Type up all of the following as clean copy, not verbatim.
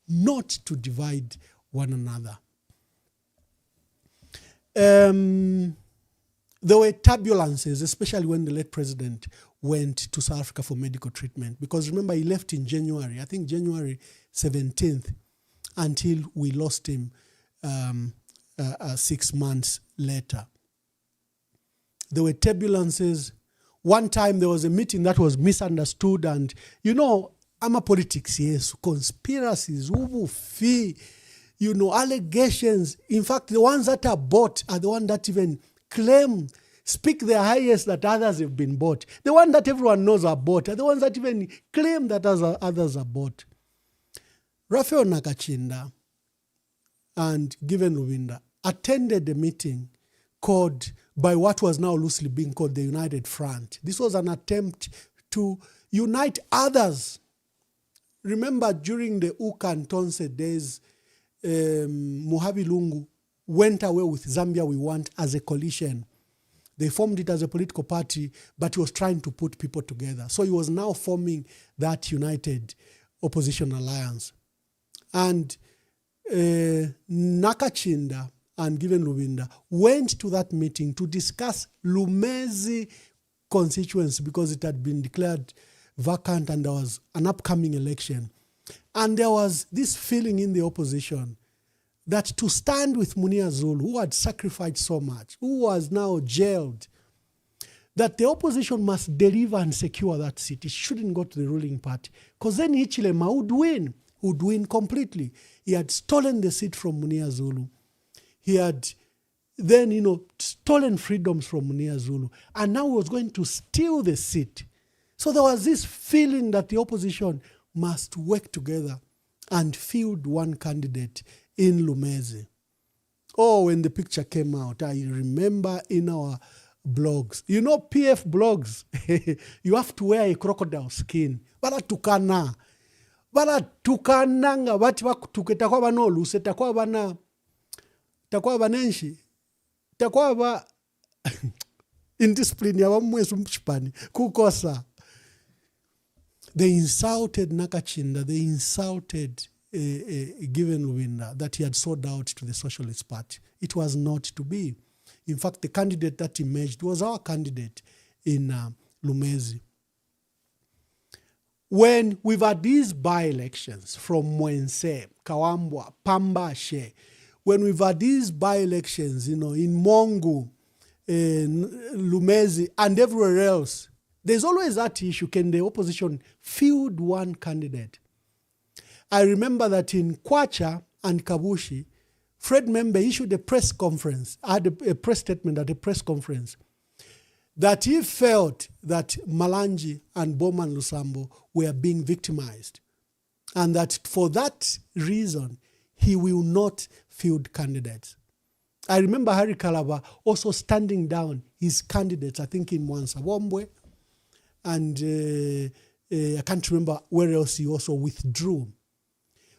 not to divide one another. There were turbulences, especially when the late president went to South Africa for medical treatment. Because remember, he left in January, I think January 17th, until we lost him 6 months later. There were turbulences. One time there was a meeting that was misunderstood, and I'm politics, yes, conspiracies, allegations. In fact, the ones that are bought are the ones that even speak the highest that others have been bought. The one that everyone knows are bought are the ones that even claim that others are bought. Raphael Nakachinda and Given Lubinda attended a meeting called, by what was now loosely being called the United Front. This was an attempt to unite others. Remember, during the Uka Tonse days, Muhavi Lungu went away with Zambia We Want as a coalition. They formed it as a political party, but he was trying to put people together. So he was now forming that united opposition alliance. And Nakachinda and Given Lubinda went to that meeting to discuss Lumezi constituency because it had been declared vacant and there was an upcoming election. And there was this feeling in the opposition that to stand with Munia Zulu, who had sacrificed so much, who was now jailed, that the opposition must deliver and secure that seat. It shouldn't go to the ruling party. Because then Hichilema would win completely. He had stolen the seat from Munia Zulu. He had then, stolen freedoms from Munia Zulu. And now he was going to steal the seat. So there was this feeling that the opposition must work together and field one candidate in Lumezi. Oh, when the picture came out, I remember in our blogs, PF blogs, you have to wear a crocodile skin. Baratukana. Baratukananga, batibakutuketa banoluse, takwa banenshi, takwa indiscipline ya bamwesu mchipani, kukosa. They insulted Nakachinda, they insulted Given Lubinda that he had sold out to the Socialist Party. It was not to be. In fact, the candidate that emerged was our candidate in Lumezi. When we've had these by-elections from Mwense, Kawambwa, Pambashe, when we've had these by-elections, in Mongu, Lumezi, and everywhere else, there's always that issue, can the opposition field one candidate? I remember that in Kwacha and Kabushi, Fred Membe issued a press conference, had a press statement at a press conference, that he felt that Malanji and Bowman Lusambo were being victimized, and that for that reason, he will not field candidates. I remember Harry Kalaba also standing down his candidates, I think in Mwansabombwe, and I can't remember where else he also withdrew.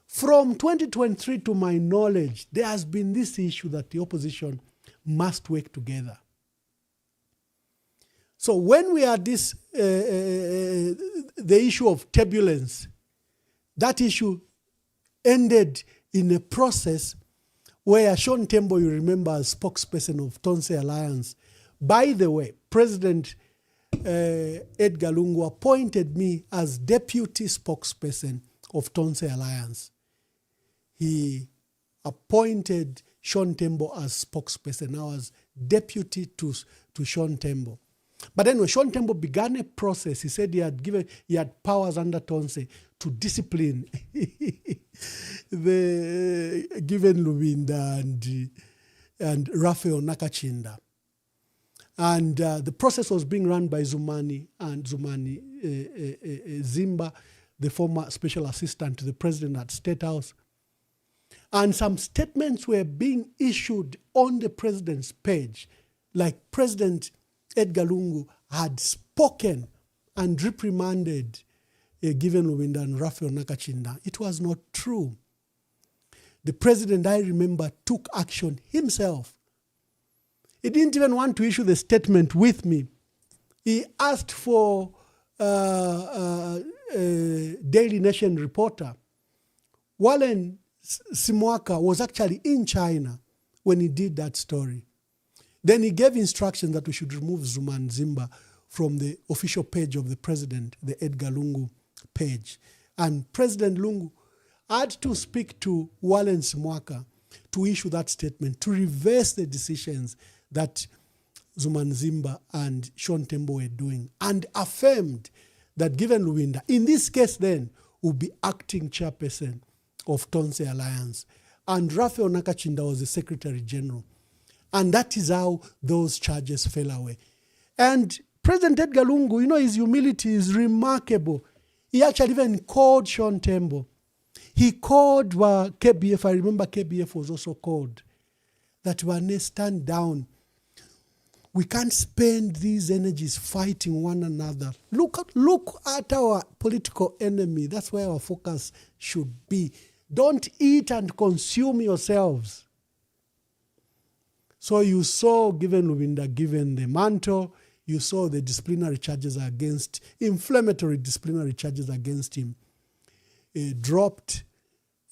From 2023, to my knowledge, there has been this issue that the opposition must work together. So when we had this, the issue of turbulence, that issue ended in a process where Sean Tembo, you remember, as spokesperson of Tonse Alliance. By the way, President Edgar Lungu appointed me as deputy spokesperson of Tonse Alliance. He appointed Sean Tembo as spokesperson. I was deputy to Sean Tembo. But then when Sean Tembo began a process, he said he had powers under Tonse to discipline the Given Lubinda and Raphael Nakachinda. And the process was being run by Zumani Zimba, the former special assistant to the president at State House. And some statements were being issued on the president's page, like President Edgar Lungu had spoken and reprimanded Given Lubinda and Raphael Nakachinda. It was not true. The president, I remember, took action himself. He didn't even want to issue the statement with me. He asked for a Daily Nation reporter Wallen Simwaka was actually in China when he did that story. Then he gave instructions that we should remove Zuma and Zimba from the official page of the president, the Edgar Lungu page. And President Lungu had to speak to Wallen Simwaka to issue that statement, to reverse the decisions that Zuma and Zimba and Sean Tembo were doing, and affirmed that given Luwinda, in this case then, would be acting chairperson of Tonse Alliance. And Raphael Nakachinda was the Secretary General. And that is how those charges fell away. And President Edgar Lungu, his humility is remarkable. He actually even called Sean Tembo. He called KBF. I remember KBF was also called. That when they stand down, we can't spend these energies fighting one another. Look at our political enemy. That's where our focus should be. Don't eat and consume yourselves. So you saw, given Luwinda, given the mantle, you saw the inflammatory disciplinary charges against him dropped,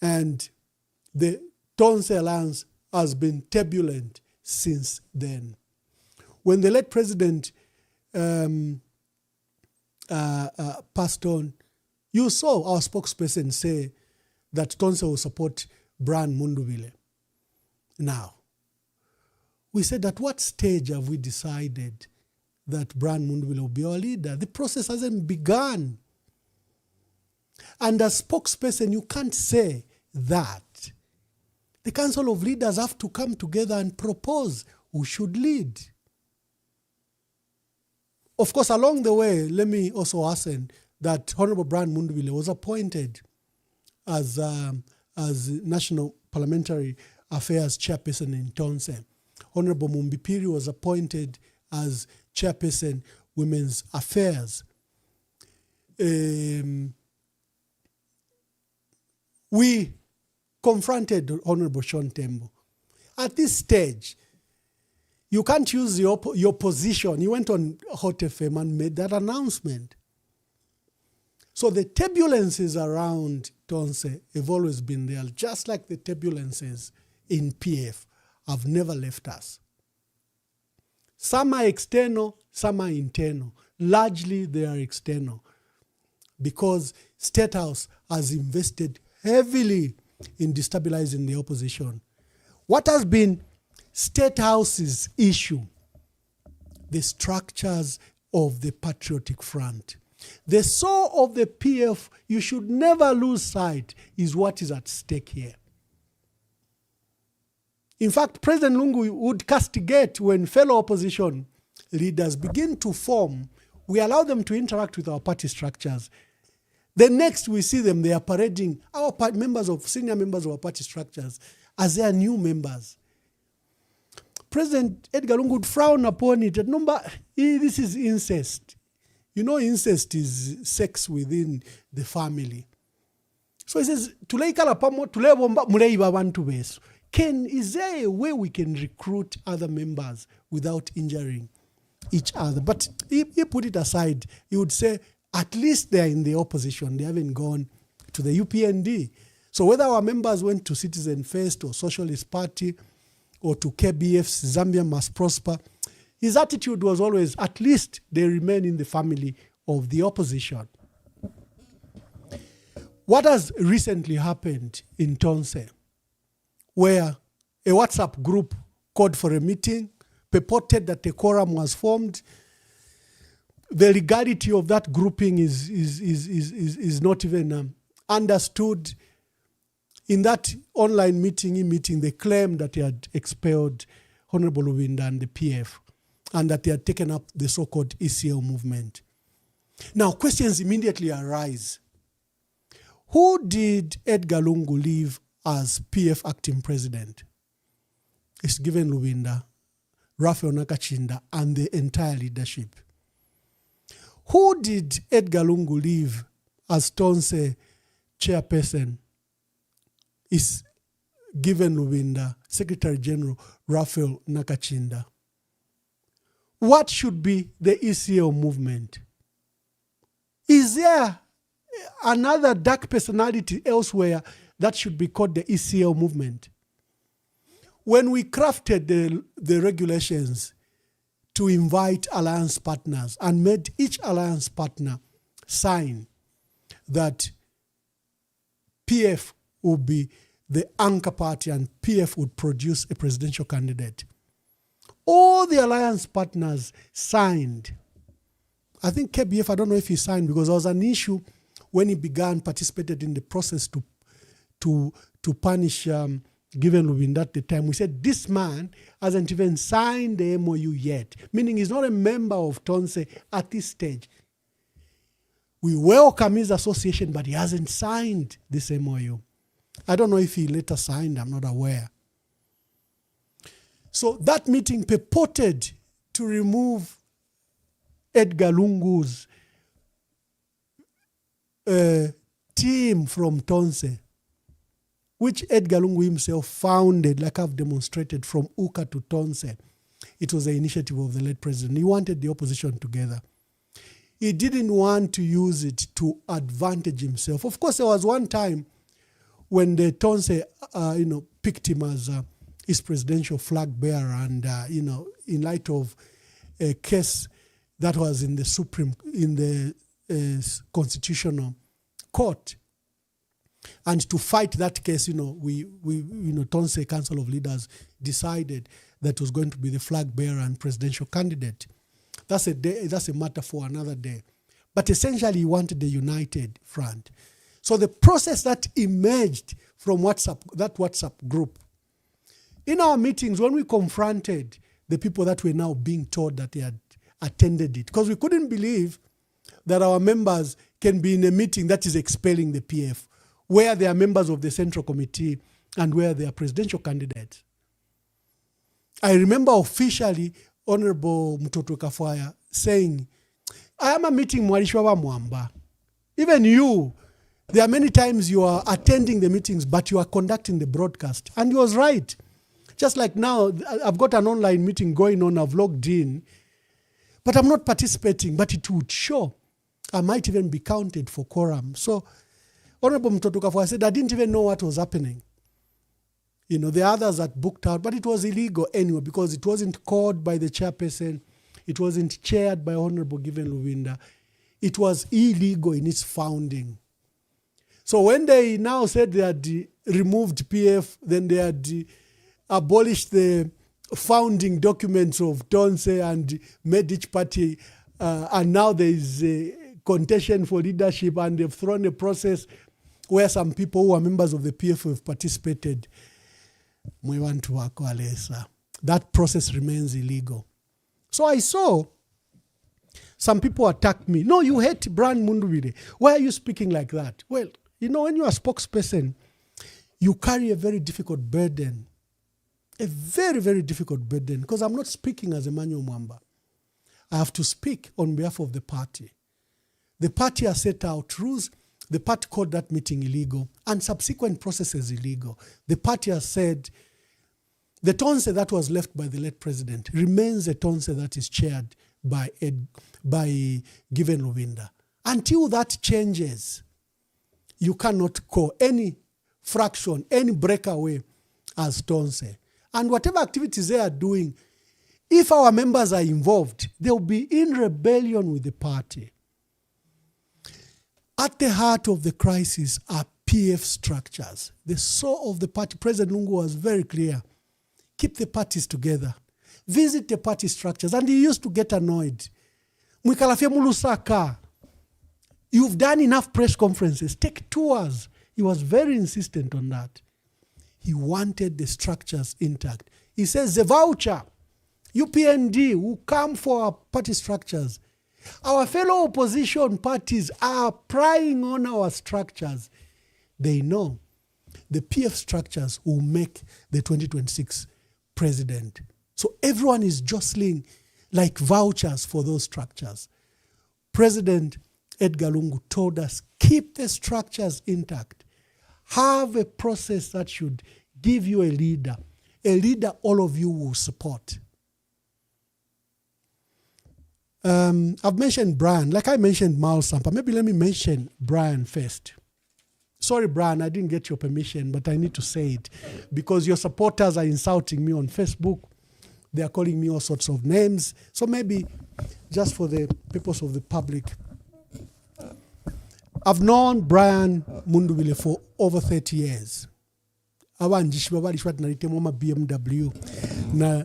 and the Tonse Alliance has been turbulent since then. When the late president passed on, you saw our spokesperson say that Tonse will support Brian Mundubile. Now, we said, at what stage have we decided that Brian Mundubile will be our leader? The process hasn't begun. And as spokesperson, you can't say that. The Council of Leaders have to come together and propose who should lead. Of course, along the way, let me also hasten that Honorable Brian Mundubile was appointed as National Parliamentary Affairs Chairperson in Tonse. Honorable Mumbipiri was appointed as Chairperson Women's Affairs. We confronted Honorable Sean Tembo. At this stage, you can't use your position. He went on Hot FM and made that announcement. So the turbulences around Tonse have always been there, just like the turbulences in PF have never left us. Some are external, some are internal. Largely they are external because State House has invested heavily in destabilizing the opposition. What has been State House's issue? The structures of the Patriotic Front. The soul of the PF, you should never lose sight, is what is at stake here. In fact, President Lungu would castigate when fellow opposition leaders begin to form. We allow them to interact with our party structures. The next we see them, they are parading our senior members of our party structures as their new members. President Edgar Lungu would frown upon it. This is incest. Incest is sex within the family. So he says, is there a way we can recruit other members without injuring each other? But he put it aside. He would say, at least they're in the opposition. They haven't gone to the UPND. So whether our members went to Citizen First or Socialist Party or to KBF's Zambia Must Prosper, his attitude was always, at least they remain in the family of the opposition. What has recently happened in Tonse, where a WhatsApp group called for a meeting, purported that a quorum was formed? The legality of that grouping is not even understood. In that online meeting, they claimed that they had expelled Honorable Luwinda and the PF, and that they had taken up the so-called ECL movement. Now, questions immediately arise. Who did Edgar Lungu leave as PF acting president? It's given Luwinda, Raphael Nakachinda, and the entire leadership. Who did Edgar Lungu leave as Tonse chairperson? Is given Luwinda, Secretary General Raphael Nakachinda. What should be the ECL movement? Is there another dark personality elsewhere that should be called the ECL movement. When we crafted the regulations to invite alliance partners and made each alliance partner sign that PF would be the anchor party and PF would produce a presidential candidate, all the alliance partners signed. I think KBF, I don't know if he signed, because there was an issue when he participated in the process to punish Given Lubinda at the time. We said, this man hasn't even signed the MOU yet, meaning he's not a member of Tonse at this stage. We welcome his association, but he hasn't signed this MOU. I don't know if he later signed, I'm not aware. So that meeting purported to remove Edgar Lungu's team from Tonse, which Edgar Lungu himself founded, like I've demonstrated, from Uka to Tonse. It was an initiative of the late president. He wanted the opposition together. He didn't want to use it to advantage himself. Of course, there was one time when the Tonse, picked him as his presidential flag bearer, and in light of a case that was in the Constitutional Court, and to fight that case, Tonse Council of Leaders decided that was going to be the flag bearer and presidential candidate. That's a matter for another day. But essentially, he wanted a united front. So the process that emerged from that WhatsApp group, in our meetings, when we confronted the people that were now being told that they had attended it, because we couldn't believe that our members can be in a meeting that is expelling the PF, where they are members of the Central Committee and where they are presidential candidates. I remember officially Honorable Mtoto Kafwaya saying, I am a meeting Mwarishwa Mwamba. Even you, there are many times you are attending the meetings, but you are conducting the broadcast. And he was right. Just like now, I've got an online meeting going on, I've logged in, but I'm not participating, but it would show. I might even be counted for quorum. So Honorable Mtoto Kafwaya said, I didn't even know what was happening. The others that booked out, but it was illegal anyway, because it wasn't called by the chairperson. It wasn't chaired by Honorable Given Lubinda. It was illegal in its founding. So when they now said they had removed PF, then they had abolished the founding documents of Tonse and made each party, and now there is a contention for leadership, and they've thrown a process where some people who are members of the PF have participated. That process remains illegal. So I saw some people attack me. No, you hate Brian Mundubile. Why are you speaking like that? Well, when you're a spokesperson, you carry a very difficult burden. A very, very difficult burden. Because I'm not speaking as Emmanuel Mwamba. I have to speak on behalf of the party. The party has set out rules. The party called that meeting illegal, and subsequent processes illegal. The party has said the Tonse that was left by the late president remains a Tonse that is chaired by Given Lubinda. Until that changes, you cannot call any fraction, any breakaway as Tonse. And whatever activities they are doing, if our members are involved, they'll be in rebellion with the party. At the heart of the crisis are PF structures. The soul of the party, President Lungu was very clear. Keep the parties together. Visit the party structures. And he used to get annoyed. Mwikalafia Mulusaka, you've done enough press conferences. Take tours. He was very insistent on that. He wanted the structures intact. He says the voucher, UPND, will come for our party structures. Our fellow opposition parties are prying on our structures. They know the PF structures will make the 2026 president. So everyone is jostling like vouchers for those structures. President Edgar Lungu told us, keep the structures intact. Have a process that should give you a leader all of you will support. I've mentioned Brian, like I mentioned Miles Sampa. Maybe let me mention Brian first. Sorry, Brian, I didn't get your permission, but I need to say it because your supporters are insulting me on Facebook. They are calling me all sorts of names. So maybe just for the purpose of the public, I've known Brian Mundubile for over 30 years. BMW. Na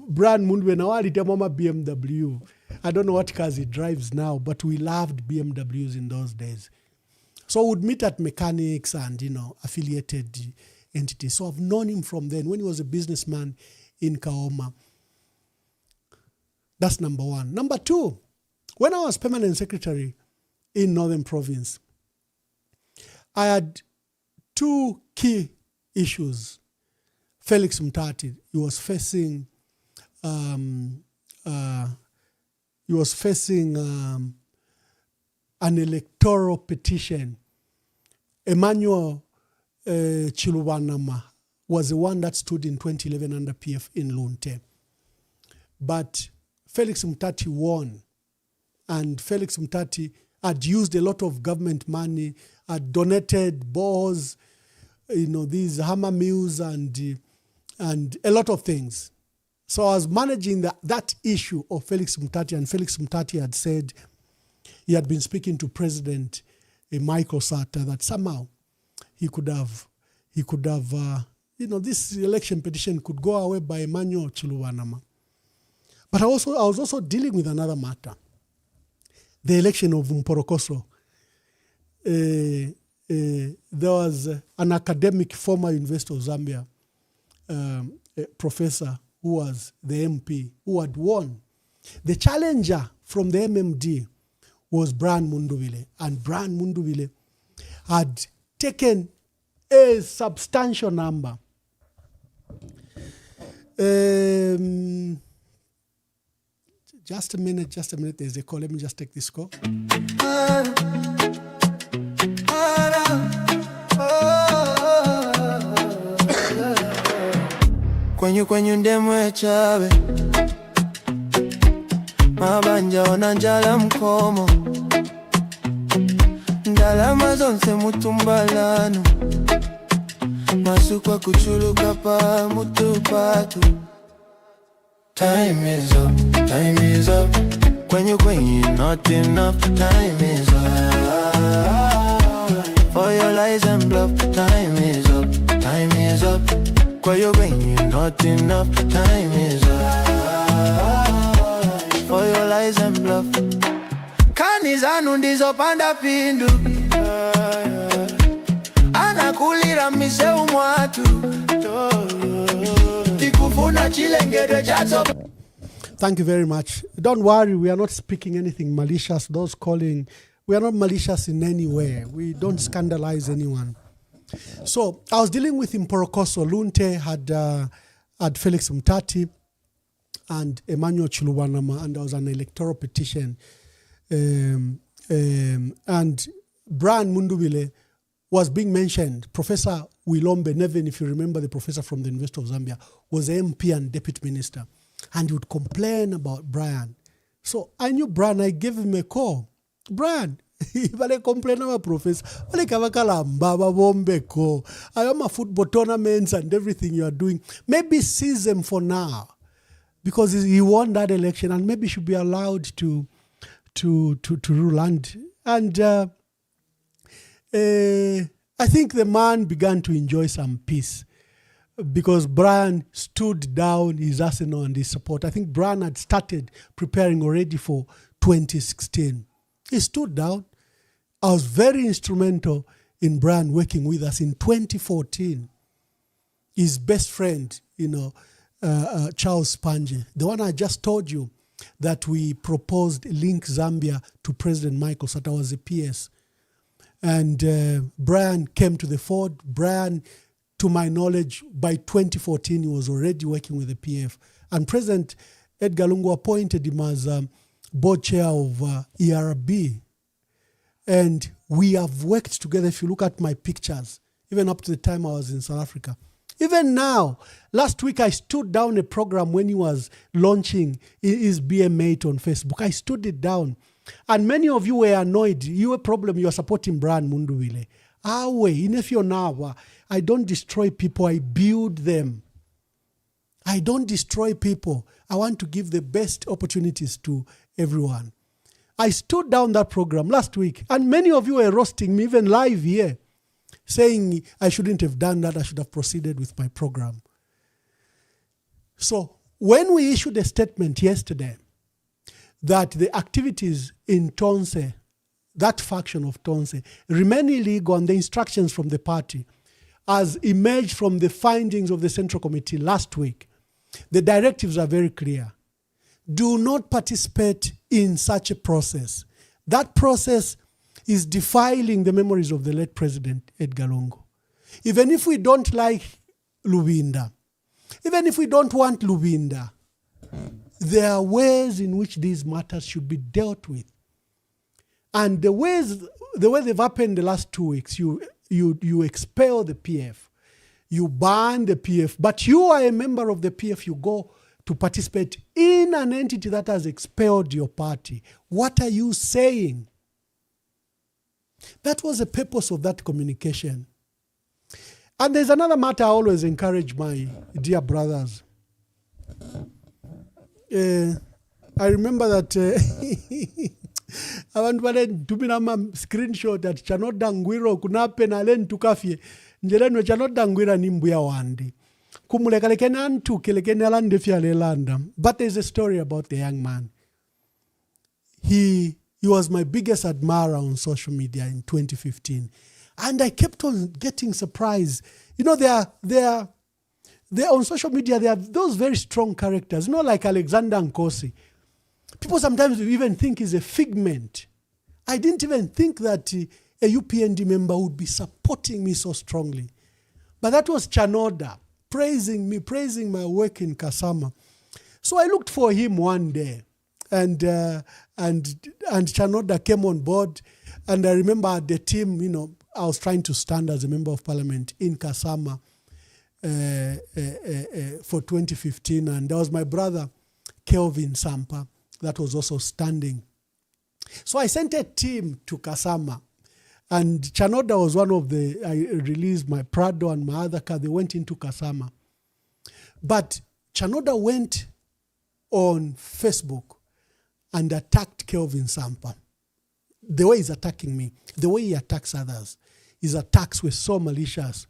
Brian Mundubile na walitemoma BMW. I don't know what cars he drives now, but we loved BMWs in those days. So we'd meet at mechanics and, affiliated entities. So I've known him from then when he was a businessman in Kaoma. That's number one. Number two, when I was permanent secretary in Northern Province, I had two key issues. Felix Mtati, he was facing an electoral petition. Emmanuel Chilubanama was the one that stood in 2011 under PF in Lunte. But Felix Mtati won. And Felix Mtati had used a lot of government money, had donated balls, these hammer mills and a lot of things. So I was managing that issue of Felix Mtati, and Felix Mtati had said he had been speaking to President Michael Sata that somehow he could have, this election petition could go away by Emmanuel Chilubanama. But I was also dealing with another matter, the election of Mporokoso. There was an academic, former University of Zambia professor who was the MP who had won. The challenger from the MMD was Brian Mundubile, and Brian Mundubile had taken a substantial number. Just a minute, there's a call. Let me just take this call. Kwenyu ndemwe chabe mabanja onanjala mkomo ndalama zonse mutumbalano masukwa kuchuluka pa mutupatu. Time is up. Kwenyu not enough. Time is up. For your lies and bluff. Time is up. Kwenyu not enough. Time is up. For your lies and bluff. Kanizanu ndizo panda pindu. Anakulira mise umwatu. Thank you very much. Don't worry, we are not speaking anything malicious. Those calling, we are not malicious in any way. We don't scandalize anyone. So I was dealing with Mporokoso. Lunte had Felix Mtati and Emmanuel Chilubanama, and there was an electoral petition. And Brian Mundubile was being mentioned. Professor Wilombe Nevin, if you remember the professor from the University of Zambia, was MP and deputy minister. And he would complain about Brian. So I knew Brian, I gave him a call. Brian, I complain about professor. I am a football tournaments and everything you are doing. Maybe seize him for now, because he won that election and maybe should be allowed to rule. And I think the man began to enjoy some peace because Brian stood down his arsenal and his support. I think Brian had started preparing already for 2016. He stood down. I was very instrumental in Brian working with us in 2014. His best friend, Charles Pange, the one I just told you that we proposed Link Zambia to President Michael Sata, was a PS. And Brian came to the fore. Brian, to my knowledge, by 2014, he was already working with the PF. And President Edgar Lungu appointed him as board chair of ERB. And we have worked together. If you look at my pictures, even up to the time I was in South Africa. Even now, last week I stood down a program when he was launching his BM8 on Facebook. I stood it down. And many of you were annoyed. You were supporting Brian Mundubile. Awe, inefionawa. I don't destroy people, I build them. I don't destroy people. I want to give the best opportunities to everyone. I stood down that program last week, and many of you were roasting me, even live here, saying I shouldn't have done that, I should have proceeded with my program. So when we issued a statement yesterday that the activities in Tonse, that faction of Tonse, remain illegal and the instructions from the party, as emerged from the findings of the Central Committee last week, the directives are very clear. Do not participate in such a process. That process is defiling the memories of the late President Edgar Lungu. Even if we don't like Lubinda, even if we don't want Lubinda, there are ways in which these matters should be dealt with. And the way they've happened the last 2 weeks, you expel the PF, you ban the PF, but you are a member of the PF, you go to participate in an entity that has expelled your party. What are you saying? That was the purpose of that communication. And there's another matter I always encourage my dear brothers. I remember that abantu balendumina screenshot at Chanoda Ngwiro kunape na len tukafie njeleno Chanoda Ngwira ni mbuya wandi kumulekalekene antu kelekene alande fiale landa. But there's a story about the young man. He was my biggest admirer on social media in 2015, and I kept on getting surprised. You know, they're on social media, they are those very strong characters, you know, like Alexander Nkosi. People sometimes even think he's a figment. I didn't even think that a UPND member would be supporting me so strongly. But that was Chanoda praising me, praising my work in Kasama. So I looked for him one day, and Chanoda came on board. And I remember the team, you know, I was trying to stand as a member of parliament in Kasama for 2015. And there was my brother, Kelvin Sampa, that was also standing. So I sent a team to Kasama, and Chanoda was one of I released my Prado and my other car. They went into Kasama. But Chanoda went on Facebook and attacked Kelvin Sampa. The way he's attacking me, the way he attacks others, his attacks were so malicious.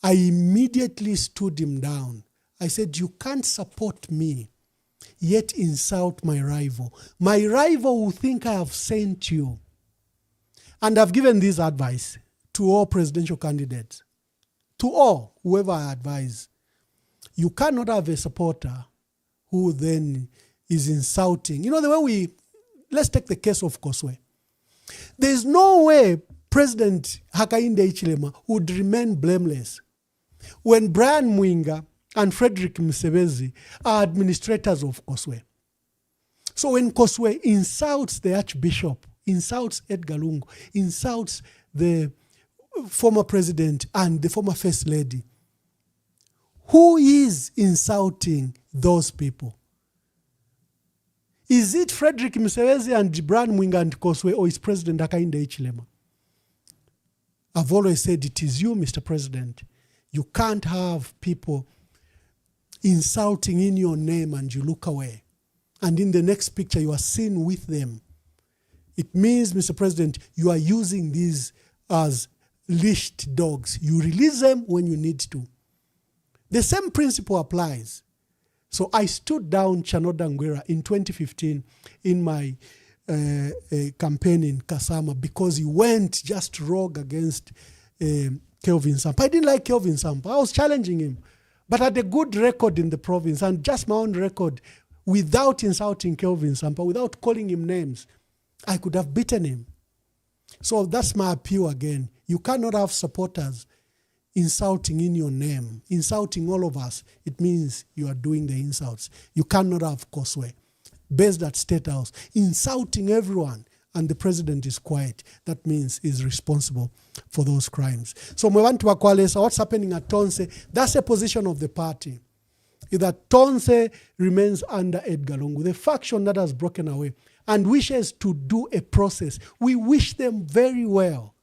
I immediately stood him down. I said, you can't support me yet insult my rival. My rival will think I have sent you. And I've given this advice to all presidential candidates, to all, whoever I advise. You cannot have a supporter who then is insulting. You know, the way let's take the case of Koswe. There's no way President Hakainde Hichilema would remain blameless when Brian Mwinga and Frederick Msebezi are administrators of Koswe. So when Koswe insults the Archbishop, insults Edgar Lungu, insults the former president and the former first lady, who is insulting those people? Is it Frederick Msebezi and Brian Mwinga and Koswe, or is President Hakainde Hichilema? I've always said it is you, Mr. President. You can't have people insulting in your name and you look away. And in the next picture, you are seen with them. It means, Mr. President, you are using these as leashed dogs. You release them when you need to. The same principle applies. So I stood down Chanoda Ngwira in 2015 in my campaign in Kasama because he went just rogue against Kelvin Sampa. I didn't like Kelvin Sampa. I was challenging him, but I had a good record in the province and just my own record without insulting Kelvin Sampa, without calling him names. I could have beaten him. So that's my appeal again. You cannot have supporters insulting in your name, insulting all of us. It means you are doing the insults. You cannot have Koswe, based at State House, insulting everyone, and the president is quiet. That means he's responsible for those crimes. So Mwevantu Wakwalesa, what's happening at Tonse, that's a position of the party. Is that Tonse remains under Edgar Lungu, the faction that has broken away, and wishes to do a process. We wish them very well.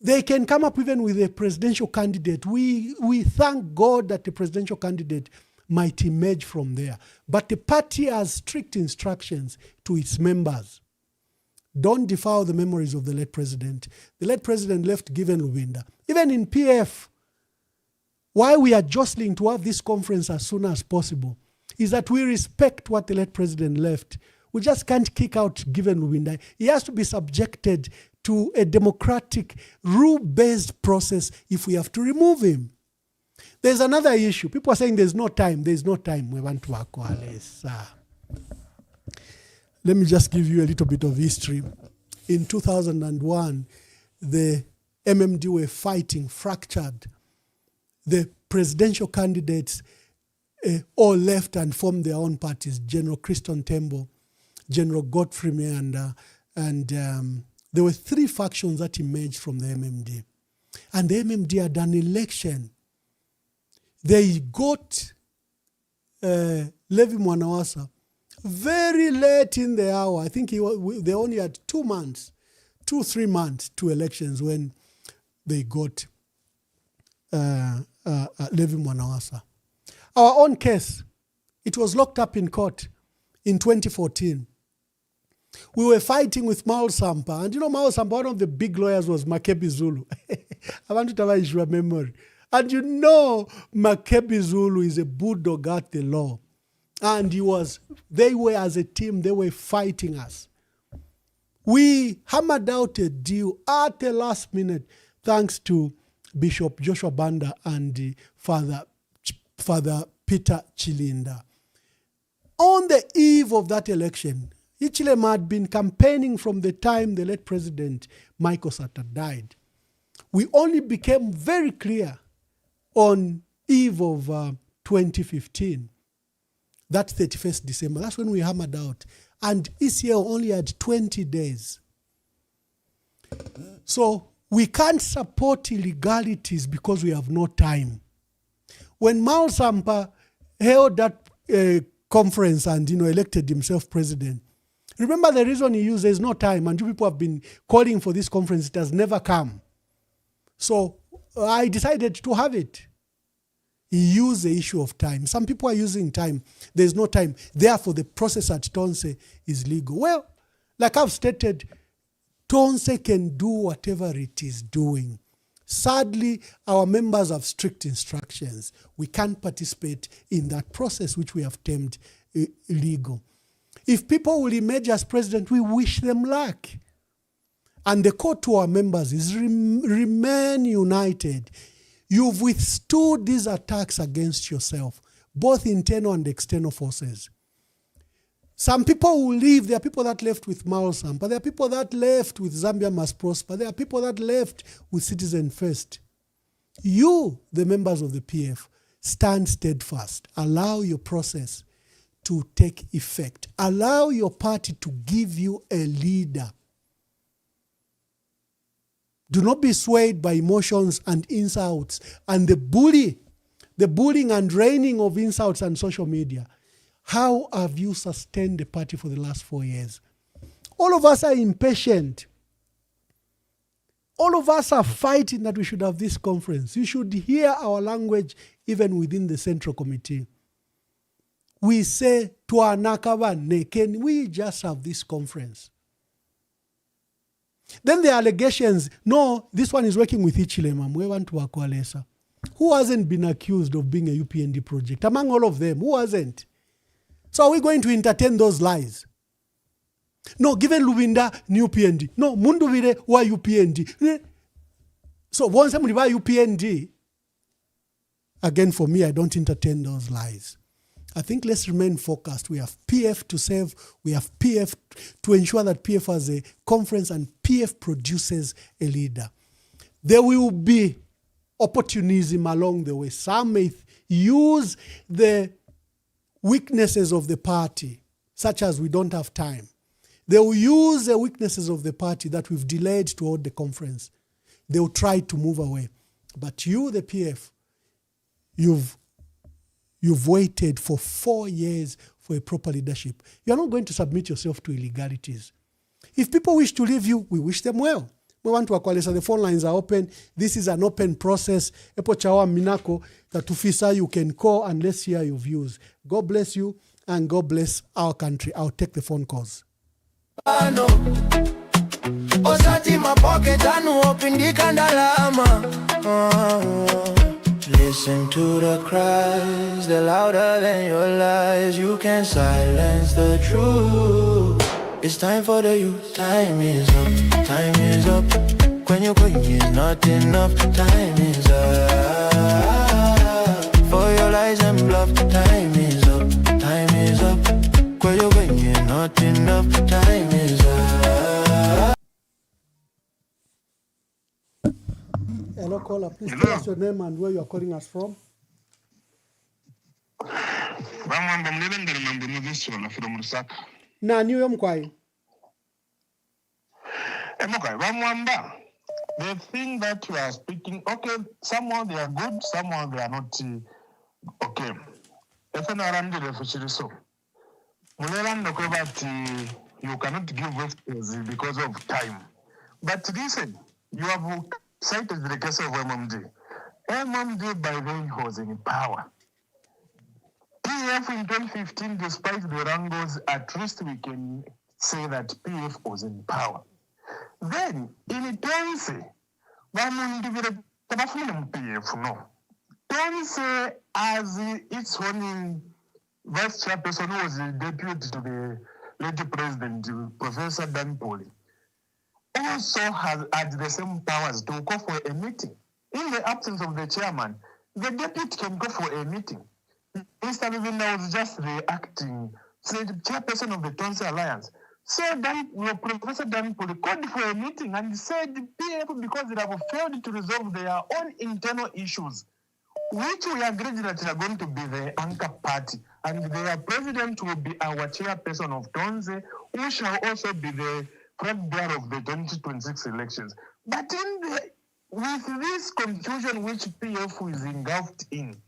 They can come up even with a presidential candidate. We thank God that the presidential candidate might emerge from there. But the party has strict instructions to its members. Don't defile the memories of the late president. The late president left Given Lubinda. Even in PF, why we are jostling to have this conference as soon as possible is that we respect what the late president left. We just can't kick out Given Lubinda. He has to be subjected to a democratic, rule-based process if we have to remove him. There's another issue. People are saying there's no time. There's no time. We want to work. Let me just give you a little bit of history. In 2001, the MMD were fighting, fractured. The presidential candidates all left and formed their own parties. General Christon Tembo, General Godfrey Meanda, and there were three factions that emerged from the MMD. And the MMD had an election. They got Levi Mwanawasa very late in the hour. I think they only had 3 months to elections when they got Levi Mwanawasa. Our own case, it was locked up in court in 2014. We were fighting with Mao Sampa. And you know Mao Sampa, one of the big lawyers was Makebi Zulu. I want to tell you your memory. And you know Makebi Zulu is a bulldog at the law. And they were as a team, they were fighting us. We hammered out a deal at the last minute, thanks to Bishop Joshua Banda and Father Peter Chilinda. On the eve of that election, Hichilema had been campaigning from the time the late President Michael Sata died. We only became very clear on eve of 2015. That 31st December, that's when we hammered out. And ECL only had 20 days. So we can't support illegalities because we have no time. When Mao Sampa held that conference and elected himself president, remember the reason he used, there's no time, and you people have been calling for this conference, it has never come. So I decided to have it. He used the issue of time. Some people are using time. There's no time. Therefore, the process at Tonse is legal. Well, like I've stated, Tonse can do whatever it is doing. Sadly, our members have strict instructions. We can't participate in that process, which we have termed illegal. If people will emerge as president, we wish them luck. And the call to our members is remain united. You've withstood these attacks against yourself, both internal and external forces. Some people will leave. There are people that left with Mao Sampa. There are people that left with Zambia Must Prosper. There are people that left with Citizen First. You, the members of the PF, stand steadfast. Allow your process to take effect. Allow your party to give you a leader. Do not be swayed by emotions and insults and the bullying and raining of insults on social media. How have you sustained the party for the last 4 years? All of us are impatient. All of us are fighting that we should have this conference. You should hear our language even within the Central Committee. We say, can we just have this conference? Then the allegations, no, this one is working with Hichilema. We want to Akwalesa. Who hasn't been accused of being a UPND project? Among all of them, who hasn't? So are we going to entertain those lies? No, Given Lubinda, new UPND. No, Munduvire, why UPND? So once somebody buy UPND, again, for me, I don't entertain those lies. I think let's remain focused. We have PF to save. We have PF to ensure that PF has a conference and PF produces a leader. There will be opportunism along the way. Some may use the weaknesses of the party, such as we don't have time. They will use the weaknesses of the party that we've delayed to hold the conference. They will try to move away. But you, the PF, you've waited for 4 years for a proper leadership. You're not going to submit yourself to illegalities. If people wish to leave you, we wish them well. The phone lines are open. This is an open process. Epo chawa minako tatufisa, you can call and let's hear your views. God bless you and God bless our country. I'll take the phone calls. Listen to the cries, they're louder than your lies. You can't silence the truth. It's time for the youth. Time is up, time is up. When you're going, it's not enough. Time is up. For your lies and bluff. Time is up, time is up. When you're going, it's not enough. Time is up. Hello, caller. Please tell us your name and where you are calling us from. Na niyo mkwai. Mwamba, the thing that you are speaking, okay, somehow they are good, somehow they are not okay. If you are under the fishery, so you cannot give response because of time. But listen, you have cited the case of MMD. MMD by then was in power. PF in 2015, despite the wrangles, at least we can say that PF was in power. Then, in Tonse, PF, no. Tonse, as its own vice chairperson, who was the deputy to the late president, Professor Dan Poli, also has had the same powers to go for a meeting. In the absence of the chairman, the deputy can go for a meeting. Mr. Vivinda was just the acting chairperson of the Tonse Alliance. So Professor Dan Poli called for a meeting and said PF, because they have failed to resolve their own internal issues, which we agreed that they are going to be the anchor party, and their president will be our chairperson of Tonse, who shall also be the flag bearer of the 2026 elections. But with this confusion which PF is engulfed in,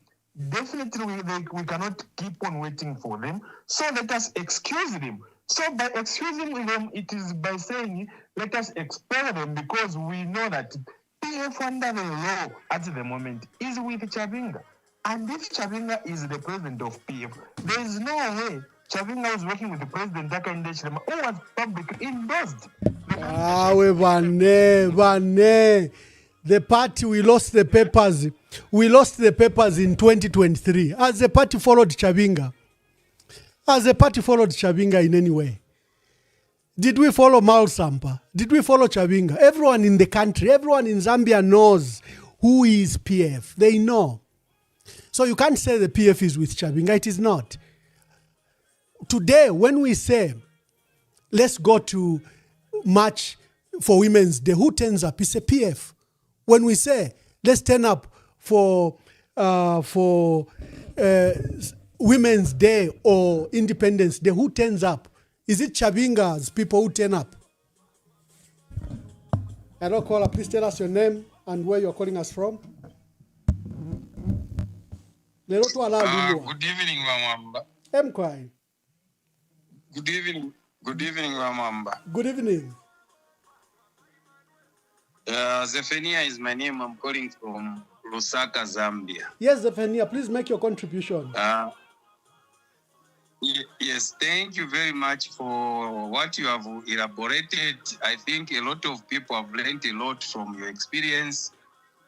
definitely we cannot keep on waiting for them. So let us excuse them. So by excusing them, it is by saying, let us expel them, because we know that PF under the law at the moment is with Chavinga. And if Chavinga is the president of PF, there is no way Chavinga was working with the president, who was publicly endorsed. The party, we lost the papers. We lost the papers in 2023. As the party followed Chavinga. As the party followed Chavinga in any way. Did we follow Mal Sampa? Did we follow Chavinga? Everyone in the country, everyone in Zambia knows who is PF. They know. So you can't say the PF is with Chavinga. It is not. Today, when we say, let's go to march for Women's Day, who turns up? It's a PF. When we say, let's turn up for Women's Day or Independence Day, who turns up? Is it Chavinga's people who turn up? Hello, caller. Please tell us your name and where you're calling us from. Good evening, Mwamba. Mkwai. Good evening, Mwamba. Good evening. Zephania is my name. I'm calling from Lusaka, Zambia. Yes, Zephania, please make your contribution. Yes, thank you very much for what you have elaborated. I think a lot of people have learned a lot from your experience,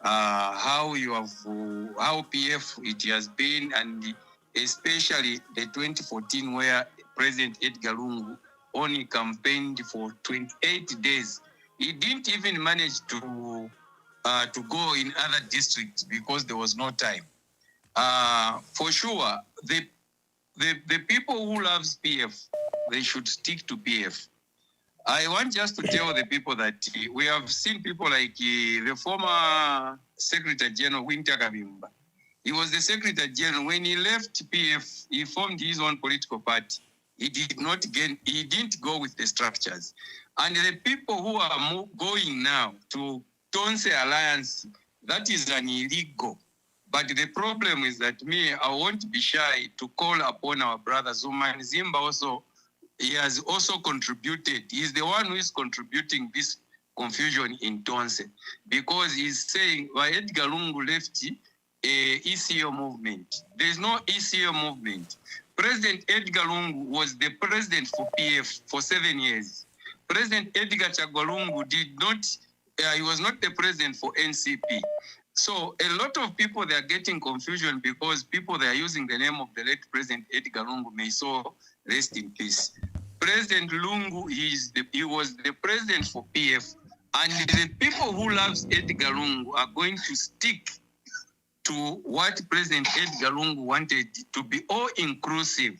how PF it has been, and especially the 2014 where President Edgar Lungu only campaigned for 28 days. He didn't even manage to go in other districts because there was no time. For sure, the people who loves PF, they should stick to PF. I want just to tell the people that we have seen people like the former Secretary General Winter Kabimba. He was the Secretary General. When he left PF, he formed his own political party. He didn't go with the structures. And the people who are going now to Tonse Alliance, that is an illegal. But the problem is that I won't be shy to call upon our brother Zuma and Zimba also. He has also contributed. He's the one who is contributing this confusion in Tonse, because he's saying why Edgar Lungu left ECO movement. There is no ECO movement. President Edgar Lungu was the president for PF for 7 years. President Edgar Chagwa did not, he was not the president for NCP. So a lot of people, they are getting confusion because people, they are using the name of the late President Edgar Lungu, may so rest in peace. President Lungu, he was the president for PF. And the people who loves Edgar Lungu are going to stick to what President Edgar Lungu wanted to be all-inclusive.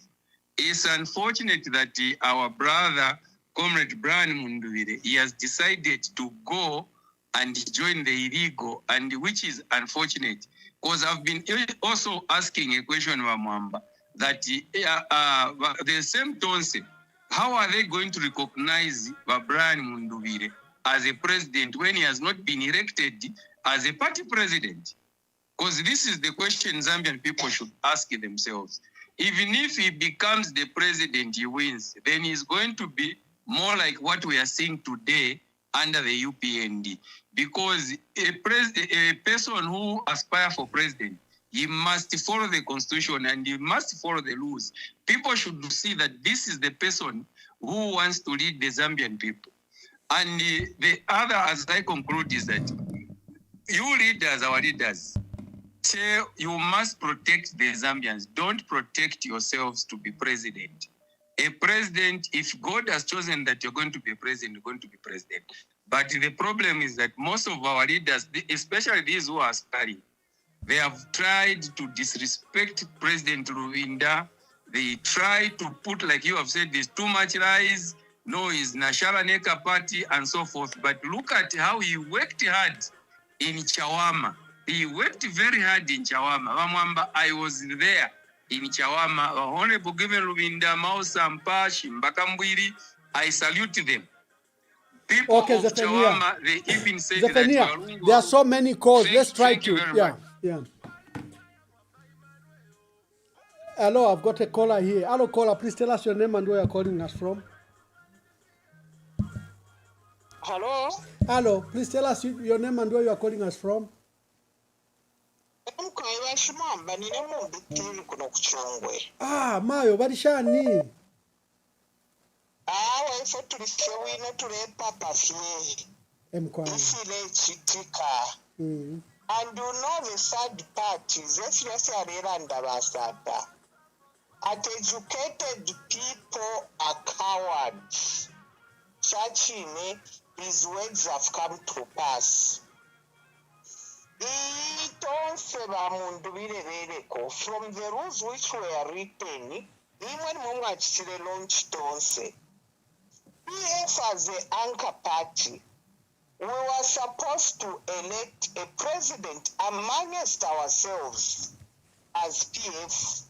It's unfortunate that our brother, Comrade Brian Munduvire, he has decided to go and join the illegal, and which is unfortunate. Because I've been also asking a question about Mwamba, that the same Tonse, how are they going to recognize Brian Munduvire as a president when he has not been elected as a party president? Because this is the question Zambian people should ask themselves. Even if he becomes the president, he wins, then he's going to be more like what we are seeing today under the UPND. Because a person who aspires for president, he must follow the constitution and he must follow the rules. People should see that this is the person who wants to lead the Zambian people. And the other, as I conclude, is that you leaders, our leaders, you must protect the Zambians. Don't protect yourselves to be president. A president, if God has chosen that you're going to be a president, you're going to be president. But the problem is that most of our leaders, especially these who are aspiring, they have tried to disrespect President Ruvinda. They try to put, like you have said, there's too much lies. No, it's Nashala Neka party and so forth. But look at how he worked hard in Chawama. He worked very hard in Chawama. Mwamba, I was there in Chawama. Honorable Given Ruvinda, Mausa, Mpashi, Mbakambwiri, I salute them. People Okay, of Zephaniah. Chawama, they even said Zephaniah, that there are so many calls. Let's try thank you to. very Yeah, much. yeah. Hello, I've got a caller here. Hello, caller. Please tell us your name and where you're calling us from. Hello? Hello, please tell us your name and where you're calling us from. Mwamba nine muntu tiri kuno kuchongwe. Ah, Mayo, barishani. Ifo tulife wino tule papa fye. Ifile chitika. And you know the third party, Zefirasi Areranda Basata. Uneducated people are cowards. Chachine, his words have come to pass. From the rules which were written, even when launch Tonse, PF as the anchor party, we were supposed to elect a president amongst ourselves as PF.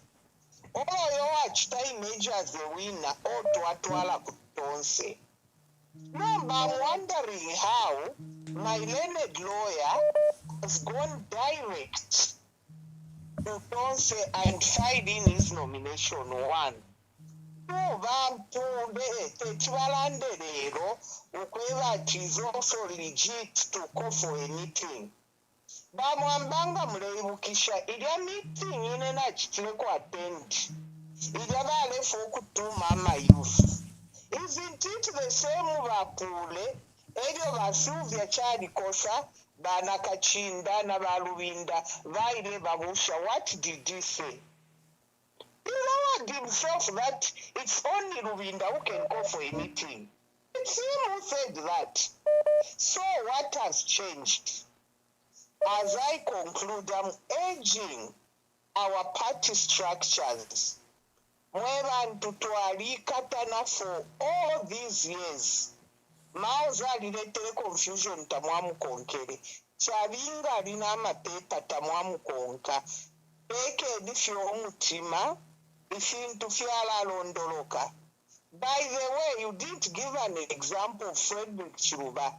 All your watch time image as the winner or to Atwala Tonse. No, but I'm wondering how my learned lawyer has gone direct to Tonse and filed in his nomination one. No, it is also legit to call for a meeting. Bamwambanga mulebukisha ilya meeting ine na chitile ku attend. Ilya bale foku tu mama youth. Isn't it the same Vapule, Edio Vasuvia Chadi Kosa, Bana Kachinda, Nabalubinda, Vaile Babusha? What did he say? He lowered himself that it's only Rubinda who can go for a meeting. It's him who said that. So what has changed? As I conclude, I'm urging our party structures to Katana for all these years. Mauza related confusion tamwamu konkere. Chavinga lina mateta tamwamu konka. Eke difyo mutima, ifintu fiala londoloka. By the way, you didn't give an example of Frederick Chiruba,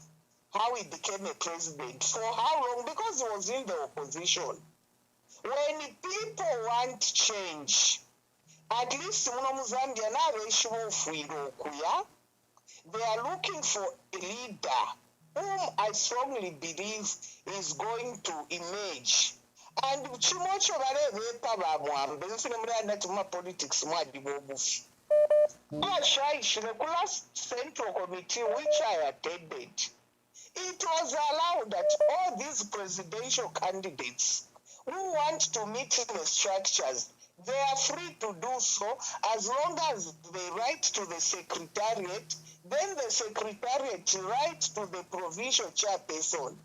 how he became a president. For how long? Because he was in the opposition. When people want change, at least Zambia now they are looking for a leader whom I strongly believe is going to emerge. And chimocho balebepa ba Mwamba nsine muri anati politics mwadi bobufi. The last Central Committee which I attended, it was allowed that all these presidential candidates who want to meet in the structures, they are free to do so as long as they write to the secretariat, then the secretariat writes to the provincial chairperson.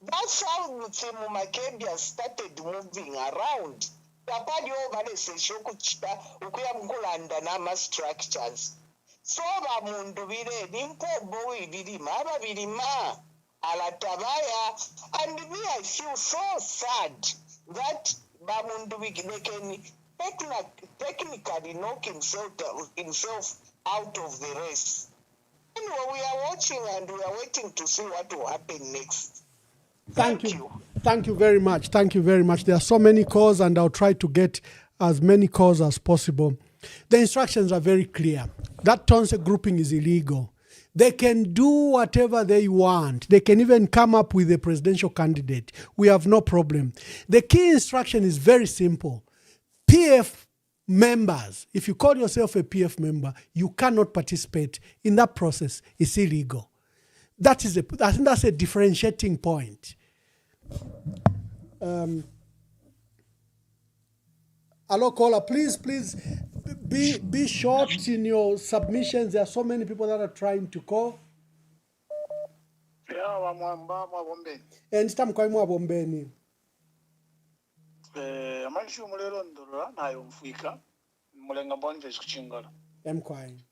That's how Mutimu Makebia started moving around. Tapadi over seshokuchita ukuyamkulanda nama structures. So bamundu bire nimpo boy birima aba birima alatabaya, and me I feel so sad that bamundu they can technically knock himself out of the race. Anyway, we are watching and we are waiting to see what will happen next. Thank you. Thank you very much. Thank you very much. There are so many calls, and I'll try to get as many calls as possible. The instructions are very clear. That Tonse grouping is illegal. They can do whatever they want. They can even come up with a presidential candidate. We have no problem. The key instruction is very simple. PF members, if you call yourself a PF member, you cannot participate in that process. It's illegal. I think that's a differentiating point. Hello, caller. Please be short in your submissions. There are so many people that are trying to call. Yeah, Mwamba, Mwamba. And it's time Bombeni. Amashu mulero ndora nayo mfika. Mulenga bonje kuchingala. Mkwai.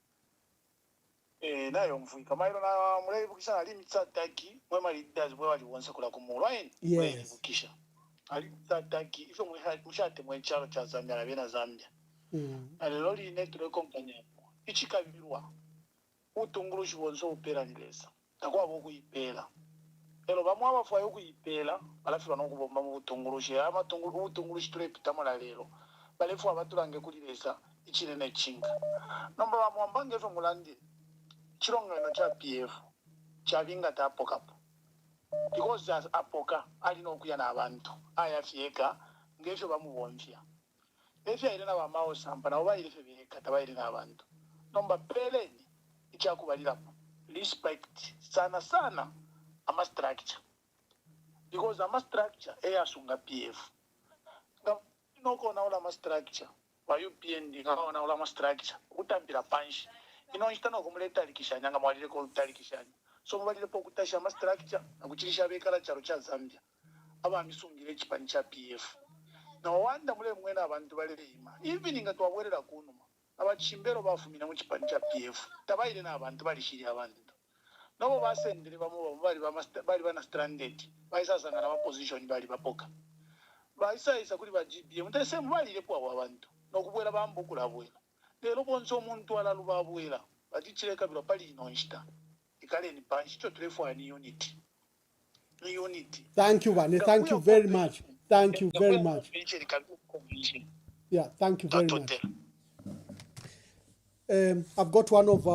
Nayo mfika. Mairo na mulei bukisha ali mitsataki, mwema leaders bwe wali wonse kula kumulwaini. Yes. Bukisha. Ali mitsataki, ifo mushate mwenchalo cha Zambia na bena Zambia. Aleloli netule kompanya. Ichikabirwa. Utungulushi bonso upera nilesa. Takwa boku ipela. Elo bamwe abafayo kuyipela balafi banokubomba mu butungulushi ubutungulushi tulepitamo la lero balefu abatulange kulilesa ichirene chinga nomba bamwamba ngefe mulandi chilongano cha PF chavinga tapokapo because as apoka alina okuya n'abantu ayafyeka ngefe bamubomvya efe ayire n'abamawo sampa nabo bayirefe bireka tabayire n'abantu nomba peleni ichakubalirapo respect sana ama structure, because ama structure eyasunga PF noko naula ama structure wa UPND naona naula ama structure utambira panshi inoitana kumuleta likishanya nga mwalire ko talikishanya so mwalire po kutasha ama structure nakuchirisha bekala charo cha Zambia aba misungire chipani cha PF no wanda mule mwena abantu balirima even ngatwabwerera kunuma abachimbero bafumina mu chipani cha PF tabayire n'abantu balishiri abantu nabo basendere bamwe bali bana stranded bayisasanga na position bali bapoka bayisayisa kuri ba GBM ndese mbalire po abantu nokubwera bambukula bwera lero bonso omuntu alalubabwera batichireka bilo pali inonsta ikale ni panchi cho tulefu ni unity. Thank you, Vane. Thank you very much. Thank you very much. Yeah, thank you very much. I've got one of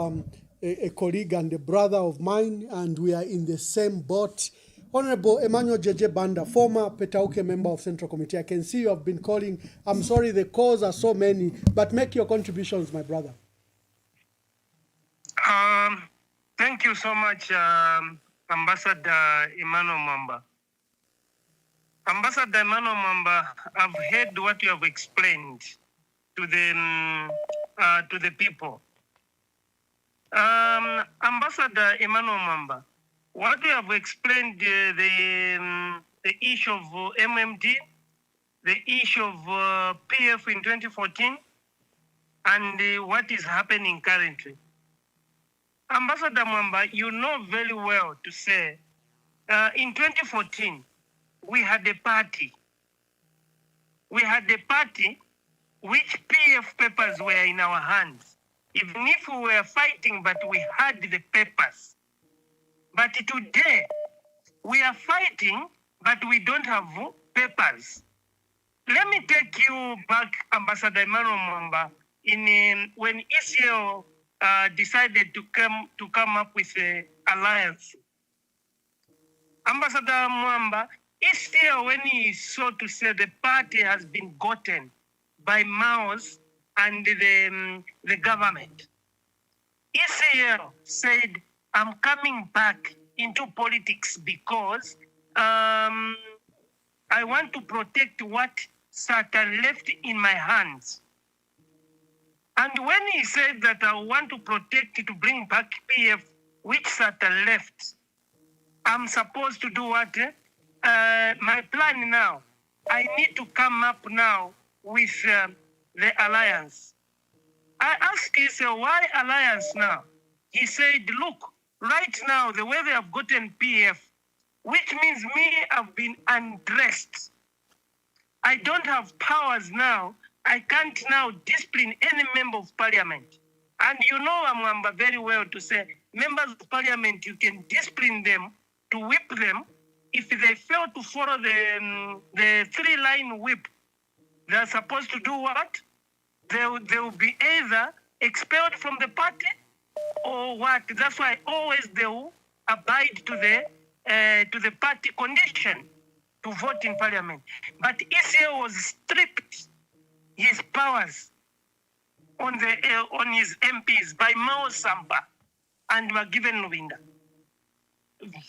a colleague and a brother of mine, and we are in the same boat. Honorable Emmanuel JJ Banda, former Petauke member of Central Committee. I can see you have been calling. I'm sorry the calls are so many, but make your contributions, my brother. Thank you so much, Ambassador Emmanuel Mwamba. Ambassador Emmanuel Mwamba, I've heard what you have explained to the people. Ambassador Emmanuel Mwamba, what you have explained the issue of MMD, the issue of PF in 2014, and what is happening currently. Ambassador Mwamba, you know very well to say, in 2014, we had a party. We had a party which PF papers were in our hands. Even if we were fighting, but we had the papers. But today, we are fighting, but we don't have papers. Let me take you back, Ambassador Emmanuel Mwamba, when ECL decided to come up with an alliance Ambassador Mwamba, is there when he saw to say the party has been gotten by Maos and the government? ECL said, I'm coming back into politics because I want to protect what Satan left in my hands. And when he said that I want to protect to bring back PF, which Satan left, I'm supposed to do what? My plan now, I need to come up now with the alliance. I asked him, why alliance now? He said, look, right now, the way they have gotten PF, which means me, I've been undressed. I don't have powers now. I can't now discipline any member of parliament. And you know Mwamba very well to say, members of parliament, you can discipline them, to whip them. If they fail to follow the three-line whip, they're supposed to do what? They will be either expelled from the party or what? That's why always they will abide to the party condition to vote in parliament. But ECA was stripped his powers on his MPs by Mao Samba and were given Luwinda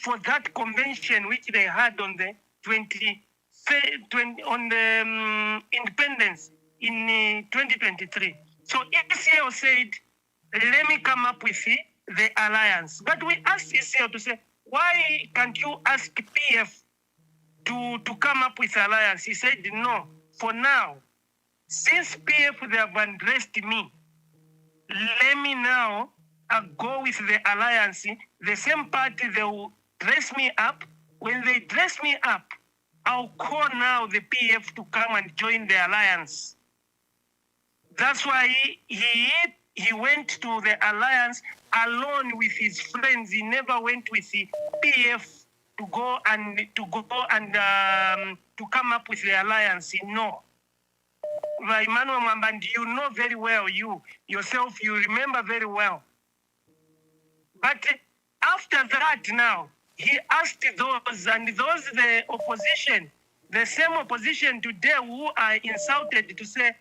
for that convention which they had on the 20 on the independence in 2023. So ECL said, let me come up with the alliance. But we asked ECL to say, why can't you ask PF to come up with alliance? He said, no, for now, since PF they have undressed me, let me now go with the alliance. The same party, they will dress me up. When they dress me up, I'll call now the PF to come and join the alliance. That's why he went to the alliance alone with his friends. He never went with the PF to go and to come up with the alliance. No. Emmanuel Mwamba, and you know very well, you yourself, you remember very well. But after that now, he asked those, and those the opposition, the same opposition today who are insulted to say,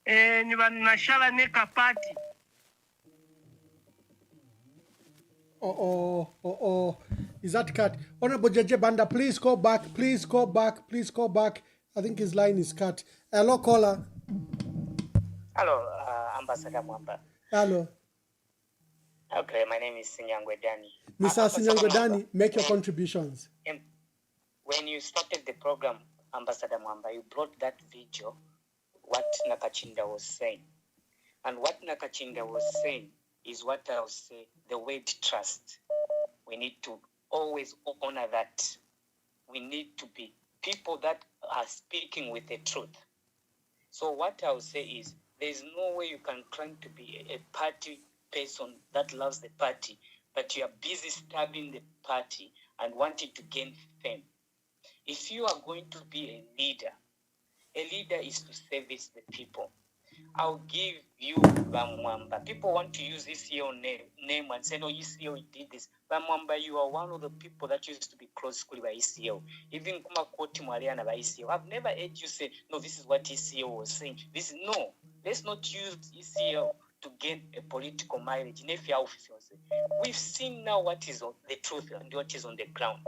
Nashala Neka party. Is that cut? Honorable Jeje Banda, please call back. Please call back. Please call back. I think his line is cut. Hello, caller. Hello, Ambassador Mwamba. Hello. Okay, my name is Sinyangwe Dani. Mr. Sinyangwe Dani, make your contributions. When you started the program, Ambassador Mwamba, you brought that video, what Nakachinda was saying. And what Nakachinda was saying is what I would say, the word trust. We need to always honor that. We need to be people that are speaking with the truth. So what I would say is, there's no way you can claim to be a party person that loves the party, but you are busy stabbing the party and wanting to gain fame. If you are going to be a leader is to service the people. I'll give you Bamwamba. People want to use ECO name and say, no, ECO did this. Bamwamba, you are one of the people that used to be close by ECO. Even Kuma Koti Mariana by ECO. I've never heard you say, no, this is what ECO was saying. No, let's not use ECO to gain a political mileage. We've seen now what is the truth and what is on the ground.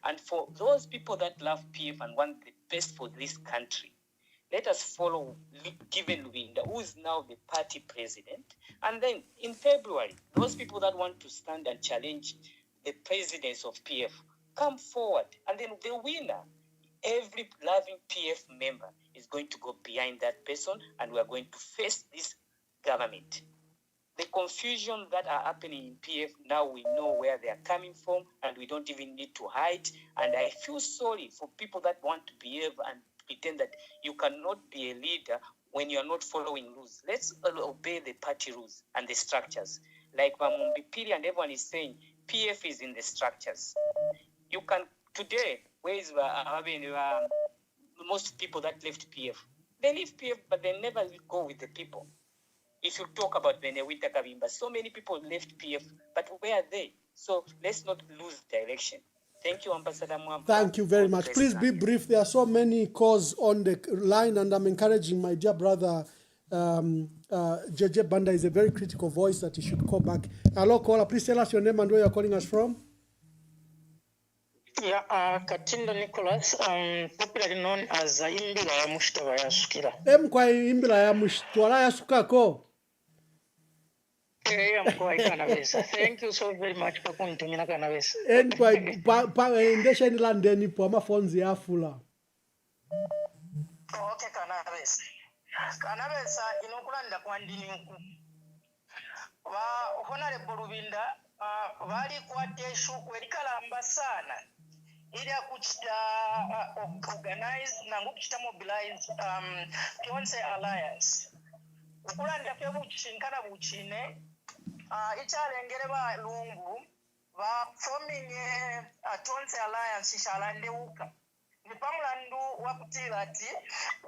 And for those people that love PF and want the best for this country, let us follow Given Luwinda, who is now the party president. And then in February, those people that want to stand and challenge the presidents of PF, come forward. And then the winner, every loving PF member is going to go behind that person, and we are going to face this government. The confusion that are happening in PF, now we know where they are coming from, and we don't even need to hide. And I feel sorry for people that want to behave and pretend that you cannot be a leader when you are not following rules. Let's obey the party rules and the structures. Like Piri and everyone is saying, PF is in the structures. You can, today, where is most people that left PF? They leave PF, but they never go with the people. If you talk about Benewita Kavimba, so many people left PF, but where are they? So let's not lose direction. Thank you, Ambassador Mwamba. Thank you very God much. bless Please be Zambia. brief. There are so many calls on the line, and I'm encouraging my dear brother, JJ Banda is a very critical voice that he should call back. Hello, caller. Please tell us your name and where you're calling us from. Yeah, Katindo Nicholas, popularly known as Imbira ya Mushtaba ya Sukira. Kwa imbira ya mushtwala ya sukako. Mkwa ikanabesa. Thank you so very much for kuntumina kanabesa. Kwa endesha ni landeni po amafonzi ya fula. Okay, kanabesa. Kanabesa inokulanda kwa ndini nku. Honorable Rubinda, wali kwa teshu kwelikalamba sana. Ili kuchita organize na kuchita mobilize Tonse Alliance. Ukulanda kwa buchinkana buchine ichalengere ba lungu ba forming Tonse Alliance shalande uka. Ni pamulandu wakutira ati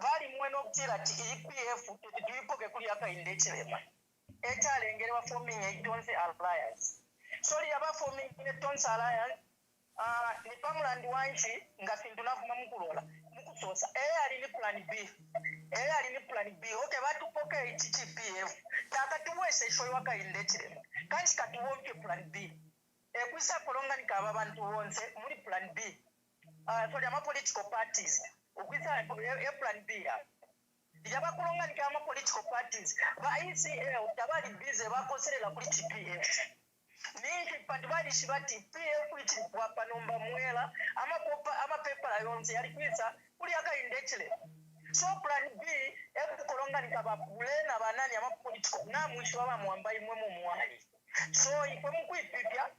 bali mweno okutira ati EPF tuipoke kuli aka indechilema. Ichalengere ba forming Tonse Alliance. Sorry aba forming Tonse Alliance ni pamulandi wanchi nga sintu navuma mukulola mukusosa ali ni plan B okay batupoke HTPF takatuwese shoyo wakaindechirema kanchi katuwonke plan B kwisa kolonga nikaba abantu bonse muri plan B sorry ama political parties ukwisa plan B yaba kolonga nikama political parties ba ECL tabali bize bakoserela kuri TPF ninki pandibali shibati PF which wapa nomba mwela ama paper yonse yali kwisa kuli aka indechile so plan B ekukolonga nikaba bulena banani ama political na mwisho wa Mwamba imwe mu mwali so ifwe mukwipipya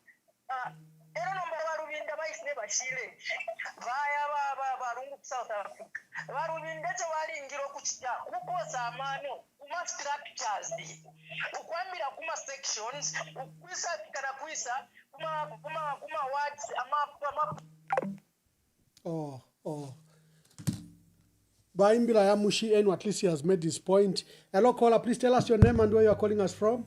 era nomba barubinda bayisine bashile baya barungu ku South Africa barubinda cyo balingiro kuchita kukosa amano kuma structures ukwambira kuma sections ukwisa kana kwisa kuma words ama Baimbira ya Mushi Enu, at least he has made his point. Hello, caller. Please tell us your name and where you are calling us from.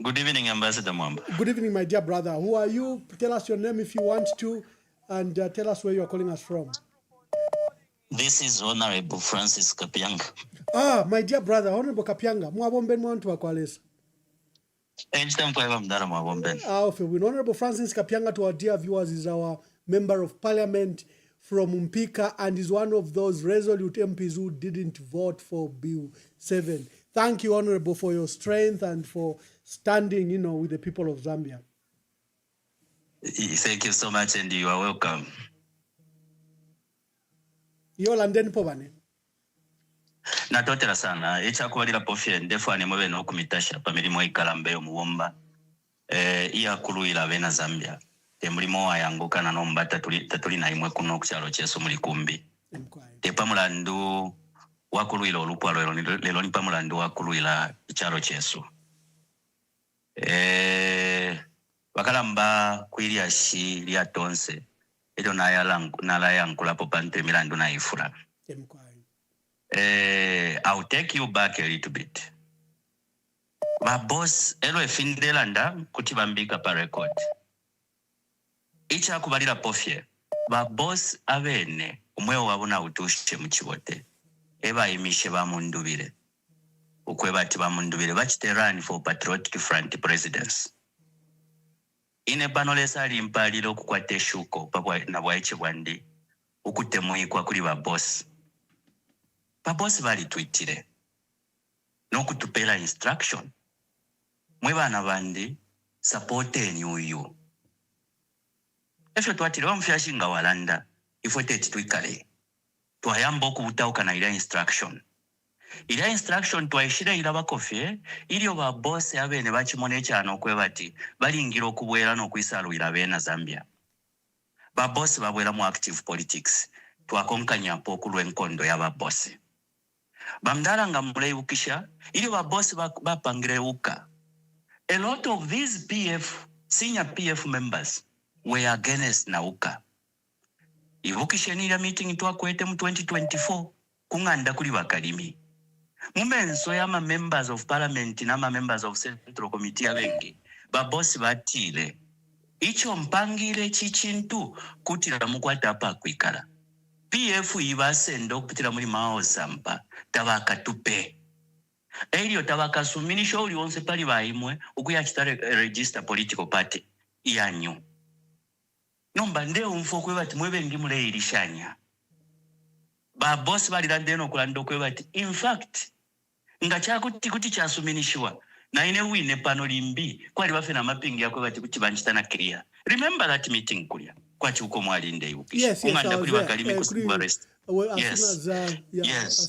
Good evening, Ambassador Mwamba. Good evening, my dear brother. Who are you? Tell us your name if you want to, and tell us where you are calling us from. This is Honorable Francis Kapianga. My dear brother, Honorable Kapianga. Mwabomben mwantu wa kwalesa. Honorable Francis Kapianga, to our dear viewers, is our member of parliament from Mpika and is one of those resolute MPs who didn't vote for Bill 7. Thank you, Honorable, for your strength and for standing, with the people of Zambia. Thank you so much, and you are welcome. London pobane. Natotera sana. Echakubalira pofye ndefu animwe no kumitasha pamirimo ikalambe Mwamba. Iya kuluira bena Zambia. Temulimo wayanguka na nomba tatuli na imwe kuno kuchalo cheso muri kumbi. Tepamulandu wakuluira olupwalo lelo ni pamulandu wakuluira chalo cheso. Wakalamba kuilia shi lia Tonse. Edo nala yankula popante milandu na ifura. I'll take you back a little bit. My boss, elo efindelanda kutibambika pa record. Icha kubalira pofye. My boss abene umweo wabuna utushe mchiwote. Eba imishe ba mundubile. Ukweba tiba mundubile. Bachite run for Patriotic Front Presidents. Ine panolesa limpalilo kukwate shuko papwa na bwaiche wandi. Ukutemu kwa kuli ba boss. Ba boss bali tweetire. Nokutupela instruction. Mweba na bandi supporte ni uyu. Efyo tuatire wa mfyashinga walanda. Ifote tituikale. Tuayamba okubutauka na ila instruction. Ila instruction tuwaishira ila bakofye. Ilio ba boss abene bachimone chano kwebati. Bali ingiro kubwela no kuisalu ila bena Zambia. Ba boss babwela mu active politics. Tuwakonkanya pokulwe nkondo ya ba boss. Bamdala nga mulebukisha. Ilio ba boss bapangire uka. A lot of these senior PF members were against Nauka. Ivukishenira meeting tuwa kwete mu 2024 kunganda kuli bakalimi. Mumenso ya members of parliament na members of central committee abengi ba boss batile icho mpangire chichintu kutira mukwata apa kwikala PF ibasenda okupitira muri mao sampa tabaka tupe elio tabaka suminisho oli onse pali baimwe okuyachitare register political party yanyu nomba nde umfo kwe bati mwebe ndi mule ilishanya ba boss bali landeno kulando kwe bati in fact ngachakuti kuti chasuminishwa na ine wine pano limbi kwali bafe na mapingi yakwe bati kuti banchitana clear. Remember that meeting kulia kwa chuko mwali nde ukisha yes, unganda kuli bakalimi kusibu arrest. Well, Yes.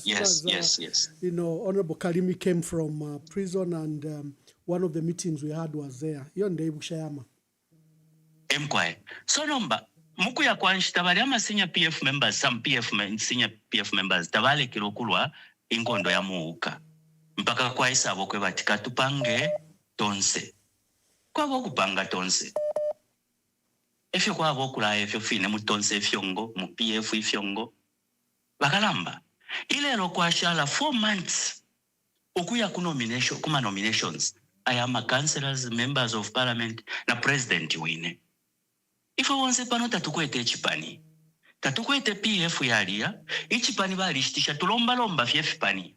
Yes. You know, Honorable Kalimi came from prison, and one of the meetings we had was there. Yonde Bushayama. Mkwae. So nomba muku ya kwanshi tabali ama senior PF members, some senior PF members tabale kilokulwa inkondo ya muuka. Mpaka kwa isabo kwe batika tupange tonse. Kwa boku panga tonse. Efyo kwa boku la efyo fine mu tonse fyongo, mu PF fyongo. Bakalamba. Ile lo kwa shala 4 months. Ukuya kuma nominations. I am a councillors, members of parliament, na president wine. Ifo wonse pano tatukwete echipani. Tatukwete PF yalia, echipani balishtisha tulomba fyefipani.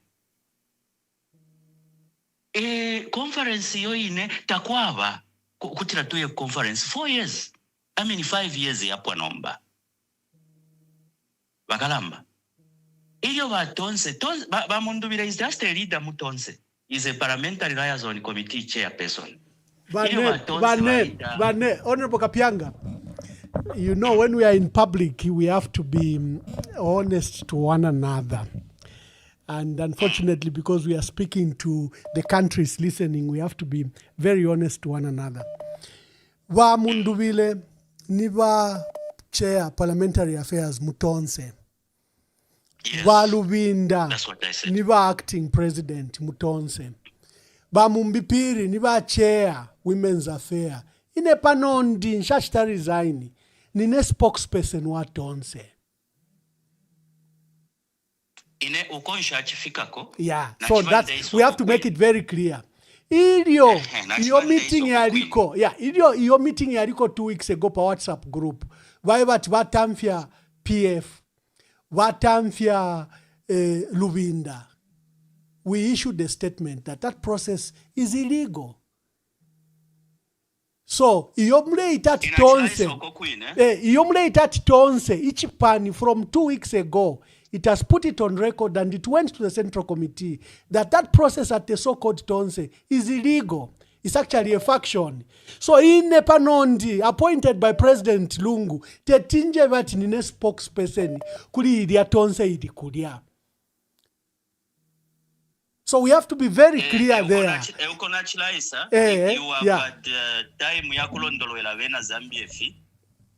Conference yoine takwaba kutira tuye conference 4 years. 5 years yapo nomba. Bakalamba. Ilio batonse, ba mundubira is just a leader mutonse. Is a parliamentary liaison committee chairperson. Bane, Honorable Kapianga, you know, when we are in public, we have to be honest to one another. And unfortunately, because we are speaking to the countries listening, we have to be very honest to one another. Wa mundubile niba chair parliamentary affairs mutonse. Yes. Walubinda That's what I said. niba acting president mutonse. Ba mumbipiri niba chair women's affair. Ine panondi nshashita resign. Nine spokesperson wa tonse. Ine ukonsha chifikako. Yeah, so that's, we have to make it very clear. Iyo meeting yaliko, iyo meeting yaliko 2 weeks ago pa WhatsApp group. Waibat batamfia PF, batamfia Lubinda. We issued a statement that process is illegal. So, iyomle itati tonse, ichipani from 2 weeks ago, it has put it on record and it went to the Central Committee that process at the so-called Tonse is illegal. It's actually a faction. So in Nepanondi, appointed by President Lungu, tetinje vati nine spokesperson, kuli idia Tonse idi kulia. So we have to be very clear there. You have had time ya kulondolola vena Zambia fi,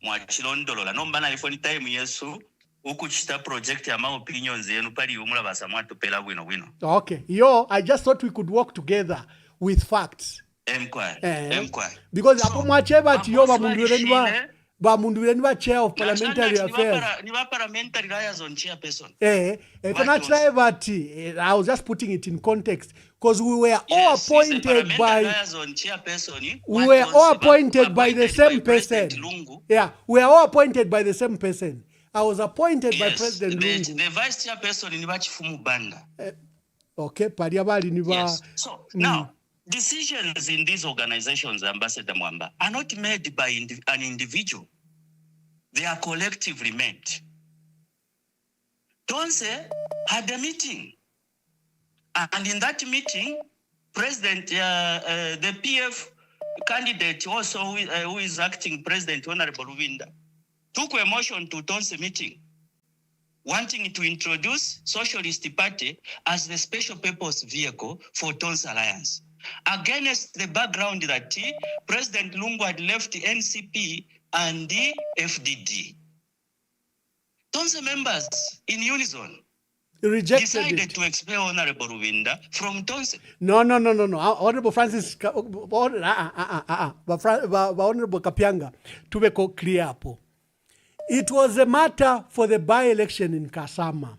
mwachilondolola. Nomba na ifoni time yesu, ukuchita project ya ma opinions yenu pali umula basa mwatu pela wino. Okay, I just thought we could work together with facts. Because apo mwacheba tiyo ba mundu wenwa chair of parliamentary affairs. Niwa parliamentary liaison chairperson. I was just putting it in context because we were all appointed by the same person. Yeah, we are all appointed by the same person. I was appointed by President Lungu. The vice chairperson ni bachifumu banda. Okay, pariabali ni ba. Yes. So now decisions in these organizations, Ambassador Mwamba, are not made by an individual. They are collectively made. Tonse had a meeting. And in that meeting, President, the PF candidate also, who is acting President, Honorable Ruvinda, took a motion to Tonse meeting, wanting to introduce Socialist Party as the special purpose vehicle for Tonse Alliance, against the background that President Lungu had left the NCP and the FDD. Tonse members in unison decided to expel Honorable Ruvinda from Tonse. No. Honorable Francis, Honorable Kapianga, tubeko clear hapo. It was a matter for the by-election in Kasama.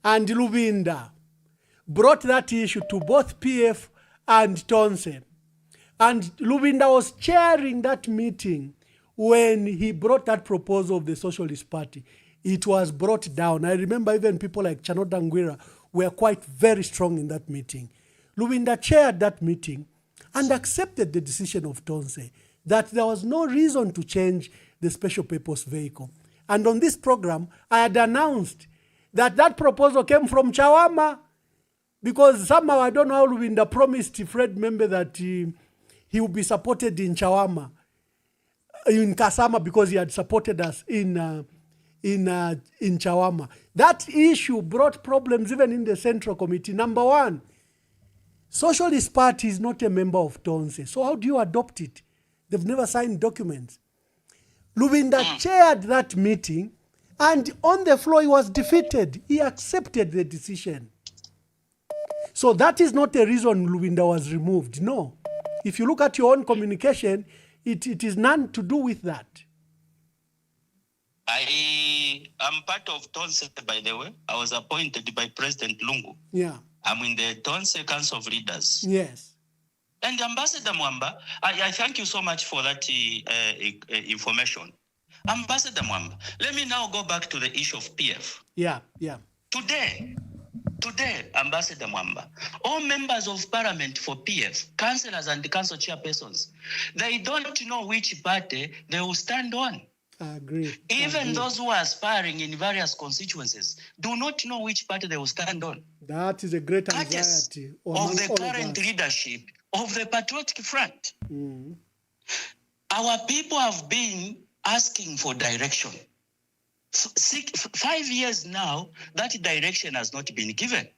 And Ruvinda brought that issue to both PF and Tonse. And Ruvinda was chairing that meeting when he brought that proposal of the Socialist Party, it was brought down. I remember even people like Chanota Ngwira were quite very strong in that meeting. Lubinda chaired that meeting and accepted the decision of Tonse that there was no reason to change the special purpose vehicle. And on this program, I had announced that that proposal came from Chawama, because somehow, I don't know how Lubinda promised Fred Membe that he would be supported in Chawama, in Kasama, because he had supported us in Chawama. That issue brought problems even in the Central Committee. Number one, Socialist Party is not a member of Tonse. So how do you adopt it? They've never signed documents. Lubinda chaired that meeting, and on the floor he was defeated. He accepted the decision. So that is not a reason Lubinda was removed. No. If you look at your own communication, it is none to do with that. I am part of Tonse, by the way. I was appointed by President Lungu. Yeah. I'm in the Tonse Council of Leaders. Yes. And Ambassador Mwamba, I thank you so much for that information. Ambassador Mwamba, let me now go back to the issue of PF. Yeah. Today, Ambassador Mwamba, all members of parliament for PF, councillors and council chairpersons, they don't know which party they will stand on. I agree. Even those who are aspiring in various constituencies do not know which party they will stand on. That is a great anxiety of the current leadership of the Patriotic Front. Our people have been asking for direction. 5 years now, that direction has not been given.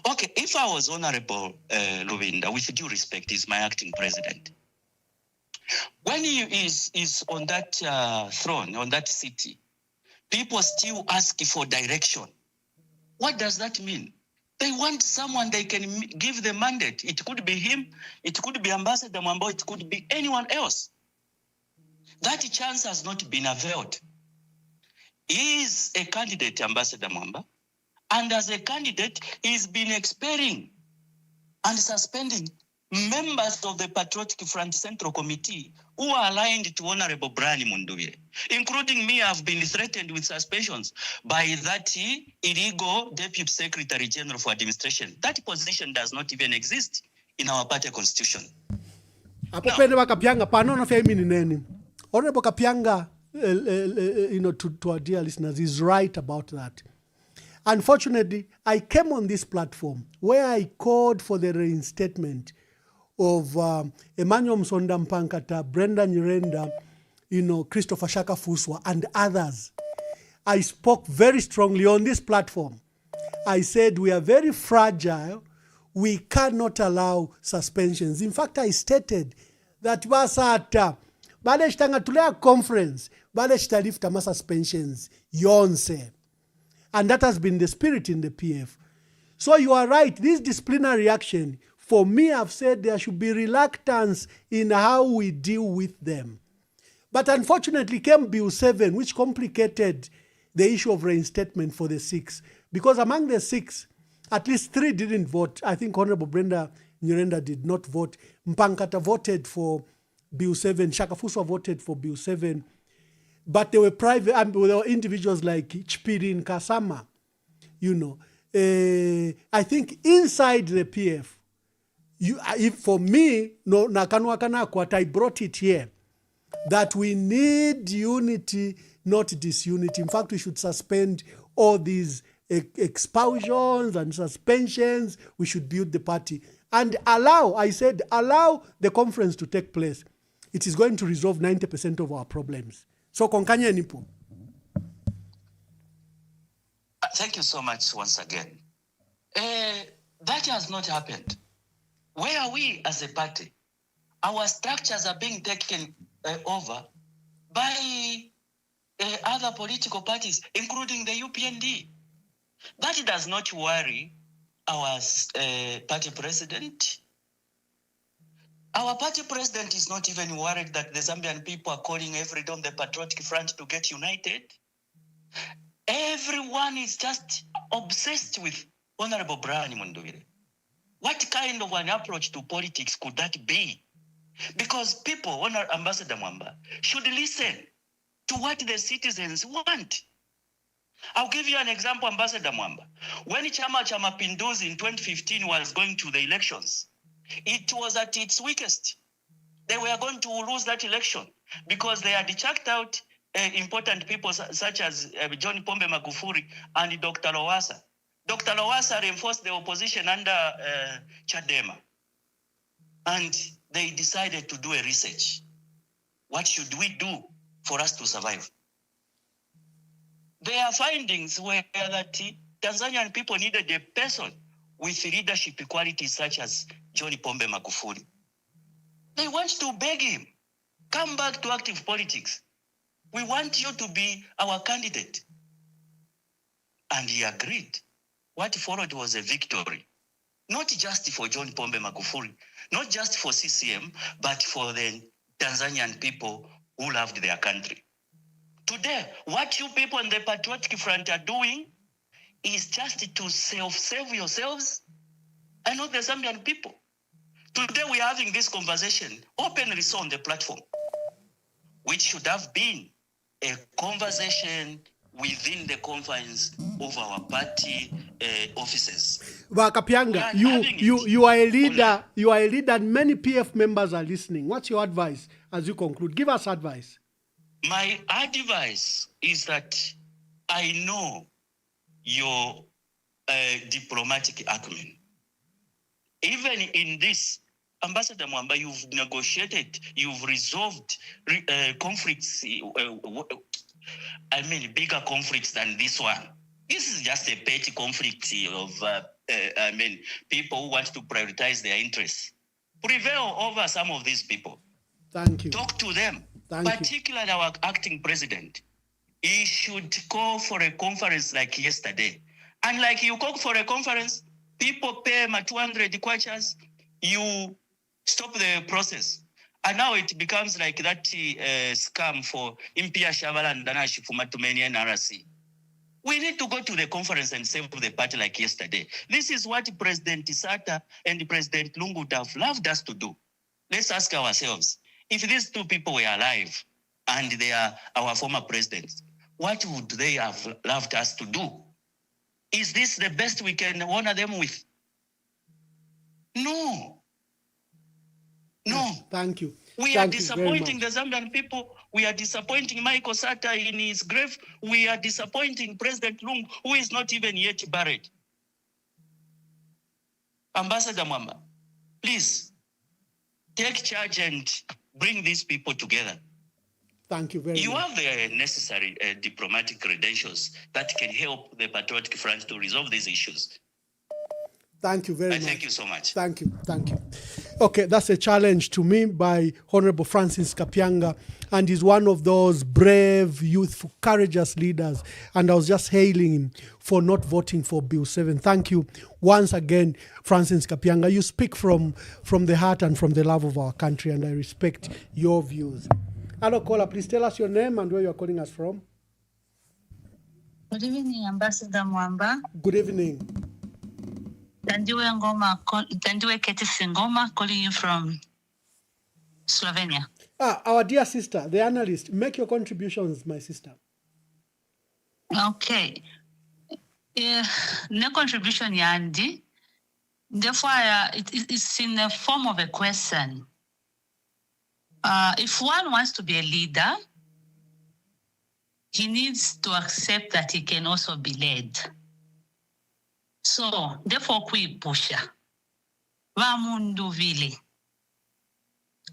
Okay, if I was Honorable Lubinda, with due respect, he's my acting president. When he is on that throne, on that city, people still ask for direction. What does that mean? They want someone they can give the mandate. It could be him, it could be Ambassador Mwamba, it could be anyone else. That chance has not been availed. He is a candidate, Ambassador Mwamba, and as a candidate, he's been expelling and suspending members of the Patriotic Front Central Committee who are aligned to Honorable Brian Munduye, including me. Have been threatened with suspensions by that illegal Deputy Secretary General for Administration. That position does not even exist in our party constitution. Honorable Kapianga, to our dear listeners, is right about that. Unfortunately, I came on this platform where I called for the reinstatement of Emmanuel Msonda Mpankata, Brenda Nyirenda, Christopher Shaka Fuswa, and others. I spoke very strongly on this platform. I said we are very fragile. We cannot allow suspensions. In fact, I stated that basata bale chitanga tulea conference bale chitalifta ma suspensions yonse. And that has been the spirit in the PF. So you are right. This disciplinary action, for me, I've said there should be reluctance in how we deal with them. But unfortunately came Bill 7, which complicated the issue of reinstatement for the 6. Because among the 6, at least 3 didn't vote. I think Honorable Brenda Nyirenda did not vote. Mpankata voted for Bill 7. Shaka Fuswa voted for Bill 7. But there were private, there were individuals like Chipiri Kasama, I think inside the PF, if for me, what I brought it here, that we need unity, not disunity. In fact, we should suspend all these expulsions and suspensions. We should build the party and allow the conference to take place. It is going to resolve 90% of our problems. So, Konkanya Nipo. Thank you so much once again. That has not happened. Where are we as a party? Our structures are being taken over by other political parties, including the UPND. That does not worry our party president. Our party president is not even worried that the Zambian people are calling every day on the Patriotic Front to get united. Everyone is just obsessed with Honorable Brian Munduye. What kind of an approach to politics could that be? Because people, Honor Ambassador Mwamba, should listen to what the citizens want. I'll give you an example, Ambassador Mwamba. When Chama cha Mapinduzi in 2015 was going to the elections, it was at its weakest. They were going to lose that election because they had checked out important people such as John Pombe Magufuli and Dr. Lowassa. Dr. Lowassa reinforced the opposition under Chadema. And they decided to do a research. What should we do for us to survive? Their findings were that Tanzanian people needed a person with leadership qualities such as John Pombe Magufuli. They want to beg him, come back to active politics. We want you to be our candidate. And he agreed. What followed was a victory, not just for John Pombe Magufuli, not just for CCM, but for the Tanzanian people who loved their country. Today, what you people on the Patriotic Front are doing is just to self-save yourselves and not the Zambian people. Today, we are having this conversation openly so on the platform, which should have been a conversation within the confines of our party offices. Kapianga, you are a leader. You are a leader, and many PF members are listening. What's your advice as you conclude? Give us advice. My advice is that I know your diplomatic acumen. Even in this, Ambassador Mwamba, you've negotiated, you've resolved conflicts, bigger conflicts than this one. This is just a petty conflict of, people who want to prioritize their interests. Prevail over some of these people. Thank you. Talk to them. Particularly our acting president. He should call for a conference like yesterday. And like you call for a conference, people pay 200 kwachas, you stop the process. And now it becomes like that scam for Impia Shavala and Danashi for Matumeni and RC. We need to go to the conference and save the party like yesterday. This is what President Tisata and President Lungu would have loved us to do. Let's ask ourselves, if these two people were alive and they are our former presidents, what would they have loved us to do? Is this the best we can honor them with? No. Thank you. We are disappointing the Zambian people. We are disappointing Michael Sata in his grave. We are disappointing President Lungu, who is not even yet buried. Ambassador Mwamba, please take charge and bring these people together. Thank you very much. You have the necessary diplomatic credentials that can help the Patriotic Front to resolve these issues. Thank you very much. Thank you so much. Thank you. Okay, that's a challenge to me by Honorable Francis Kapianga, and he's one of those brave, youthful, courageous leaders, and I was just hailing him for not voting for Bill 7. Thank you once again, Francis Kapianga. You speak from the heart and from the love of our country, and I respect your views. Hello, caller, please tell us your name and where you are calling us from. Good evening, Ambassador Mwamba. Good evening. Tandiwe Ketis Ngoma, calling you from Slovenia. Our dear sister, the analyst. Make your contributions, my sister. Okay. No contribution, Yandi. Therefore, it's in the form of a question. If one wants to be a leader, he needs to accept that he can also be led. So, therefore, kuipusha. Vamundu vile.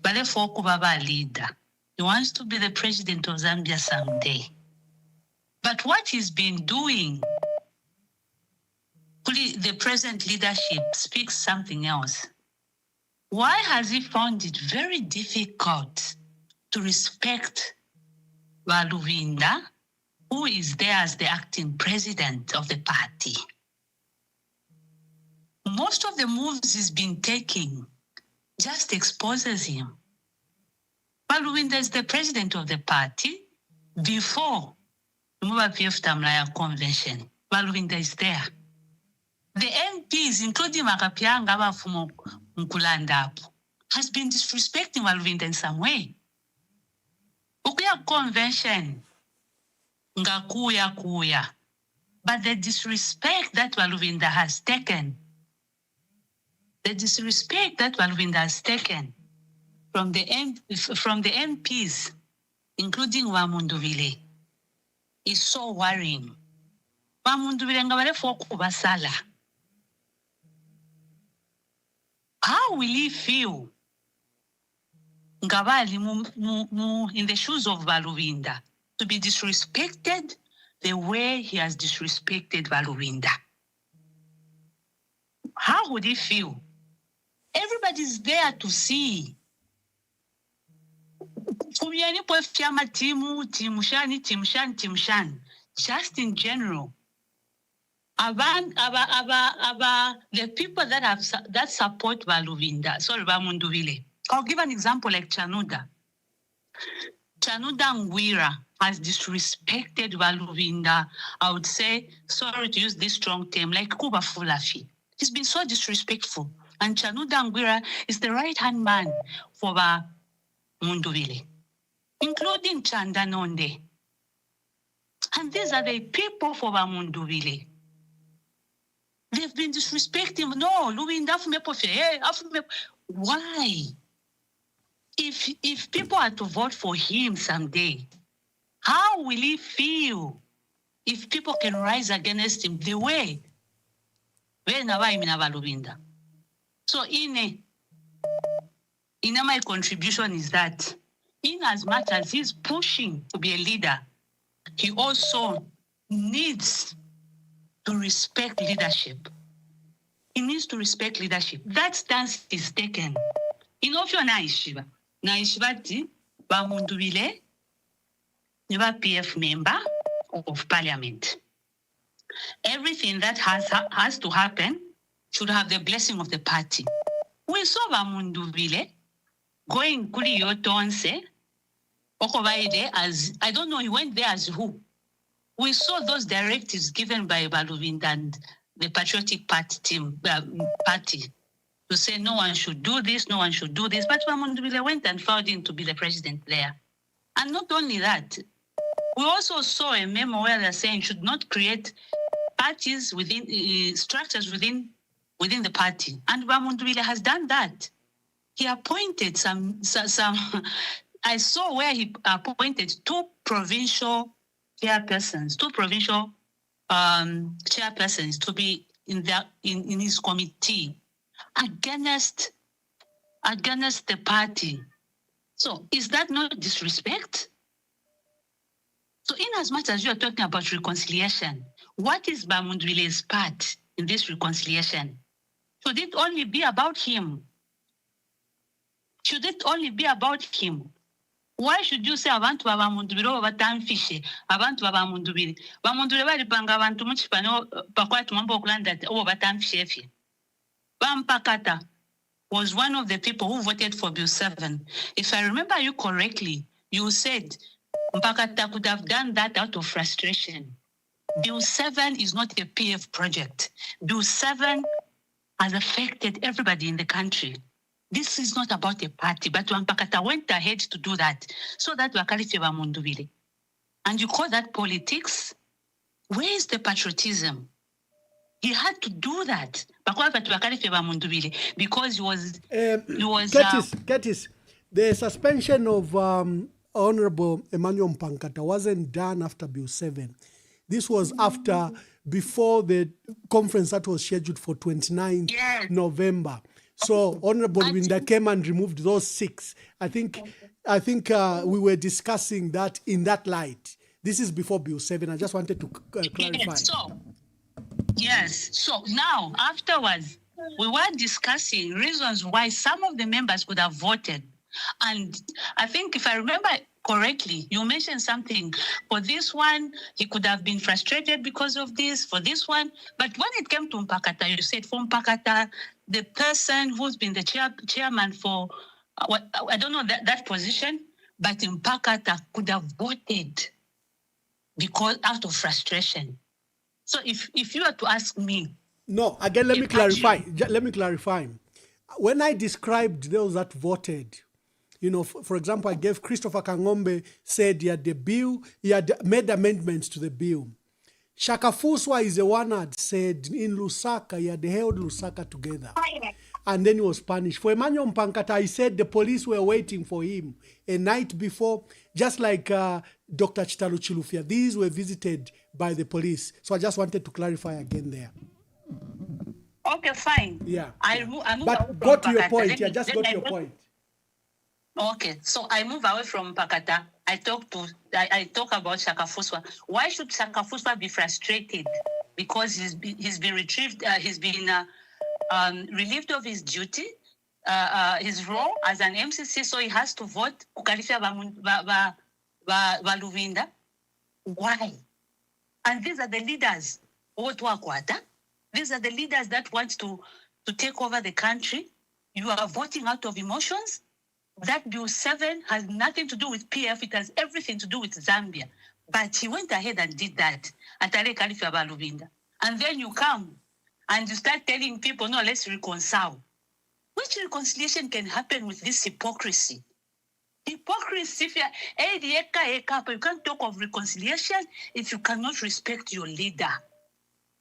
Bale foku baba leader. He wants to be the president of Zambia someday. But what he's been doing, the present leadership speaks something else. Why has he found it very difficult to respect Valuvinda, who is there as the acting president of the party? Most of the moves he's been taking just exposes him. Valuvinda is the president of the party before the Mwamba PF Tamlaya convention. Valuvinda is there. The MPs, including Makapianga, Bafumo Mkulandapu, has been disrespecting Waluvinda in some way. Ukuya convention, nga kuya. But the disrespect that Waluvinda has taken, from the MPs, including Wamunduvile, is so worrying. Wamunduvile nga balefu okubasala. How will he feel Ngabali in the shoes of Waluvinda to be disrespected the way he has disrespected Waluvinda? How would he feel? Everybody's there to see. Just in general. The people that support Waluvinda, Bamunduvile. I'll give an example like Chanuda. Chanuda Ngwira has disrespected Waluvinda. I would say, sorry to use this strong term, like Kuba Fulafi. He's been so disrespectful. And Chanuda Ngwira is the right-hand man for Munduvile, including Chandanonde. And these are the people for Munduvile. They've been disrespecting. No, why? If people are to vote for him someday, how will he feel if people can rise against him the way? So my contribution is that in as much as he's pushing to be a leader, he also needs to respect leadership. He needs to respect leadership. That stance is taken. Inofyo na ishivati Bamunduvile never PF member of parliament. Everything that has to happen should have the blessing of the party. We saw Bamunduvile going kuli yotonse okobaide as, I don't know, he went there as who? We saw those directives given by Waluvinda and the Patriotic Party team, party, to say no one should do this, no one should do this. But Wamunduvile went and found him to be the president there. And not only that, we also saw a memo where they're saying should not create parties within structures within the party. And Wamunduvile has done that. He appointed some I saw where he appointed two provincial chairpersons to be in his committee against the party. So is that not disrespect? So in as much as you are talking about reconciliation, what is Bamunduvile's part in this reconciliation? Should it only be about him? Why should you say abantu babamundubire oba batamfishe abantu babamundubire bamundubire balipanga abantu muchipano pakwati mambo okulanda oba batamfishe efye Bampakata was one of the people who voted for Bill 7. If I remember you correctly, you said Mpakata could have done that out of frustration. Bill 7 is not a PF project. Bill 7 has affected everybody in the country. This is not about a party, but Mpakata went ahead to do that so that Wakalife Bamundubile. And you call that politics? Where is the patriotism? He had to do that because he was. Curtis, the suspension of Honorable Emmanuel Mpankata wasn't done after Bill 7. This was before the conference that was scheduled for 29th November. So Honorable Winda came and removed those 6. I think we were discussing that in that light. This is before Bill 7. I just wanted to clarify. Yes. So now, afterwards, we were discussing reasons why some of the members could have voted. And I think if I remember correctly, you mentioned something. For this one, he could have been frustrated because of this. For this one, but when it came to Mpakata, you said for Mpakata, the person who's been the chairman for, I don't know that position, but Mpakata could have voted because out of frustration. So if you were to ask me. No, again, let me clarify. when I described those that voted, you know, for example, I gave Christopher Kangombe said he had the bill, he had made amendments to the bill. Shaka Fuswa is the one that said in Lusaka, he had held Lusaka together. And then he was punished. For Emmanuel Mpankata, he said the police were waiting for him a night before, just like Dr. Chitalu Chilufya. These were visited by the police. So I just wanted to clarify again there. Okay, fine. Yeah. I move But go to your point. Yeah, just go to your point. Okay, so I move away from Pakata. I talk about Shaka Fuswa. Why should Shaka Fuswa be frustrated? Because he's been retrieved. He's been relieved of his duty, his role as an MCC. So he has to vote. Luvinda. Why? And these are the leaders. These are the leaders that want to take over the country. You are voting out of emotions. That Bill 7 has nothing to do with PF. It has everything to do with Zambia. But he went ahead and did that. And then you come and you start telling people, no, let's reconcile. Which reconciliation can happen with this hypocrisy? Hypocrisy, you can't talk of reconciliation if you cannot respect your leader.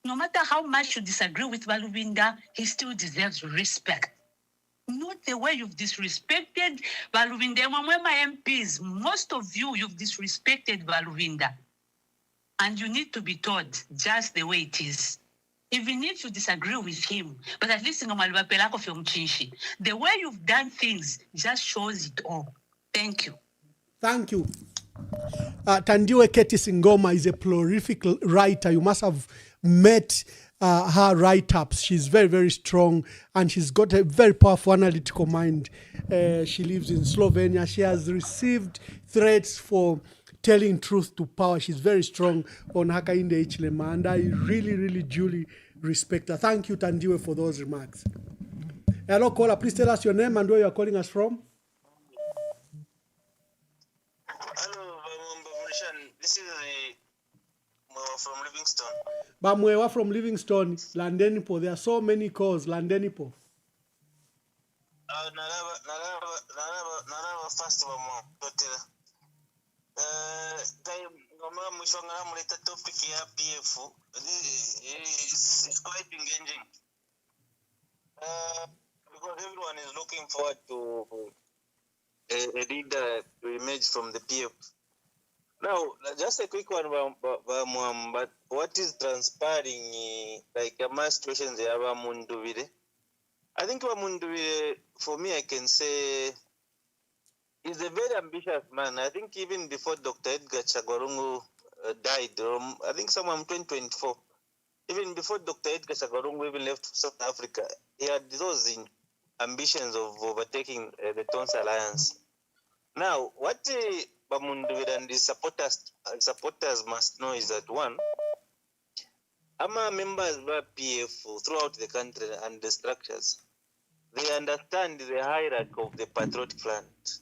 No matter how much you disagree with Balubinda, he still deserves respect. Not the way you've disrespected Balubinda. Mwamba MPs, most of you've disrespected Balubinda. And you need to be taught just the way it is. Even if you disagree with him, but at least in the way you've done things just shows it all. Thank you. Thank you. Tandiwe Keti Singoma is a prolific writer. You must have met her write-ups. She's very, very strong, and she's got a very powerful analytical mind. She lives in Slovenia. She has received threats for telling truth to power. She's very strong on Hakainde Hichilema, and I really, really, duly respect her. Thank you, Tandiwe, for those remarks. Hello, caller. Please tell us your name and where you are calling us from. Hello, this is from Livingston. Bamwewa from Livingston, Landenipo. There are so many calls, Landenipo. First topic here, PF. It's quite engaging. Because everyone is looking forward to a leader to emerge from the PF. Now, just a quick one, but what is transpiring, like my situations there, I think for me, I can say, is a very ambitious man. I think even before Dr. Edgar Chagwarungu died, I think somewhere in 2024, even before Dr. Edgar Chagwarungu even left South Africa, he had those ambitions of overtaking the Tons Alliance. Now, what Bamunduvira and his supporters must know is that, one, AMA members of PF throughout the country and the structures, they understand the hierarchy of the Patriotic Front.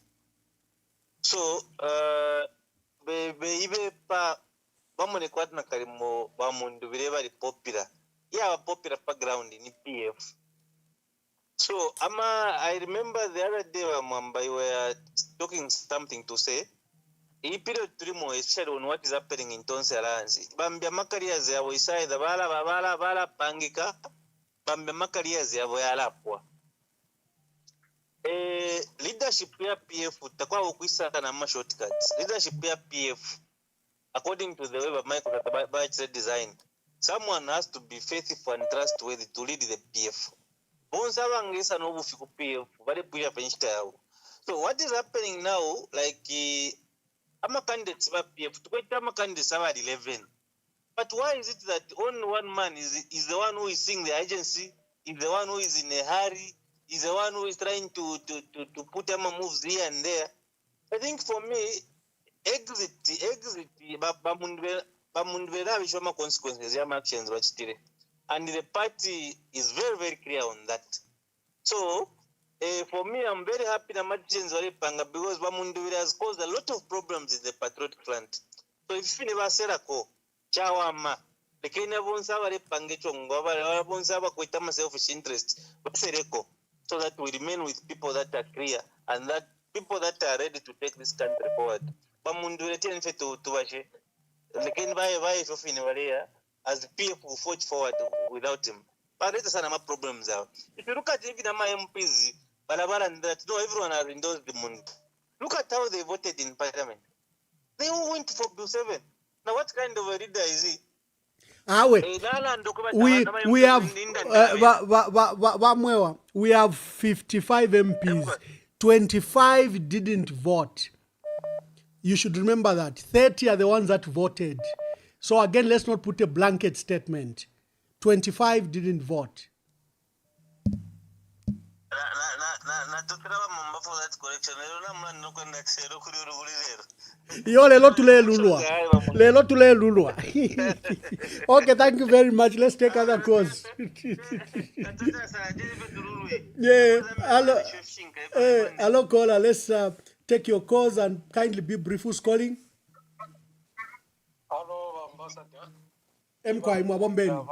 So, Bamunduvira popular. Yeah, popular background in PF. So, I remember the other day, Mwamba, you were talking something to say. In period 3 more, especially on what is happening in Tons Alliance. Bambia Makarias, we say the Bala Pangika, Bambia Makarias, we leadership here PF, Takwa Ukwisa and shortcuts. Leadership here PF, according to the way of Michael Tabachi design, someone has to be faithful and trustworthy to lead the PF. So what is happening now, like I'm a candidate for PF, I'm a candidate for 11. But why is it that only one man is the one who is seeing the agency, is the one who is in a hurry, is the one who is trying to put moves here and there? I think for me, exit, Bamundvera Vishoma consequences, actions, and the party is very, very clear on that. So, for me, I'm very happy that Martins Varipanga because Bamunduvira has caused a lot of problems in the Patriotic Front. So, if you never say Chawama, the Kenya Bonsava Pangichongo, Bonsava Kuitama selfish interest, but Sereko. so that we remain with people that are clear and that people that are ready to take this country forward. As the PF will forge forward without him. But let us have problems out. If you look at even my MPs, Balabala and that, no, everyone has endorsed the Mundo. Look at how they voted in Parliament. They all went for Bill 7. Now, what kind of a leader is he? We have 55 MPs. 25 didn't vote. You should remember that. 30 are the ones that voted. So again, let's not put a blanket statement. 25 didn't vote. Yo, lelo tule lulwa. Okay, thank you very much. Let's take other calls. Yeah, hello caller. Let's take your calls and kindly be brief. Who's calling? Hello, Ambassador. Mkwai Mwabombeni.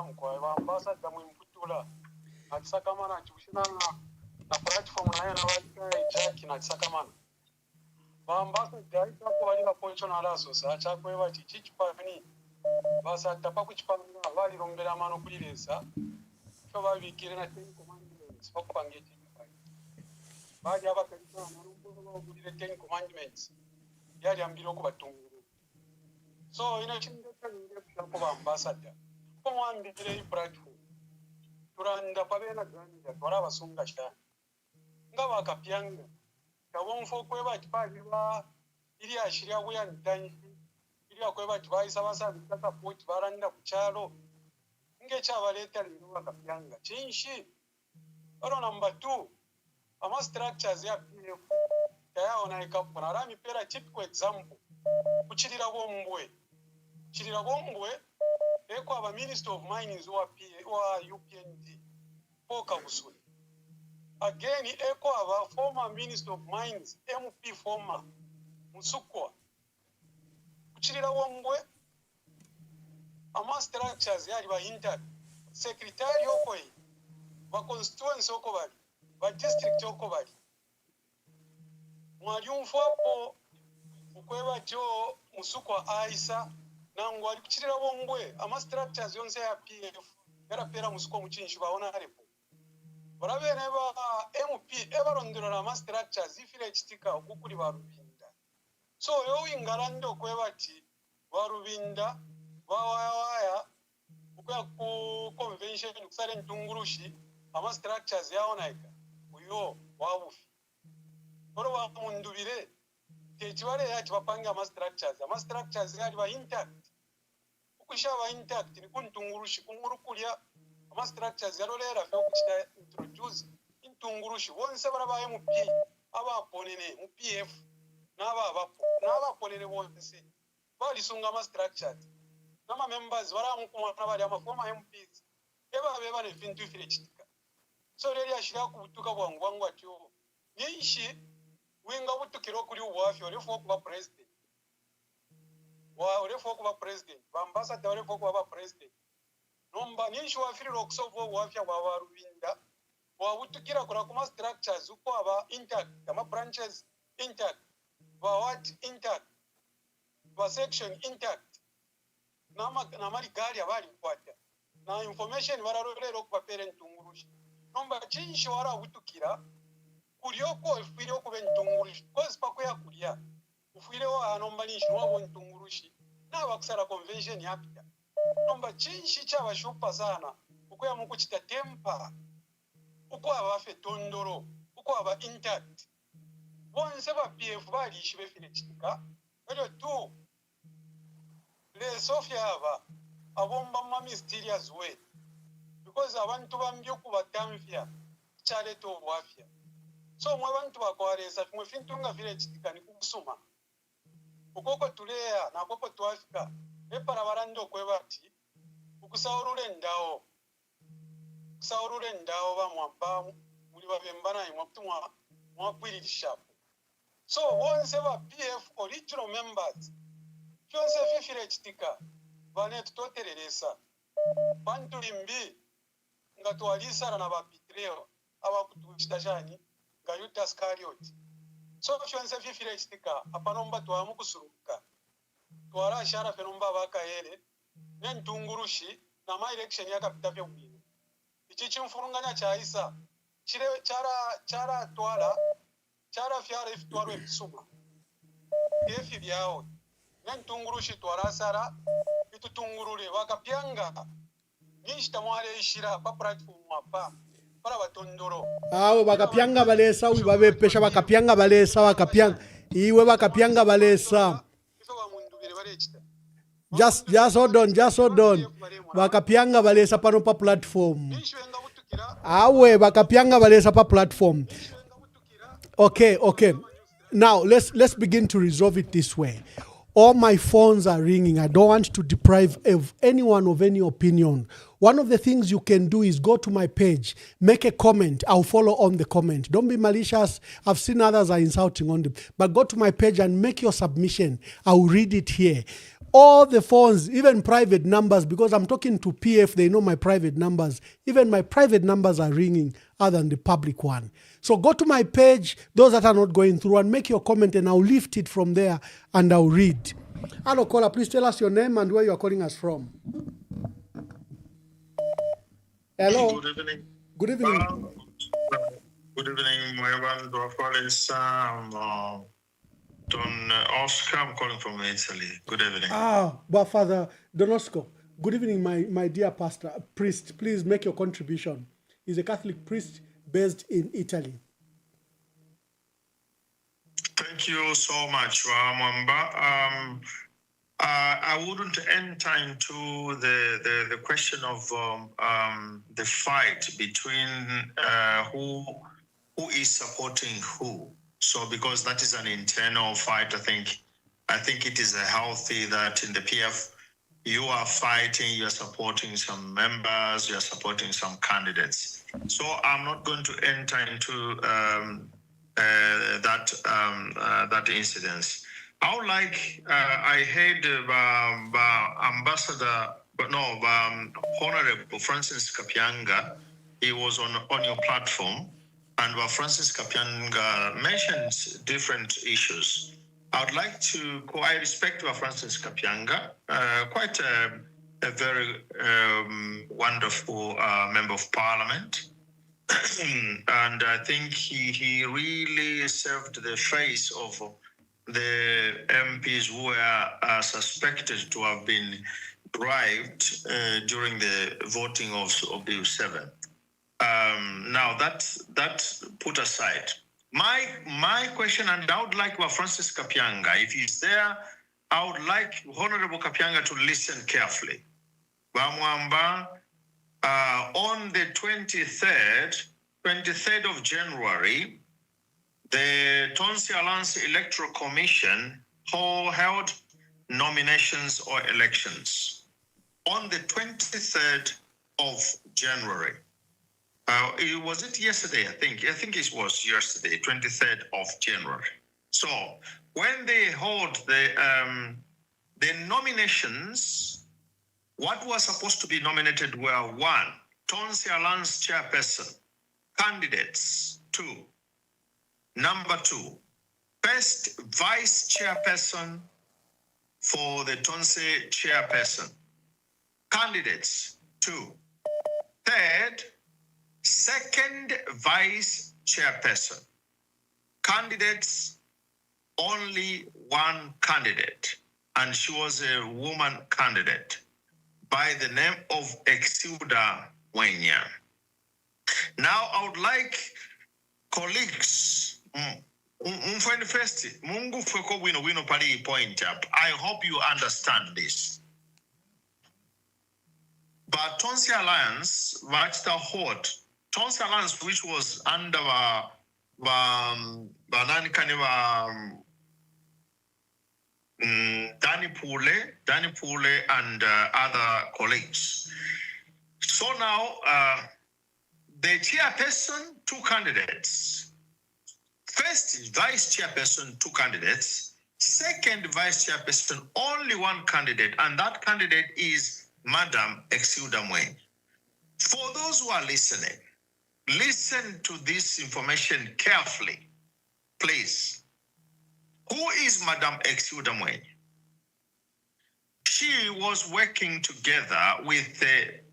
Mkwai Ambassador Mwimputula. Akisakamana chushina na platform naye na wali Jack na akisakamana. Ambassador itapo wali na poncho na laso sa chakwewa chichipani. Basa tapa kuchipamina wali rombera mano kuliresa. Cho babikire na ten commandments okupangechi. Baje abakalisa mano kulire ten commandments. Yali ambiro kubatunguru. So ina chindeka nje kuba ambassador. Kwa ndire platform. Turanda pabena ganja twara basunga shana. Ngaba kapyanga. Kabonfo kweba tipaliwa ili ashiria kuya ndanyi. Ili akweba tibaisa basa bitaka poti baranda kuchalo. Nge chabaleta liwa kapyanga. Chinshi. Oro number 2. Ama structures ya PF. Yaona ikapona rami pera typical example. Kuchirira bombwe. Chirira bombwe eko aba Minister of Mines wa UPND. Poka busuli. Again, eko aba former Minister of Mines, MP former Musukwa. Kuchirira bombwe ama structures yali ba intact. Secretary okoi, ba constituency okobali, ba district okobali. Mwaliumfu hapo ukweba jo Musukwa Aisa nangu alikuchirira bombwe ama structures yonse ya PF yarapera Musukwa muchinshi baona harepo barabene ba MP ebarondera ama structures ifire chitika okukuli barubinda so yo ingarando kwebati barubinda bawaya ukwa ku convention kusale ntungurushi ama structures yaonaika uyo wabufi oro wa mundubire techiwale yachi bapanga ama structures yali ba intact ukushaba intact ni kuntungurushi kungurukulya ama structures yarolera fyo kuchita introduce intungurushi wonse baraba MP abaponene mu PF n'abaponene wonse balisunga ama structures nama members baramukumana bali ama former MPs beba ne fintu ifire chitika so reri ashira kubutuka bwangu atyo nishi winga butukiro kuri uwafi olefo kuba president olefo kuba president bambassador olefo kuba president nomba nishi wafiriro okusovo uwafi wa Rubinda wa butukira kura kuma structures uko aba intact ama branches intact wa what intact wa section intact na mali gari abali kwata na information bararolero kuba parent ungurushi nomba chinshi wara butukira kulioko ufire okube ntungurushi cause pako ya kulia ufire wa anombanishi wabo ntungurushi na bakusara convention yapita nomba chinshi cyabashupa sana uko ya mukuchita tempa uko abafe tondoro uko aba intact bonse ba PF bali shibe fine chitika ero tu le Sofia aba abomba ma mysterious way because abantu bambyo kubatamfya chale to wafya so mwe bantu bakwaresa mwe fintunga vile chitika ni kusuma ukoko tulea na koko twafika epara barando kwebati ukusaurule ndao ba Mwamba muri babembana imwaptumwa mwakwirisha so wonse ba PF original members kyonse fifire chitika bane tutotereresa bantu limbi nga twalisana na bapitreo abakutushita chani nga Yudas Iscariot. So fyonse fifire ekitika apanomba twamukusuluka twala ashara fenomba bakaere nentungurushi na my election yakapita vya ubini ichi chimfurunganya cha Isa chire chara twala chara fyara ifitwaro ebisuma efi byao nentungurushi twala sara bitutungurule bakapyanga nishita mwale ishira pa platform apa para batondoro awe bakapyanga balesa uyu babepesha bakapyanga balesa bakapyanga iwe bakapyanga balesa just hold on bakapyanga balesa pano pa platform awe bakapyanga balesa pa platform. Okay now let's begin to resolve it this way. All my phones are ringing. I don't want to deprive anyone of any opinion. One of the things you can do is go to my page, make a comment. I'll follow on the comment. Don't be malicious. I've seen others are insulting on them. But go to my page and make your submission. I'll read it here. All the phones, even private numbers, because I'm talking to PF, they know my private numbers. Even my private numbers are ringing other than the public one. So go to my page, those that are not going through, and make your comment, and I'll lift it from there and I'll read. Hello, caller, please tell us your name and where you are calling us from. Hello. Good evening. Good evening. Good evening, Mwamba. Don Oscar, I'm calling from Italy. Good evening. But Father Donosco, good evening, my dear pastor, priest. Please make your contribution. He's a Catholic priest based in Italy. Thank you so much, Mwamba. I wouldn't enter into the question of the fight between who is supporting who. So because that is an internal fight, I think it is healthy that in the PF you are fighting, you are supporting some members, you are supporting some candidates. So I'm not going to enter into that incidence. I would like, I heard Honorable Francis Kapyanga, he was on your platform, and Francis Kapyanga mentioned different issues. I would like to, I respect Francis Kapyanga, quite a very wonderful member of parliament. And I think he really served the face of the MPs who were suspected to have been bribed during the voting of Bill 7. Now that put aside, my question, and I would like Francis Kapyanga, if he's there, I would like Honorable Kapyanga to listen carefully. Mwamba, on the 23rd of January, the Tonsi Alliance Electoral Commission held nominations or elections. On the 23rd of January, was it yesterday? I think it was yesterday, 23rd of January. So when they hold the nominations, what was supposed to be nominated were 1, Tonsi Alliance chairperson, candidates 2. Number 2, first vice chairperson for the Tonsi chairperson, candidates 2. Third, second vice chairperson, candidates only 1 candidate, and she was a woman candidate by the name of Exilda Wenya. Now I would like colleagues, Mungu fweko wino pali point up. I hope you understand this. But Tonsi Alliance, Tonsi Alliance, which was under Danny Pule and other colleagues. So now the chairperson, 2 candidates. First vice chairperson, 2 candidates. Second vice chairperson, only 1 candidate, and that candidate is Madam Exilda Mweny. For those who are listening, listen to this information carefully, please. Who is Madam Exuda Mwenye? She was working together with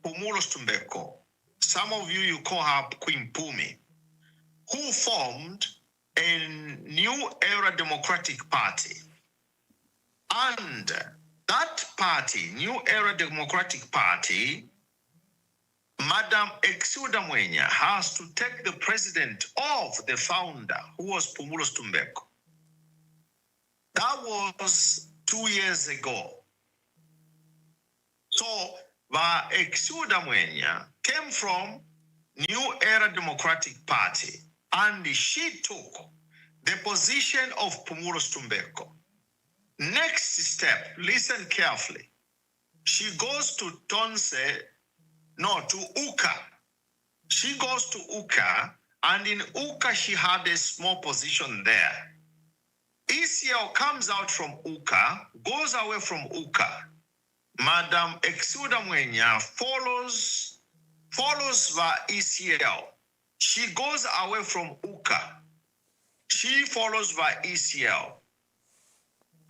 Pumulo Stumbeko. Some of you call her Queen Pumi, who formed a New Era Democratic Party. And that party, New Era Democratic Party, Madam Exuda Mwenye has to take the president of the founder, who was Pumulo Stumbeko. That was 2 years ago. So, Exuda Mwenye came from New Era Democratic Party, and she took the position of Pumulo Stumbeko. Next step, listen carefully. She goes to Uka. She goes to Uka, and in Uka she had a small position there. ECL comes out from Uka, goes away from Uka. Madam Exuda Mwenye follows ECL. She goes away from Uka. She follows ECL.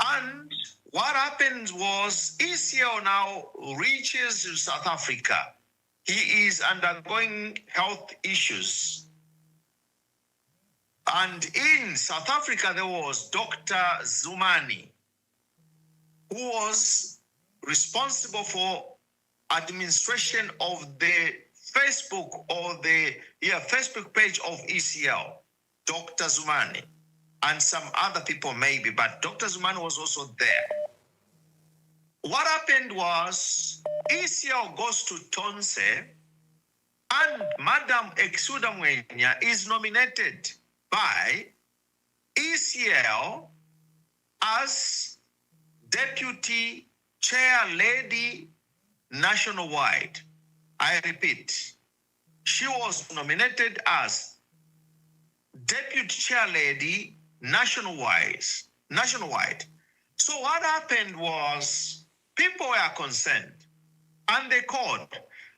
And what happens was ECL now reaches South Africa. He is undergoing health issues. And in South Africa, there was Dr. Zumani, who was responsible for administration of the Facebook page of ECL, Dr. Zumani, and some other people maybe, but Dr. Zumani was also there. What happened was ECL goes to Tonse, and Madam Exuda Mwenye is nominated by ECL as Deputy Chair Lady nationwide. I repeat, she was nominated as Deputy Chair Lady nationwide. So what happened was people were concerned and they called,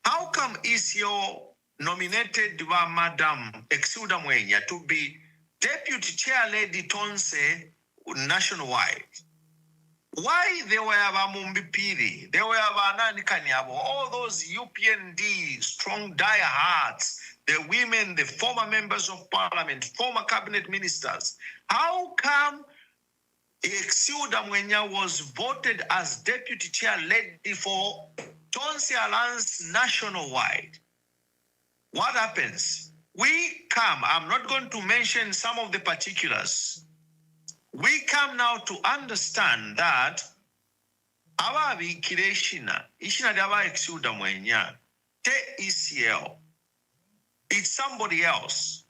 how come ECO nominated by Madam Exuda Mwenye to be Deputy Chair Lady Tonse nationwide? Why they were Mumbipiri, they were Nani Kanyabo, all those UPND, strong diehards, the women, the former members of parliament, former cabinet ministers. How come Exuda Mwenye was voted as deputy chair lady for Tonse Alliance nationwide? What happens? We come, I'm not going to mention some of the particulars. We come now to understand that our Kireshina, Ishina Dava Exuda Mwenye, te ECL, it's somebody else.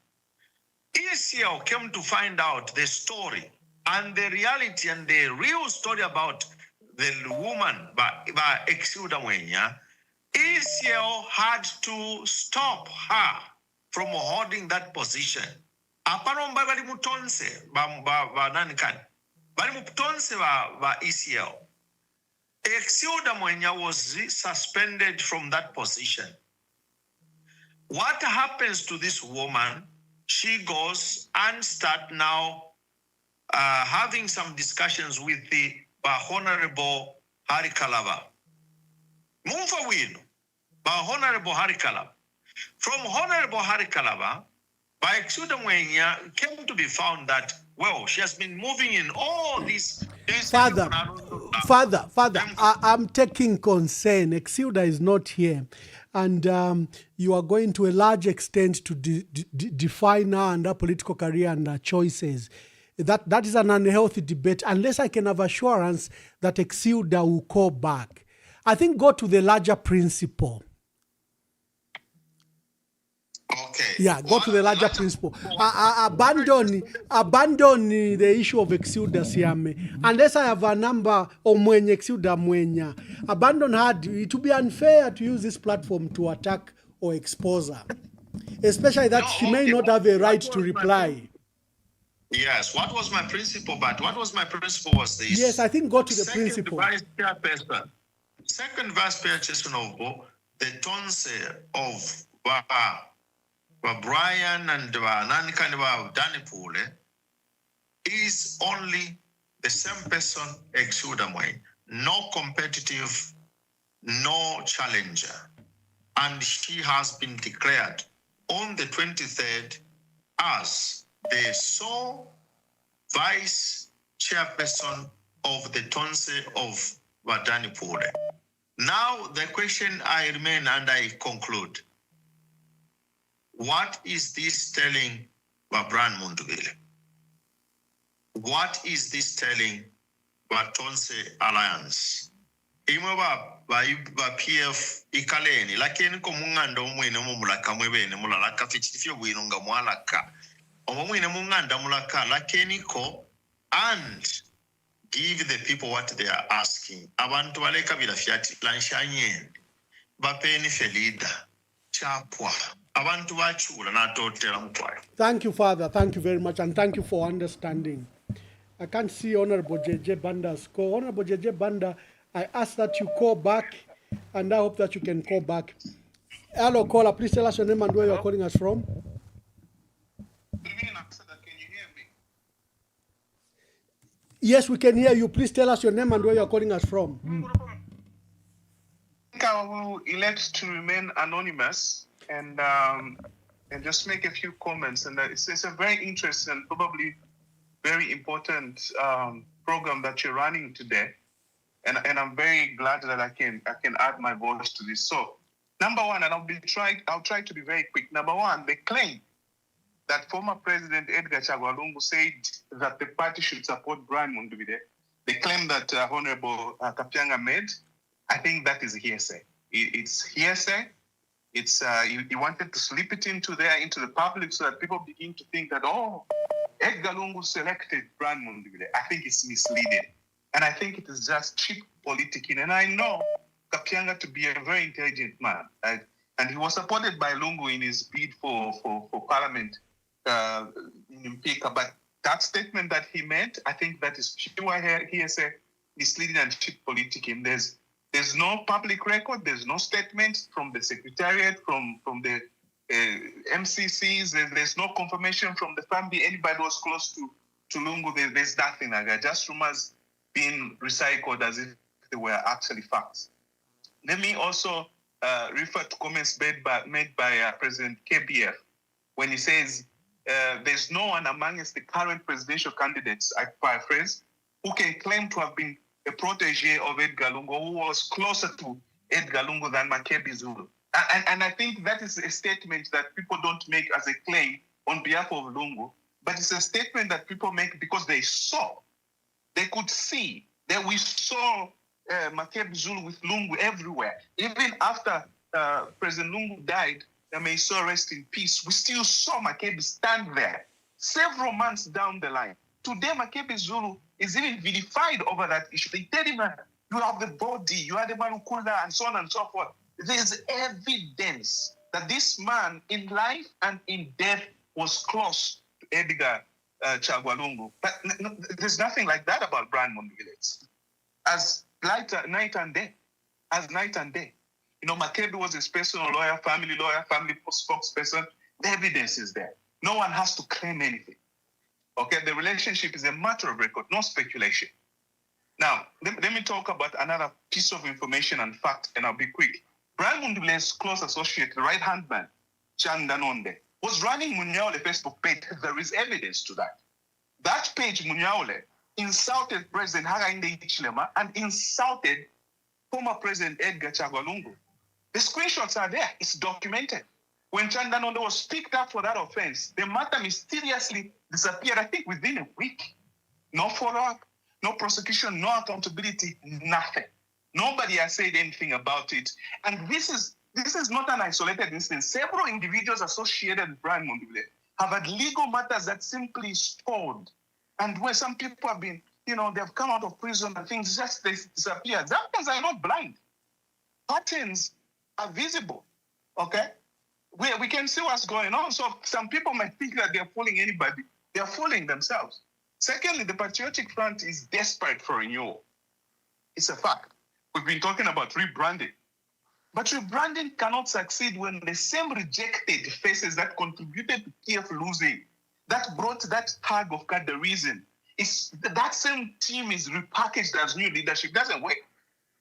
ECL came to find out the story and the reality and the real story about the woman by Exuda Mwenye. ECL had to stop her from holding that position. Aparomba bali mutonse ba nani kani bali mutonse ba ECL. Exuda Mwenye was suspended from that position. What happens to this woman? She goes and start now having some discussions with the Honorable Hari Kalaba. Mumfa winu by Honorable Hari Kalaba. From Honorable Hari Kalaba, by Exuda Mwenye came to be found that, well, she has been moving in all these... Father, I'm taking concern. Exuda is not here. And you are going to a large extent to define her and her political career and her choices. That is an unhealthy debate, unless I can have assurance that Exuda will call back. I think go to the larger principle. Okay. Yeah, go to the larger principle. Abandon the issue of Exuda Siame. Unless I have a number of Mwenye Exuda Mwenye. Abandon her. It would be unfair to use this platform to attack or expose her. Especially that she may not have a right to reply. Yes, what was my principle? But what was my principle was this. Yes, I think go to the principle. Second vice chairperson of the tonse of Brian and Nankaniba Danipule is only the same person, Exudamwe, no competitive, no challenger. And she has been declared on the 23rd as the sole vice chairperson of the Tonse of Wadanipule. Now, the question I remain and I conclude. What is this telling Babran Mundugile? What is this telling Batonse Alliance? Imaba ba PF ikaleni lakini ko munganda omwene mulaka mwebene mulalaka fichifyo bwinunga mwalaka omwene munganda mulaka lakini ko and give the people what they are asking. Abantu baleka bila fiati lanshanye bapeni felida chapwa abantu bachula na totela mutwayo. Thank you, Father. Thank you very much, and thank you for understanding. I can't see Honorable JJ Banda's call. Honorable JJ Banda, I ask that you call back, and I hope that you can call back. Hello, caller. Please tell us your name and where you're calling us from. Yes, we can hear you. Please tell us your name and where you're calling us from. I think I will elect to remain anonymous and just make a few comments. And it's a very interesting and probably very important program that you're running today. And I'm very glad that I can add my voice to this. So, number one, and I'll try to be very quick. Number one, they claim that former President Edgar Chagwa Lungu said that the party should support Brian Mundubile. They claim that Honorable Kapyanga made. I think that is hearsay. It's hearsay. It's he wanted to slip it into the public so that people begin to think that, oh, Edgar Lungu selected Brian Mundubile. I think it's misleading. And I think it is just cheap politicking. And I know Kapyanga to be a very intelligent man. And he was supported by Lungu in his bid for parliament in Mpika. But that statement that he made, I think that is pure hearsay, misleading and cheap politicking. There's no public record. There's no statement from the secretariat, from the MCCs. There's no confirmation from the family. Anybody was close to Lungu. There's nothing like that. Just rumors being recycled as if they were actually facts. Let me also refer to comments made by President KBF when he says there's no one amongst the current presidential candidates, I paraphrase, who can claim to have been a protege of Edgar Lungu, who was closer to Edgar Lungu than Makebi Zulu. And I think that is a statement that people don't make as a claim on behalf of Lungu, but it's a statement that people make because they could see that we saw Makebi Zulu with Lungu everywhere. Even after President Lungu died, may he so rest in peace, we still saw Makebi stand there several months down the line. Today, Makebi Zulu is even vilified over that issue. They tell him, you have the body, you are the Manukula, and so on and so forth. There's evidence that this man in life and in death was close to Edgar Chagwa Lungu. But there's nothing like that about Brian Mundubile. As night and day. You know, Makebi was his personal lawyer, family spokesperson. The evidence is there. No one has to claim anything. Okay, the relationship is a matter of record, no speculation. Now, let me talk about another piece of information and fact, and I'll be quick. Brian Mundubile's close associate, the right-hand man, Chan Danonde, was running Munyaole Facebook page. There is evidence to that. That page, Munyaole, insulted President Hakainde Hichilema and insulted former President Edgar Chagwa Lungu. The screenshots are there. It's documented. When Chan Danonde was picked up for that offense, the matter mysteriously disappeared, I think, within a week. No follow-up, no prosecution, no accountability, nothing. Nobody has said anything about it. And this is not an isolated instance. Several individuals associated with Brian Mundubile have had legal matters that simply stalled. And where some people have been, they've come out of prison and things just disappear. Zambians are not blind. Patterns are visible, okay? We can see what's going on. So some people might think that they're fooling anybody. They're fooling themselves. Secondly, the Patriotic Front is desperate for renewal. It's a fact. We've been talking about rebranding. But rebranding cannot succeed when the same rejected faces that contributed to Kiev losing, that brought that tag of Kadarism, that same team is repackaged as new leadership. It doesn't work.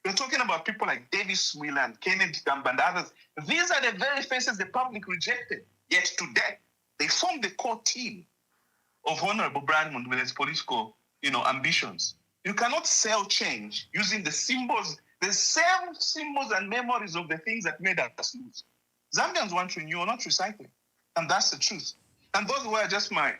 We're talking about people like Davis Whelan, Kennedy Gamba, and others. These are the very faces the public rejected. Yet today, they form the core team of Honorable Brandmund with his political, ambitions. You cannot sell change using the symbols, the same symbols and memories of the things that made us lose. Zambians want renewal, not recycling. And that's the truth. And those were just my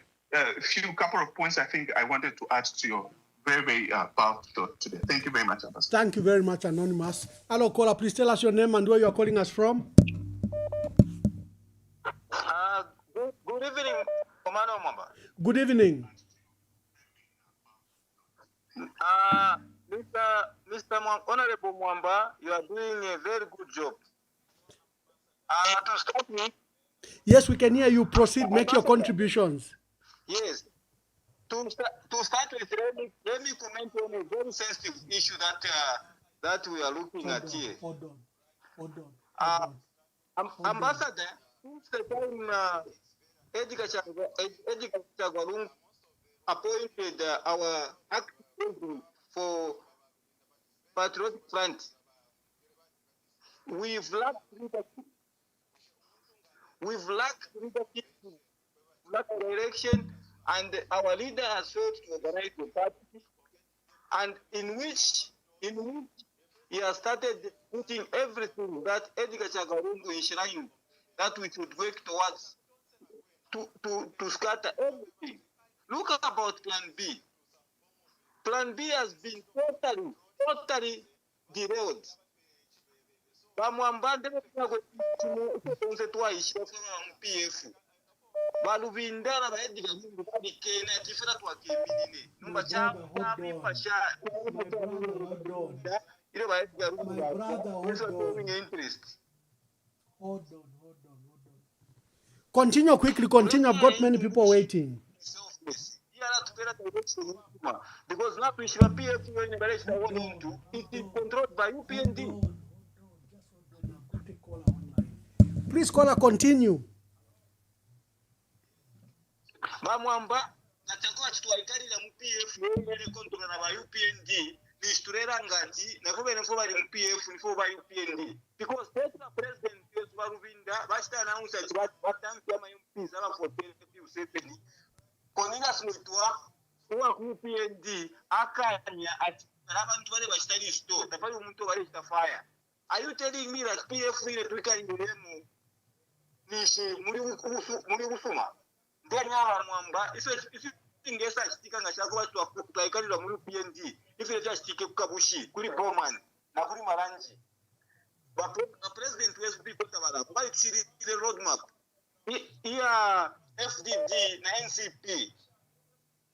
couple of points I think I wanted to add to your very, very powerful thought today. Thank you very much, Ambassador. Thank you very much, Anonymous. Hello, caller. Please tell us your name and where you are calling us from. Good evening, Emmanuel Mwamba. Good evening. Mr. Honorable Mwamba, you are doing a very good job. To start with, Yes, we can hear you. Proceed. Make your contributions. yes. To start with, let me comment on a very sensitive issue that we are looking at here. Hold on. Ambassador, since the time Edgar Chagwalung appointed our acting president for Patriotic Front, we've lacked leadership. We've lacked direction, and our leader has failed to organize the party, and in which he has started putting everything that Edgar Chagwalungu enshrined that we should work towards to scatter everything. Look about Plan B. Plan B has been totally derailed. Bamwamba ndebe tunze twayishira mu PF. Balubinda na baediga mungu kadi kena tifera twakeminine. Numba chapa pasha. Ile baediga mungu. This is showing interest. Hold on. Continue quickly. Continue. I've got many people waiting. Because now we should appear to any direction I want into. It is controlled by UPND. Please, caller, continue. Mwamba, natakuwa chituwalikari la MPF ile control na ba UPND nisturera ngati na kuba nefo bali MPF nefo ba UPND because the president is Barubinda basta announce ati batampi ama MPs aba for PF7 konina smutwa kwa UPND akanya ati abantu bale bashitali store tafali umuntu bale chitafaya. Are you telling me that PF ile twika ndemu nishi muri usuma ndenya Mwamba isi ingesa chitika ngashako watu twayikalira muri PND ife chastike kukabushi kuri Bowman na kuri Maranji ba president wesu bikota bala ba tsiri ile roadmap iya FDD na NCP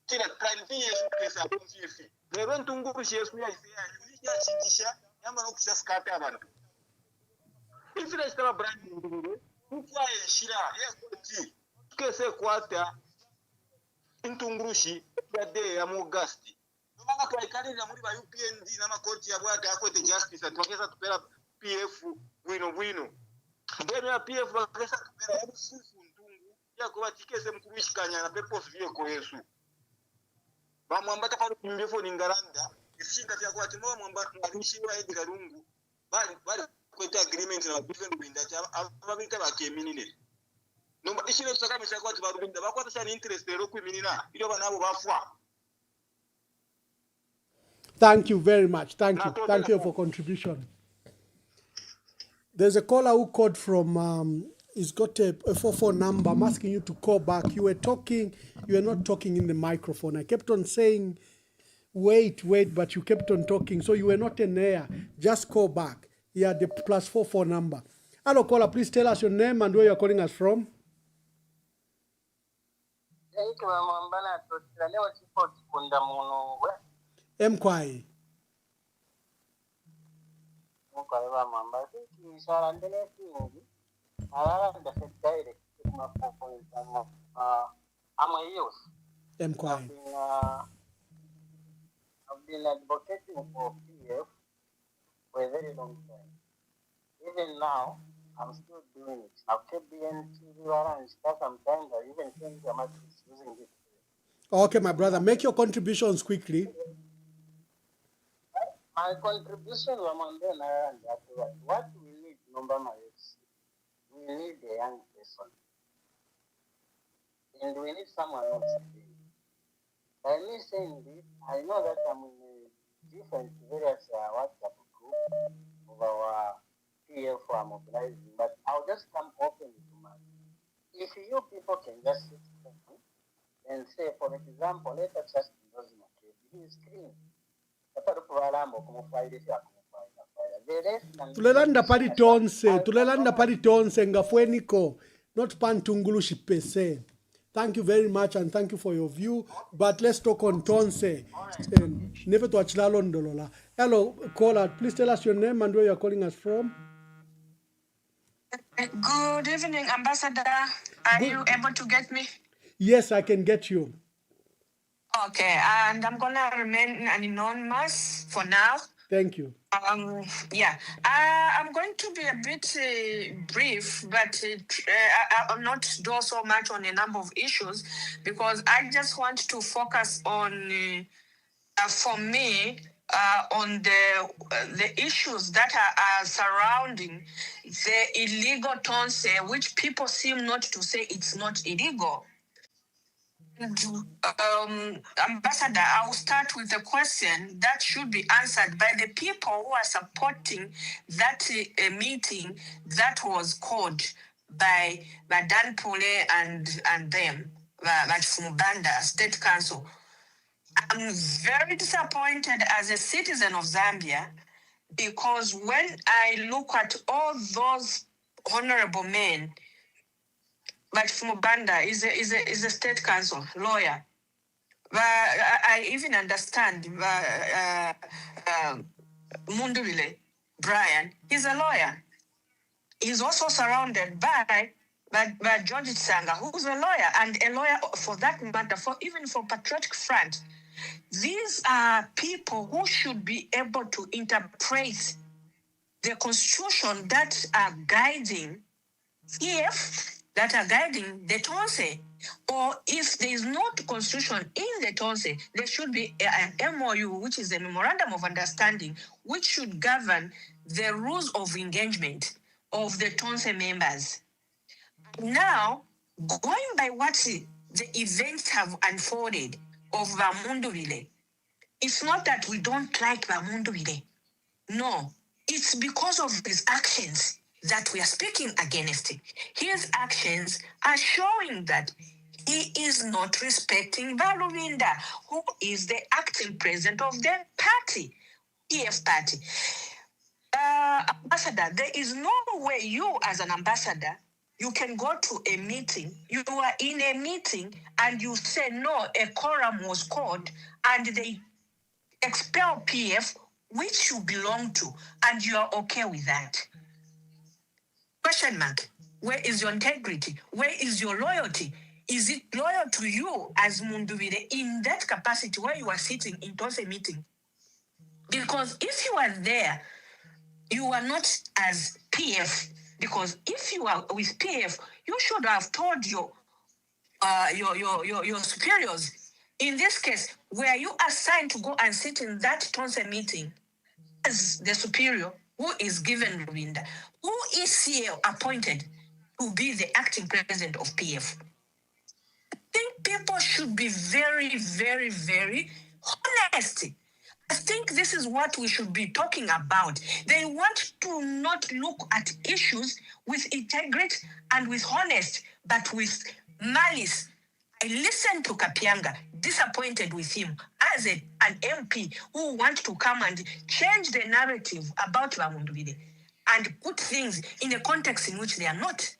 kila plan B yesu pesa bonfifi lero ntungurushi yesu ya isiya yachingisha yamba no kusaskata abantu ife staba brand ndure kwa yeshira yakoti kese kwata intungurushi ya day ya August nomanga twayikalira muri ba UPND na makoti ya bwata akwete justice atokeza tupera PF bwino ndene ya PF bakesa tupera yabusufu ndungu yakuba tikese mkubishikanya na purpose vehicle yesu Bamwamba taparu kimbefu ningaranda isinga vya kwa timo Mwamba ngalishiwa Edgar Lungu bali kweta agreement na different winda ababita bakeminine nomba ishile tusakamisa kwa tibarubinda bakwata sana interest lero kwiminina iyo banabo bafwa. Thank you very much. Thank you for contribution. There's a caller who called from he's got a 44 number. I'm asking you to call back. You were not talking in the microphone. I kept on saying wait, but you kept on talking, so you were not in air. Just call back. Yeah, the +44 number. Hello, caller. Please tell us your name and where you're calling us from. Mkwai. Mkwai. I've been advocating for PF for a very long time. even now, I'm still doing it. I've kept the NTV and stuff. Sometimes I even think I might be using it. Okay, my brother, make your contributions quickly. My contribution, what we need, number my we need a young person. And we need someone else. By me saying this, I know that I'm in a different various WhatsApp group of our PF mobilizing, but I'll just come open to my. If you people can just sit down and say, for example, let us just use his screen. Tulelanda pali tonse ngafweniko, not pantungulushi pese. Thank you very much and thank you for your view. But let's talk on tonse. Never to achlalondolola. Hello, caller. Please tell us your name and where you're calling us from. Good evening, Ambassador. Are you able to get me? Yes, I can get you. Okay, and I'm gonna remain anonymous for now. Thank you. Yeah, I'm going to be a bit brief, but I'll not dwell so much on a number of issues because I just want to focus on, for me, on the issues that are surrounding the illegal tonse, which people seem not to say it's not illegal. Ambassador, I will start with a question that should be answered by the people who are supporting that meeting that was called by Dan Pule and them, by Mwamba State Council. I'm very disappointed as a citizen of Zambia because when I look at all those honorable men, like Mwamba is a state council lawyer. I even understand Munduvile, Brian, he's a lawyer. He's also surrounded by George Tsanga, who's a lawyer, and a lawyer for that matter, even for Patriotic Front. These are people who should be able to interpret the constitution that are guiding the Tonse. Or if there is no constitution in the Tonse, there should be an MOU, which is a memorandum of understanding, which should govern the rules of engagement of the Tonse members. Now, going by what the events have unfolded of Vamunduvile, it's not that we don't like Vamunduvile. No, it's because of his actions that we are speaking against it. His actions are showing that he is not respecting Baluvinda, who is the acting president of the party, EF party. Ambassador, there is no way you as an ambassador, you can go to a meeting, you are in a meeting and you say, no, a quorum was called and they expel PF, which you belong to, and you are okay with that. Question mark. Where is your integrity? Where is your loyalty? Is it loyal to you as Munduvile in that capacity where you are sitting in Tonse meeting? Because if you are there, you are not as PF. Because if you are with PF, you should have told your superiors. In this case, where you assigned to go and sit in that Tonse meeting as the superior who is given Rwinda, who is CL appointed to be the acting president of PF. I think people should be very, very, very honest. I think this is what we should be talking about. They want to not look at issues with integrity and with honest, but with malice. I listened to Kapianga, disappointed with him as an MP who wants to come and change the narrative about Vamunduvile and put things in a context in which they are not.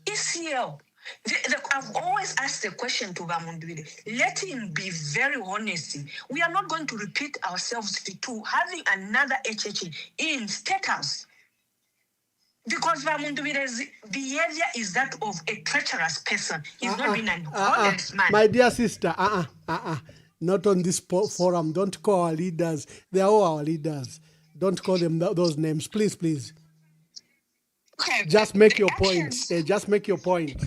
ECL, I've always asked the question to Vamunduvile, let him be very honest. We are not going to repeat ourselves to having another HH in State House. Because Vamunduvile's behavior is that of a treacherous person. He's not been an honest man. My dear sister, not on this forum. Don't call our leaders. They are all our leaders. Don't call them those names. Please, please. Okay. Just make your point. Just make your point.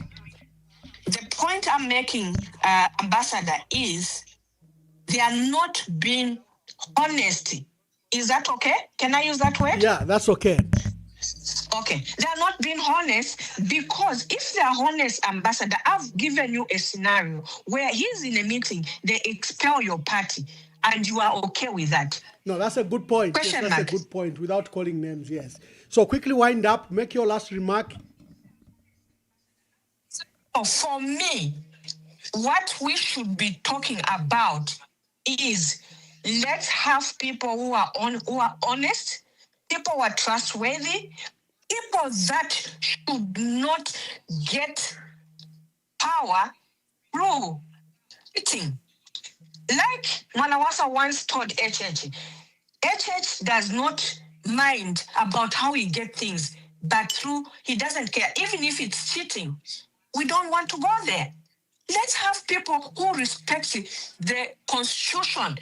The point I'm making, Ambassador, is they are not being honest. Is that okay? Can I use that word? Yeah, that's okay. Okay. They are not being honest because if they are honest, Ambassador, I've given you a scenario where he's in a meeting, they expel your party, and you are okay with that. No, that's a good point. Yes, Question that's mark. a good point without calling names, yes. So quickly wind up, make your last remark. For me, what we should be talking about is let's have people who are honest, people who are trustworthy, people that should not get power through cheating. Like Mwanawasa once told HH does not mind about how he gets things, but he doesn't care. Even if it's cheating, we don't want to go there. Let's have people who respect the Constitution.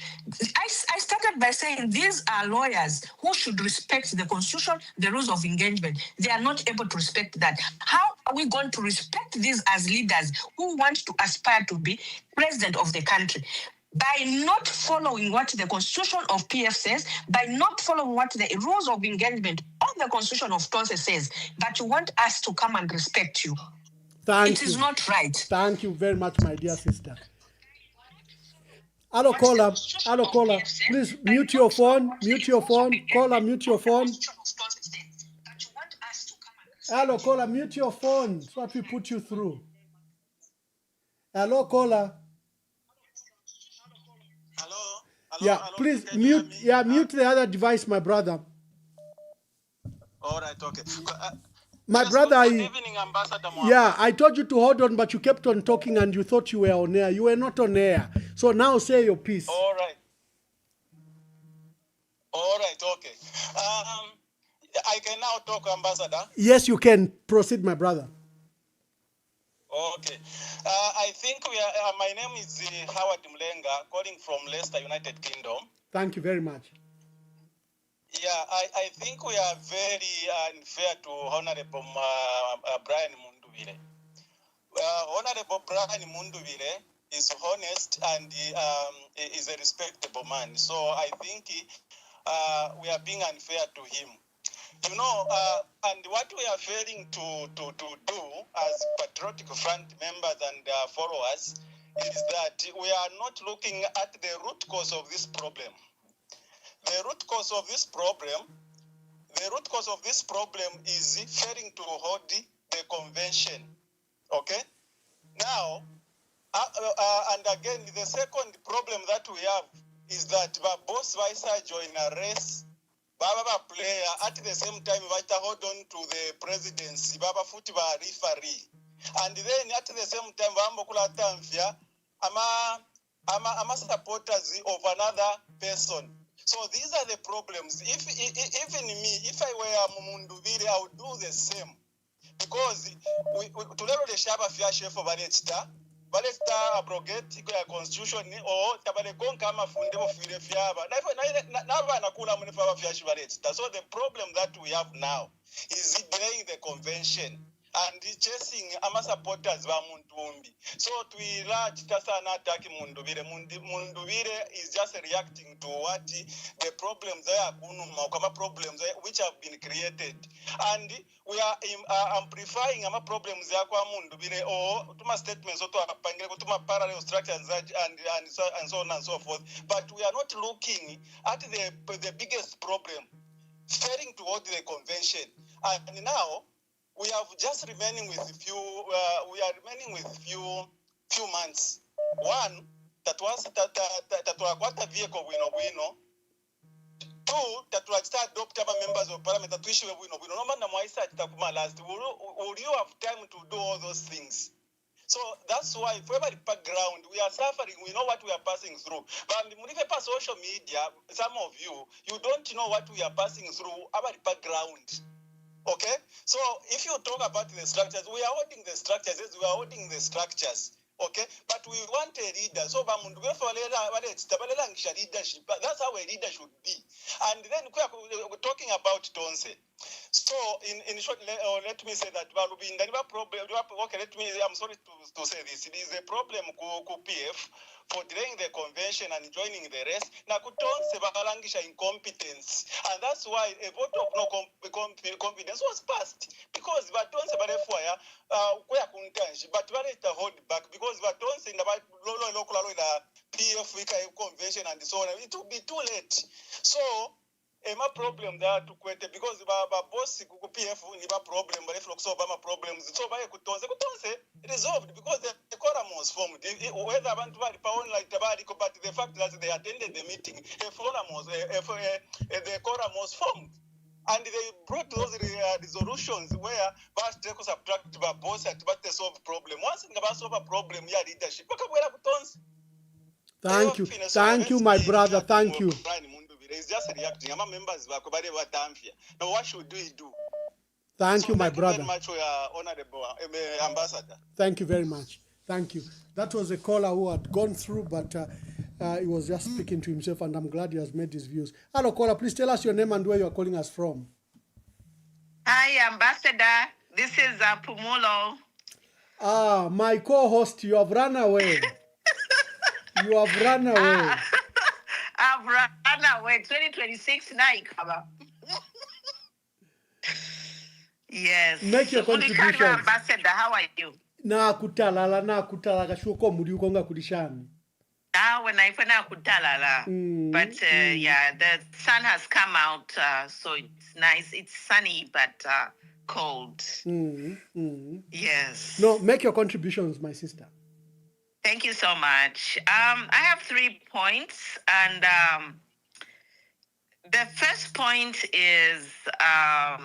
I started by saying these are lawyers who should respect the Constitution, the rules of engagement. They are not able to respect that. How are we going to respect these as leaders who want to aspire to be president of the country? By not following what the Constitution of PF says, by not following what the rules of engagement of the Constitution of Tonse says, but you want us to come and respect you. Thank It you. is not right. Thank you very much, my dear sister. Hello, caller. Hello, caller. Please mute your phone. Mute your phone. Caller, mute your phone. Hello, caller. Mute your phone. That's what we put you through. Hello, caller. Yeah, please mute. Yeah, mute the other device, my brother. All right, okay. My Yes, brother, good evening, Ambassador Mwamba. yeah, I told you to hold on, but you kept on talking and you thought you were on air. You were not on air. So now say your piece. All right. All right, okay. I can now talk, Ambassador. Yes, you can proceed, my brother. Okay. I think my name is Howard Mlenga, calling from Leicester, United Kingdom. Thank you very much. Yeah, I think we are very unfair to Honorable Brian Mundubile. Honorable Brian Mundubile is honest and is a respectable man. So I think we are being unfair to him. You know, and what we are failing to do as Patriotic Front members and followers is that we are not looking at the root cause of this problem. The root cause of this problem is failing to hold the convention. Okay? Now, and again, the second problem that we have is that both vice join a race. Baba player at the same time Vita hold on to the presidency, Baba football referee. And then at the same time Vambo Kula Tamfia, ama supporters of another person. So these are the problems. Even me, if I were Mundubile, I would do the same. Because we tulero the shaba fia chef of Valesta abrogate constitution or tabalegon kama funde mo fire fiaba. Nava nakula munifaba fia shivaleta. So the problem that we have now is delaying the convention and chasing ama supporters ba Mundumbi. So to large tasana attack Mundubile. Mundubile is just reacting to what the problems there are problems which have been created. And we are amplifying our problems there kwa Mundubile or to my statements or to my parallel structures and so on and so forth. But we are not looking at the biggest problem, failing to hold the convention. And now we have just remaining with few months. One, that was that vehicle wino. Two, that will start adopting members of parliament that we should win. No matter what last, will you have time to do all those things? So that's why for every background we are suffering. We know what we are passing through. But when you pass social media, some of you don't know what we are passing through. Our background. Okay, so if you talk about the structures, we are holding the structures. Yes, we are holding the structures. Okay, but we want a leader. So leadership. That's how a leader should be. And then we're talking about Tonse. So in short, let me say that I'm sorry to say this. It is a problem ku PF for delaying the convention and joining the rest. Nakutonse balangisha incompetence, and that's why a vote of no confidence was passed because batonse barefwaya kwe kuntanji but bareta hold back because batonse in the local PF convention and so on. It will be too late. So my problem there to quit because boss PF ni problem but if so problems so by kutonse resolved because the quorum was formed whether abantu bali pound like tabari but the fact that they attended the meeting the quorum was formed and they brought those resolutions where bas take subtract by boss at but they solve problem once in the solve a problem ya leadership bakabwera kutonse. Thank you, my brother. Thank you. It's just reacting. I'm members now. What should we do? Thank you, my brother. Thank you very much, honorable ambassador. Thank you very much. Thank you. That was a caller who had gone through, but he was just speaking to himself, and I'm glad he has made his views. Hello, caller. Please tell us your name and where you are calling us from. Hi, ambassador. This is Pumulo. My co-host, you have run away. You have run away. I've run away. 2026 night cover. Yes. Make your contribution. Ambassador, how are you? Na kutala kashuko muri ukonga kulishani. When I find out kutalala. But yeah, the sun has come out, so it's nice. It's sunny, but cold. Yes. No, make your contributions, my sister. Thank you so much. I have 3 points, and the first point is I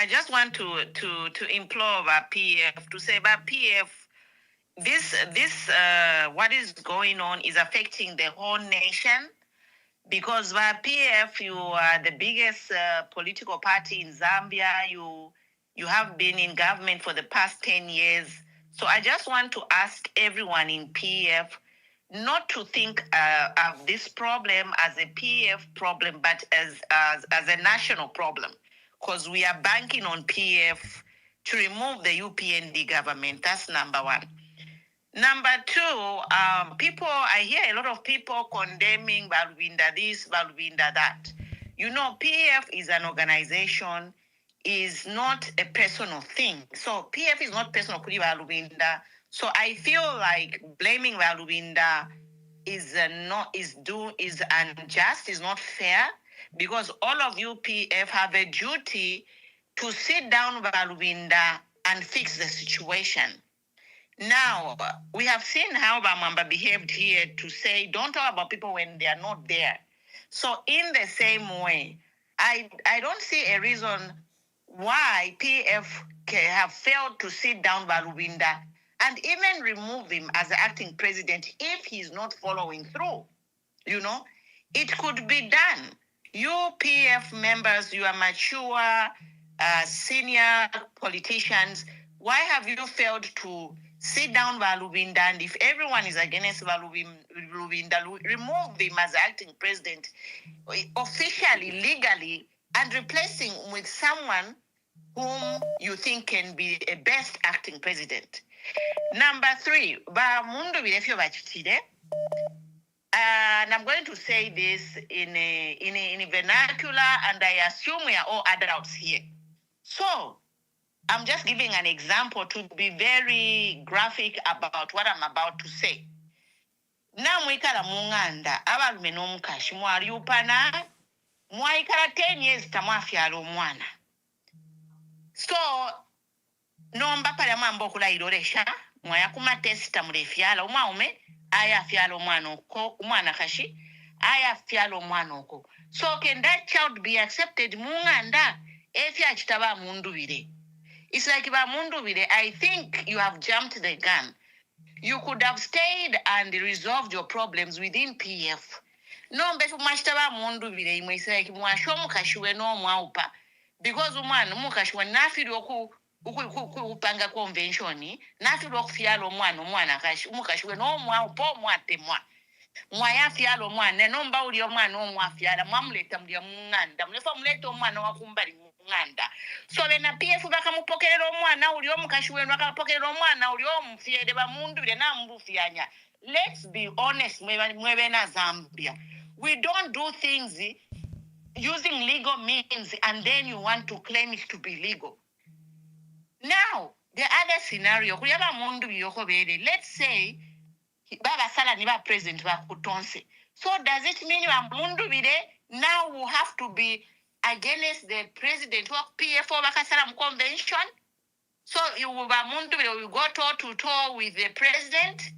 just want to implore our PF to say about PF, this what is going on is affecting the whole nation because by PF you are the biggest political party in Zambia. You have been in government for the past 10 years. So I just want to ask everyone in PF not to think of this problem as a PF problem, but as a national problem, because we are banking on PF to remove the UPND government. That's number one. Number two, I hear a lot of people condemning Balwinda this, Balwinda that. You know, PF is an organization, is not a personal thing. So PF is not personal kuri Balwinda. So I feel like blaming Balwinda is unjust, is not fair, because all of you PF have a duty to sit down with Balwinda and fix the situation. Now, we have seen how Mwamba behaved here to say, don't talk about people when they are not there. So in the same way, I don't see a reason why PF have failed to sit down Balwinda and even remove him as the acting president if he's not following through. You know, it could be done. You PF members, you are mature, senior politicians. Why have you failed to sit down Balwinda, and if everyone is against Balwinda, remove him as acting president officially, legally, and replace him with someone whom you think can be a best acting president. Number three, and I'm going to say this in a vernacular, and I assume we are all adults here. So I'm just giving an example to be very graphic about what I'm about to say. Na mwikala munganda, abalume n'omukashi mwali upana, mwaikala 10 years tamwafyala omwana. So, nomba pala mwamba okulayiroresha, mwayakuma tesita mulefyala omwaume, ayafyala omwana oko, omwana kashi, ayafyala omwana oko. So can that child be accepted munganda? Efya chitaba mundubire. It's like Bamundubire, I think you have jumped the gun. You could have stayed and resolved your problems within PF. No, but Mastaba Mundubire, you may say, Mwashomu Kashiwe no Mwaupa. Because woman, Mukashwa Nafi Roku, upanga convention natulo okufyala omwana umukashiwe n'omwa upo omwatemwa mwayafyala omwana nomba uli omwana omwafyala mwamuleta mulya mung'anda mulefa muleta omwana wakumbali mung'anda so bena PF bakamupokerera omwana uli omukashiwe bakapokerera omwana uli omufyere bamundubire namubufyanya. Let's be honest, mwebena Zambia, we don't do things using legal means and then you want to claim it to be legal. Now, the other scenario, let's say, Baba Sala niba president wa Kutonse. So does it mean now we have to be against the president of PFO Bakasalam convention? So you will go toe to toe with the president?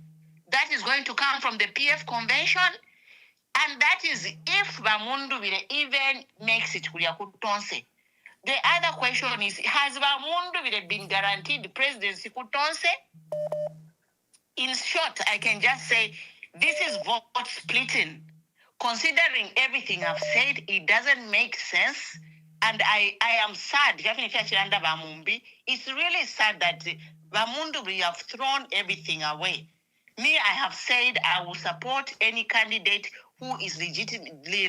That is going to come from the PF convention? And that is if Bamundubile even makes it Kutonse. The other question is, has Bamundubile been guaranteed the presidency Kutonse? In short, I can just say this is vote splitting. Considering everything I've said, it doesn't make sense. And I am sad. It's really sad that Bamundubile have thrown everything away. Me, I have said I will support any candidate who is legitimately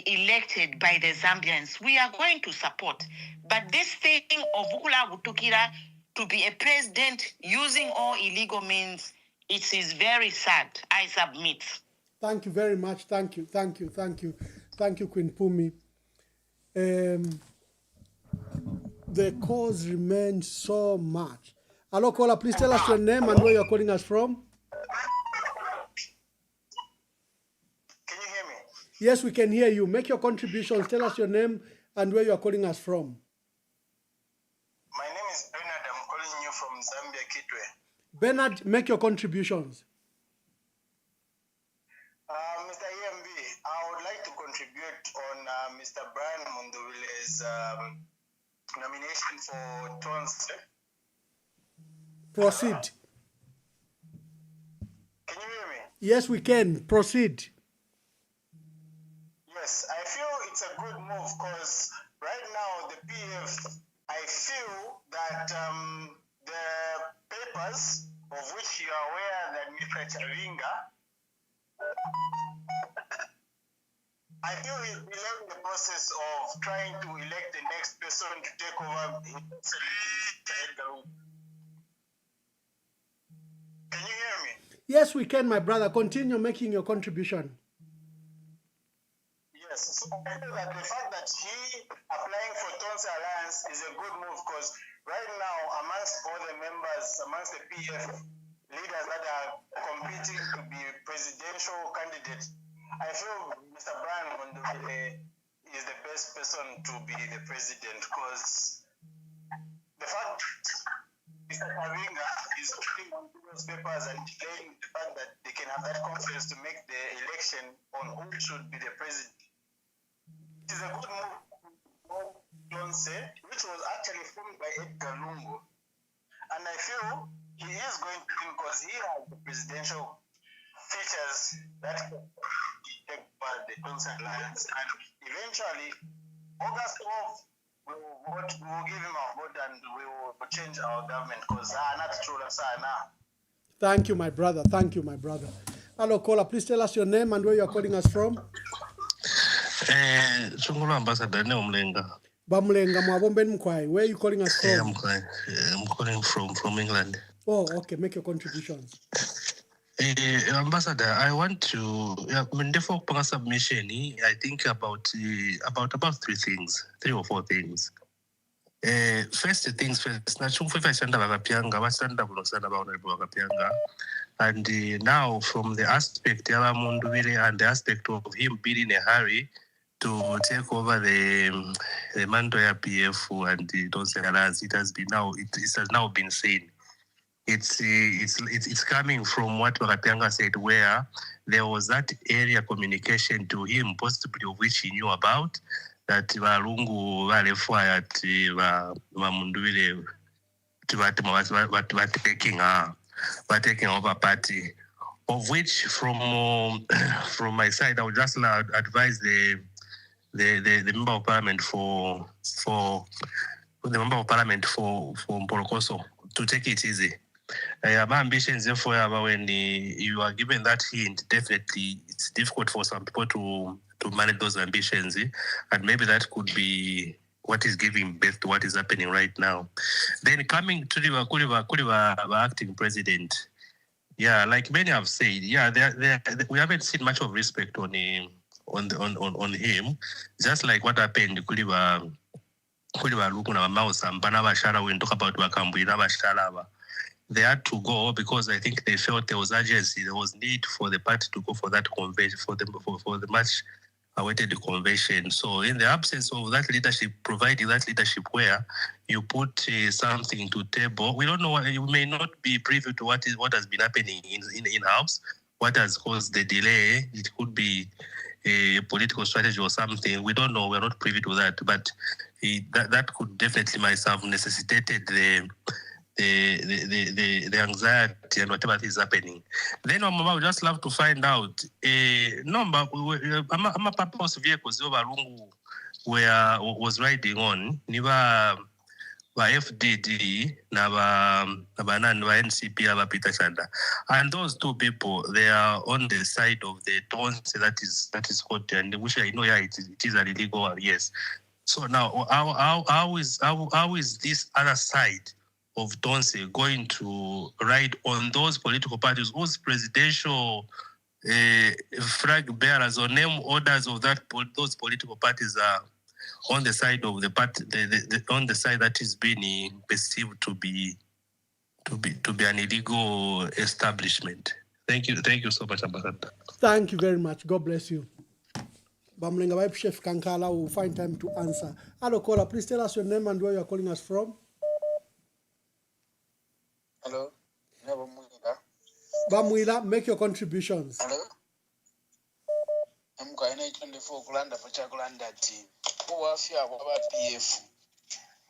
elected by the Zambians. We are going to support. But this thing of Vukula Butukira to be a president using all illegal means, it is very sad. I submit. Thank you very much. Thank you, Queen Pumi. The cause remains so much. Hello, caller, please tell us your name and where you're calling us from. Can you hear me? Yes, we can hear you. Make your contributions. Tell us your name and where you're calling us from. My name is Bernard. I'm calling you from Zambia, Kitwe. Bernard, make your contributions. Mr. EMB, I would like to contribute on Mr. Brian Munduwile's nomination for Tonse. Proceed. Can you hear me? Yes, we can. Proceed. Yes, I feel it's a good move because right now the PF, I feel that the papers of which you are aware that Mr. Chavinga, I feel he's delaying the process of trying to elect the next person to take over. Can you hear me? Yes, we can, my brother. Continue making your contribution. Yes, so I feel that the fact that he applying for Tonse Alliance is a good move because right now, amongst all the members, amongst the PF leaders that are competing to be presidential candidates, I feel Mr. Brian Munduwile is the best person to be the president because the fact Mr. Chavinga is putting on those papers and delaying the fact that they can have that confidence to make the election on who should be the president. It is a good move, which was actually formed by Edgar Lungu. And I feel he is going to win because he has the presidential features that can take part the Tonse Alliance. And eventually, August 12th, we will give him our vote and we will change our government because not true now. Thank you, my brother. Thank you, my brother. Hello, caller. Please tell us your name and where you are calling us from. Chungulu Ambassador Mlenga. Bamlenga Mwabomben Mkwai. Where are you calling us from? I'm calling from England. Oh, okay. Make your contributions. Ambassador, I want to therefore submission. I think about 3 or 4 things. First things first. And now from the aspect of Munduwile and the aspect of him being in a hurry to take over the mantle of PF and the Tonse Alliance, it has now been seen. It's coming from what Wakapianga said, where there was that area communication to him, possibly of which he knew about, that Valungu Valefwa at Munduwile were taking over party, of which from my side I would just advise the member of parliament for the member of parliament for Mpolokoso to take it easy. My ambitions, therefore, when you are given that hint, definitely it's difficult for some people to manage those ambitions, and maybe that could be what is giving birth to what is happening right now. Then coming to the acting president, yeah, like many have said, yeah, we haven't seen much of respect on him, on him, just like what happened when talk about Wakambui, they had to go because I think they felt there was urgency, there was need for the party to go for that convention, for the much awaited convention. So in the absence of that leadership, providing that leadership where you put something to table, we don't know, you may not be privy to what has been happening in house, what has caused the delay. It could be a political strategy or something. We don't know. We're not privy to that, but that could definitely myself necessitated the anxiety and whatever is happening. Then I would just love to find out number purpose vehicles was riding on niba FDD na NCP Peter Chanda, and those two people, they are on the side of the Tonse that is called, and which I know, yeah, it is an illegal, yes. So now how is this other side of Tonse going to ride on those political parties whose presidential flag bearers or name orders of those political parties are on the side of the party, on the side that is being perceived to be an illegal establishment? Thank you so much, Ambassador. Thank you very much. God bless you. Bamlenga Wife Chef Kankala will find time to answer. Hello, caller. Please tell us your name and where you are calling us from. Hello. Bamwila, make your contributions. Hello. I'm going to 24 Kulanda for Chakulanda team. Who are fear about PF?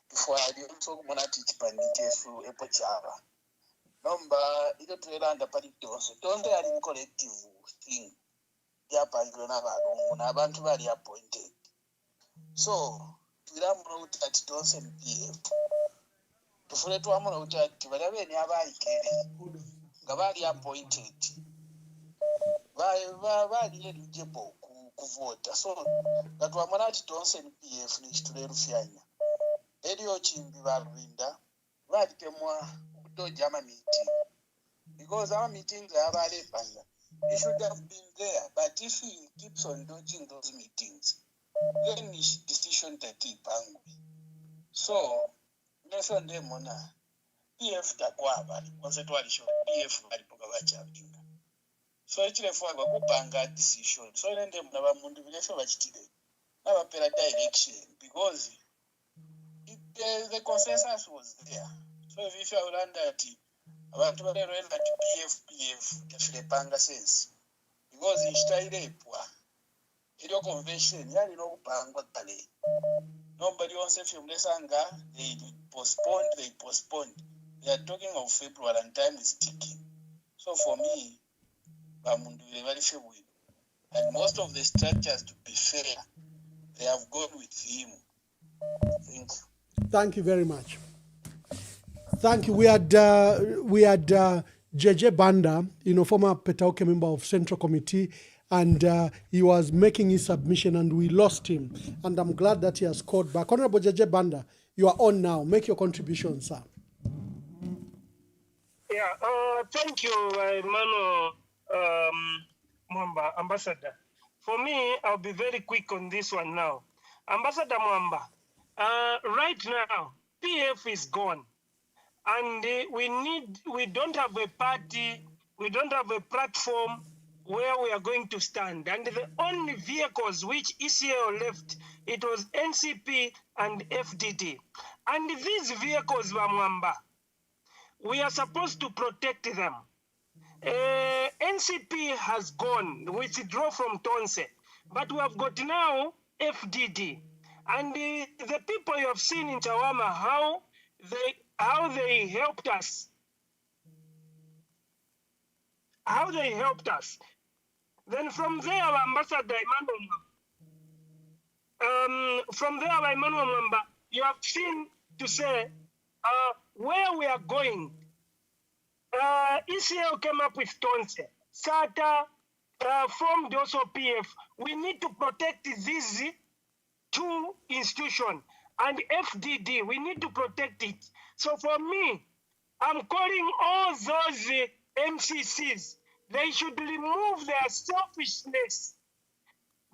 Before I do so, Monati Panitesu, Epochara. Number, either to land a party don't they are in collective thing. Yapangona abantu bali appointed. So, tulamuna utati tonse PF. Tufule tuamuna utati balabe ni abayikere. Nga bali appointed. Bali eligible kuvota. So, nga tuamuna ati tonse PF ni chitulelu fyanya. Elio chimbi balwinda bali temwa kutoja ama meeting. Because our meetings are very panda. He should have been there, but if he keeps on dodging those meetings, then his decision to keep angry. So, Nelson Demona, PF Takwaba, conceptually show PF Maripoga. So, it's a for a decision. So, then them never mundu never pay a direction because the consensus was there. So, if you are under it, abantu balero ati PF tefirepanga sense because inshitailepwa iliyo convention yali n'okupangwa kale nobody wants to film lesanga they postponed they are talking of February and time is ticking. So for me bamundu bali february and most of the structures, to be fair, they have gone with him. Thank you very much. Thank you. We had JJ Banda, former Petauke member of Central Committee, and he was making his submission and we lost him. And I'm glad that he has called back. Honorable JJ Banda, you are on now. Make your contribution, sir. Yeah, thank you, Emmanuel Mwamba, Ambassador. For me, I'll be very quick on this one now. Ambassador Mwamba, right now, PF is gone. And we don't have a party, we don't have a platform where we are going to stand. And the only vehicles which ECL left, it was NCP and FDD. And these vehicles, Mwamba, we are supposed to protect them. NCP has gone, withdraw from Tonse, but we have got now FDD. And the people you have seen in Chawama, how they helped us. Then from there, Ambassador Emmanuel Mwamba, you have seen to say where we are going. ECL came up with Tonse. SATA formed also PF. We need to protect these two institutions. And FDD, we need to protect it. So for me, I'm calling all those MCCs, they should remove their selfishness.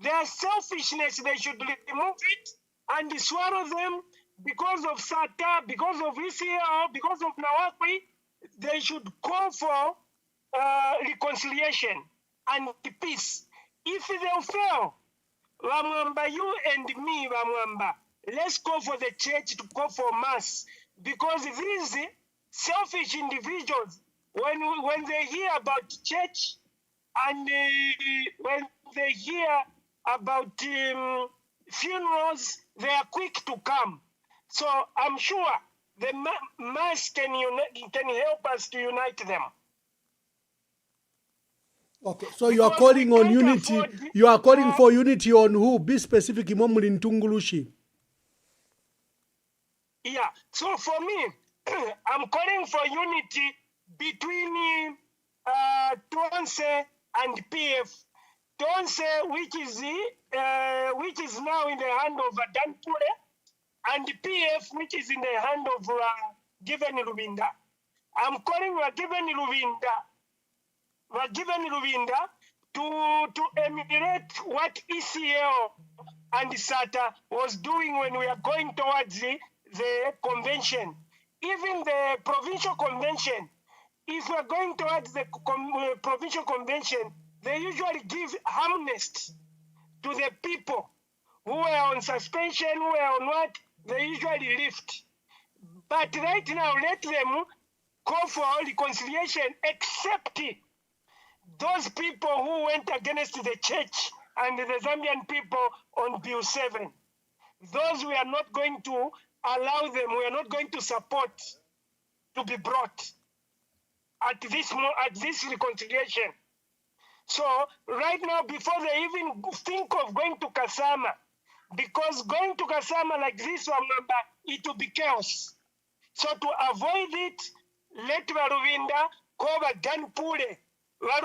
Their selfishness, they should remove it and swallow them because of SATA, because of ECL, because of Nawakwi. They should call for reconciliation and peace. If they fail, Mwamba, you and me, Mwamba, let's call for the church to call for mass. Because these selfish individuals, when they hear about church and when they hear about funerals, they are quick to come. So I'm sure the mass can help us to unite them. Okay, so you are calling on unity. You are calling for unity on who? Be specific. Imomuli Ntungulushi. Yeah. So for me, I'm calling for unity between Tonse and PF. Tonse, which is now in the hand of Danpule, and PF, which is in the hand of Given Rubinda. I'm calling Given Rubinda to emulate what ECL and SATA was doing when we are going towards the convention. Even the provincial convention, if we are going towards the provincial convention, they usually give amnesty to the people who are on suspension, who are on what, they usually lift. But right now, let them call for reconciliation, except those people who went against the church and the Zambian people on Bill 7. Those we are not going to allow them, we are not going to support to be brought at this reconciliation. So right now, before they even think of going to Kasama, because going to Kasama like this one, it will be chaos. So to avoid it, let Varuvinda cover Danpule. Let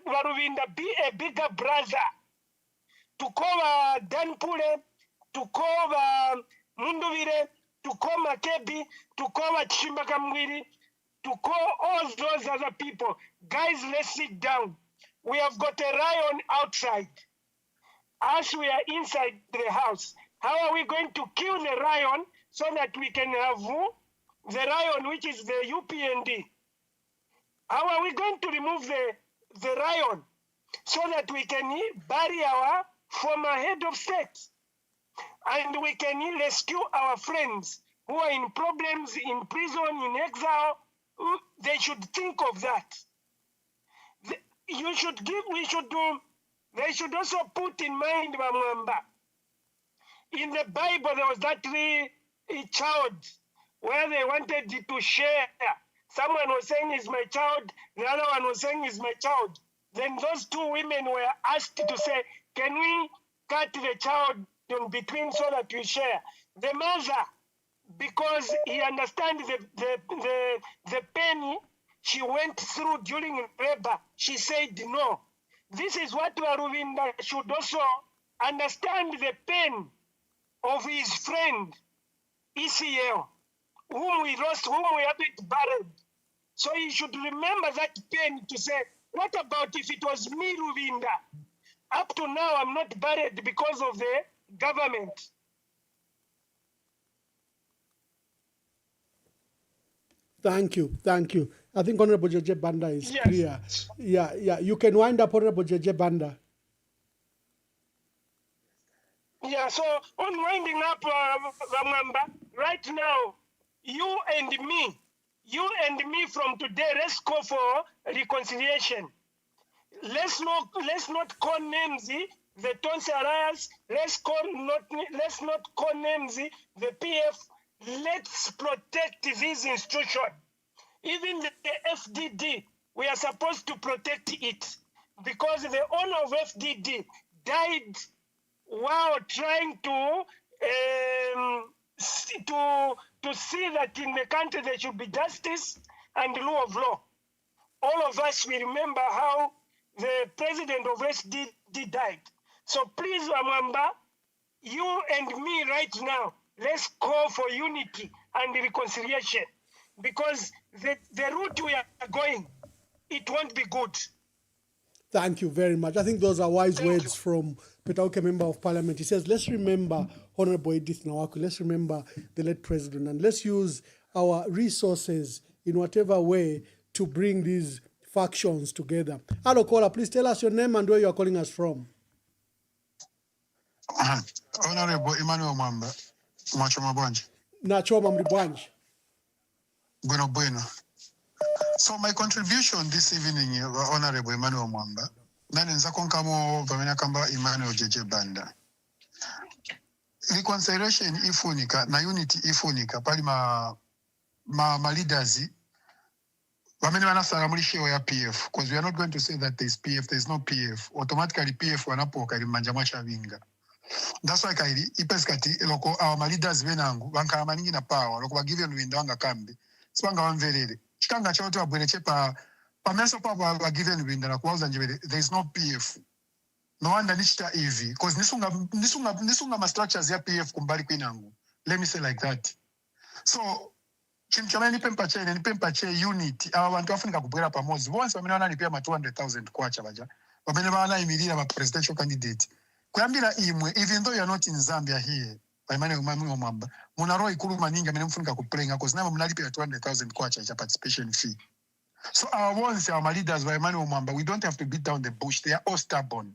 Varuvinda be a bigger brother to cover Danpule, to cover Munduvire, to call Makebi, to cover Chimbakamwiri, to call all those other people. Guys, let's sit down. We have got a lion outside. As we are inside the house, how are we going to kill the lion so that we can have the lion, which is the UPND? How are we going to remove the lion so that we can bury our former head of state? And we can rescue our friends who are in problems, in prison, in exile. They should think of that. They should also put in mind, Mwamba, in the Bible there was that child where they wanted to share. Someone was saying, is my child. The other one was saying, is my child. Then those two women were asked to say, can we cut the child in between so that we share? The mother, because he understands the pain she went through during labor, she said no. This is what Waruvinda should also understand, the pain of his friend, ECL, whom we lost, whom we haven't buried. So he should remember that pain to say, what about if it was me, Ruvinda? Up to now, I'm not buried because of the government. Thank you. I think Honorable Jeje Banda is clear. Yeah. You can wind up, Honorable Jeje Banda. Yeah, so on winding up, Mwamba, right now, you and me from today, let's go for reconciliation. Let's not call names the Tonse Alliance. Let's not call names the PF. Let's protect this institution. Even the FDD, we are supposed to protect it because the owner of FDD died while trying to to see that in the country there should be justice and rule of law. All of us will remember how the president of SD died. So please, Mwamba, you and me right now, let's call for unity and reconciliation, because the route we are going, it won't be good. Thank you very much. I think those are wise words from Petauke, Member of Parliament. He says, let's remember Honorable Edith Nawaku, let's remember the late president, and let's use our resources in whatever way to bring these factions together. Hello, caller, please tell us your name and where you are calling us from. Honorable Emmanuel Mwamba, Machoma Bwanji. Nachoma Mribwanji. Bueno. So my contribution this evening, Honorable Emmanuel Mwamba, nani nzakonkamo vamenya kamba Emmanuel Jeje Banda. Reconciliation ifunika na unity ifunika pali ma leaders vamene vanasalamulishio ya PF, because we are not going to say that there is PF, there is no PF. Automatically PF wanapoka ili manja mwacha vinga. That's why kaili ipesikati loko our leaders venangu vanka maningi na power loko bagiven winda wanga kambi sipanga wamverere chikanga choto abwereche pa meso pa bagiven winda na kuwauza njebele. There is no PF. No wonder nichita EV, because nisunga ma structures ya PF kumbali kwinangu. Let me say like that. So chimchama nipempache unity aba bantu bafunika kubwera pamozi bonse bamene banalipia ma 200,000 kwacha baja bamene banayimirira ma presidential candidate kuyambira imwe, even though you are not in Zambia here, Emmanuel Mwamba, munaro ikulu maningi amene mfunika kuplenga because nabo munalipia 200,000 kwacha cha participation fee. So our ones, our leaders by Emmanuel Mwamba, we don't have to beat down the bush. They are all stubborn.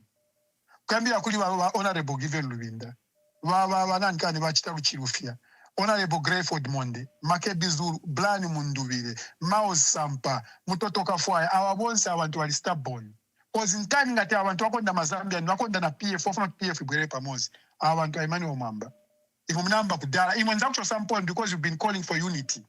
Kuyambira kuli wa honorable given Lubinda nani kani bachita ruchirufia Honorable Greyford Monde, Makebi Zulu, Blani Munduvile, Mao Sampa, Mutoto Kafwaya, our bonds are want to stubborn. Because in time that I want to go to Zambia and go to PF, not PF, Ibere Pamos, I want to Emmanuel Mwamba. If I'm number Kudara, even up to some point because you've been calling for unity.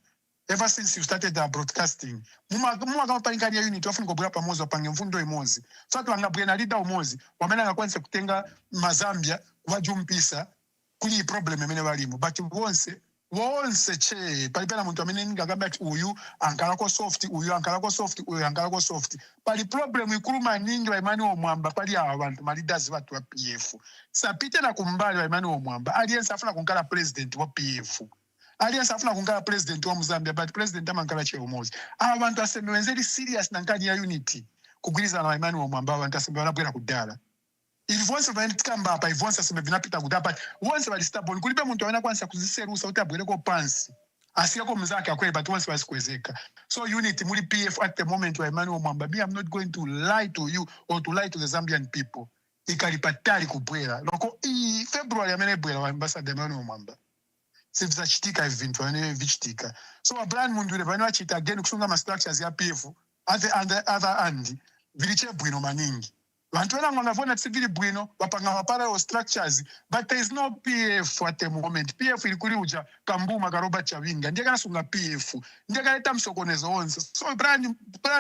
Ever since you started broadcasting, Muma kampani unity, often go grab a mozo, Pangamfundo Emozi. So to Angabena Rida Omozi, Wamena Kwanse Kutenga, Mazambia, Wajumpisa, kuli problem emene balimu but wonse che palipena muntu amene ngagamba ati uyu ankalako soft pali problem ikulu maningi wa Emmanuel Mwamba pali abantu ma leaders batu wa PF sapite na kumbali wa Emmanuel Mwamba aliyense afuna kunkala president wa PF aliyense afuna kunkala president wa Mozambique but president amankala che umozi abantu asemewenzeli serious na nkani ya unity kugwiriza na Emmanuel Mwamba abantu asemewe wanabwera kudala. If once of any kamba pa ivonsa sime vinapita kudapa once bali stubborn kulibe muntu awena kwanza kuziserusa utabwere ko pansi asiya ko mzake akweli but once basikwezeka. So unity muli PF at the moment wa Emmanuel Mwamba, me I'm not going to lie to you or to lie to the Zambian people. Ikalipatali kubwera loko February amene bwera wa ambassador Emmanuel Mwamba sivza chitika event wane vichitika. So a brand mundu le bana chita again kusunga ma structures ya PF at the other end viliche bwino maningi. Vantu vanavona civil bwino vapanga mapara structures but there is no PF at the moment. PF ilikuli uja kambuma karoba chavinga ndiye kanasunga PF ndiye kaleta msokonezo onse. So brand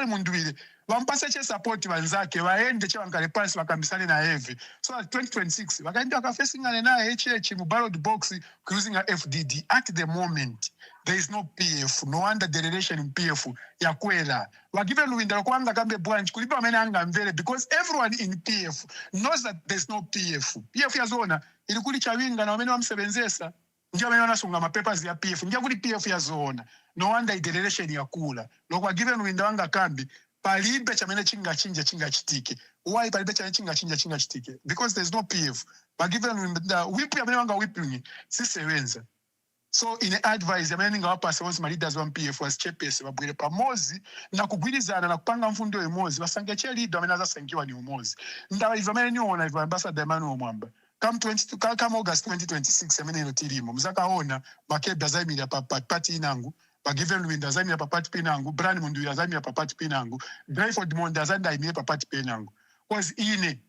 munduwile vampasa che support vanzake vaende che vankale pansi vakambisane na heavy. So at 2026 vakaenda vakafesingane na HH mu ballot box using FDD. At the moment there is no PF. No wonder the relation in PF yakwela. Wagive Luinda kwanga kambe branch kulipa amene anga mvere because everyone in PF knows that there is no PF. PF ya zona ilikuli chawinga na amene wamsebenzesa ndio amene wanasunga mapapers ya PF ndio kuli PF ya zona. No wonder the relation yakula. Lokwa give Luinda wanga kambi palibe chamene chinga chitike. Why palibe chamene chinga chitike? Because there is no PF. But given Luinda whip amene wanga whipping sisewenza. So in advice ya meninga wapasa once my leaders wa PF was chepesi wabwire pamozi na kugwirizana na kupanga mfundo emozi basange che leader amene azasangiwa ni umozi. Ndawa hivyo amene niona hivyo ambassador Emmanuel Mwamba. Come August 2026 amene ilo tirimo. Mzakaona makebe zaimi ya party inangu. Bagiven Luinda zaimi ya party pinangu. Brand mundu ya zaimi ya party pinangu. Greyford Monde zanda imi ya party pinangu. Cause ine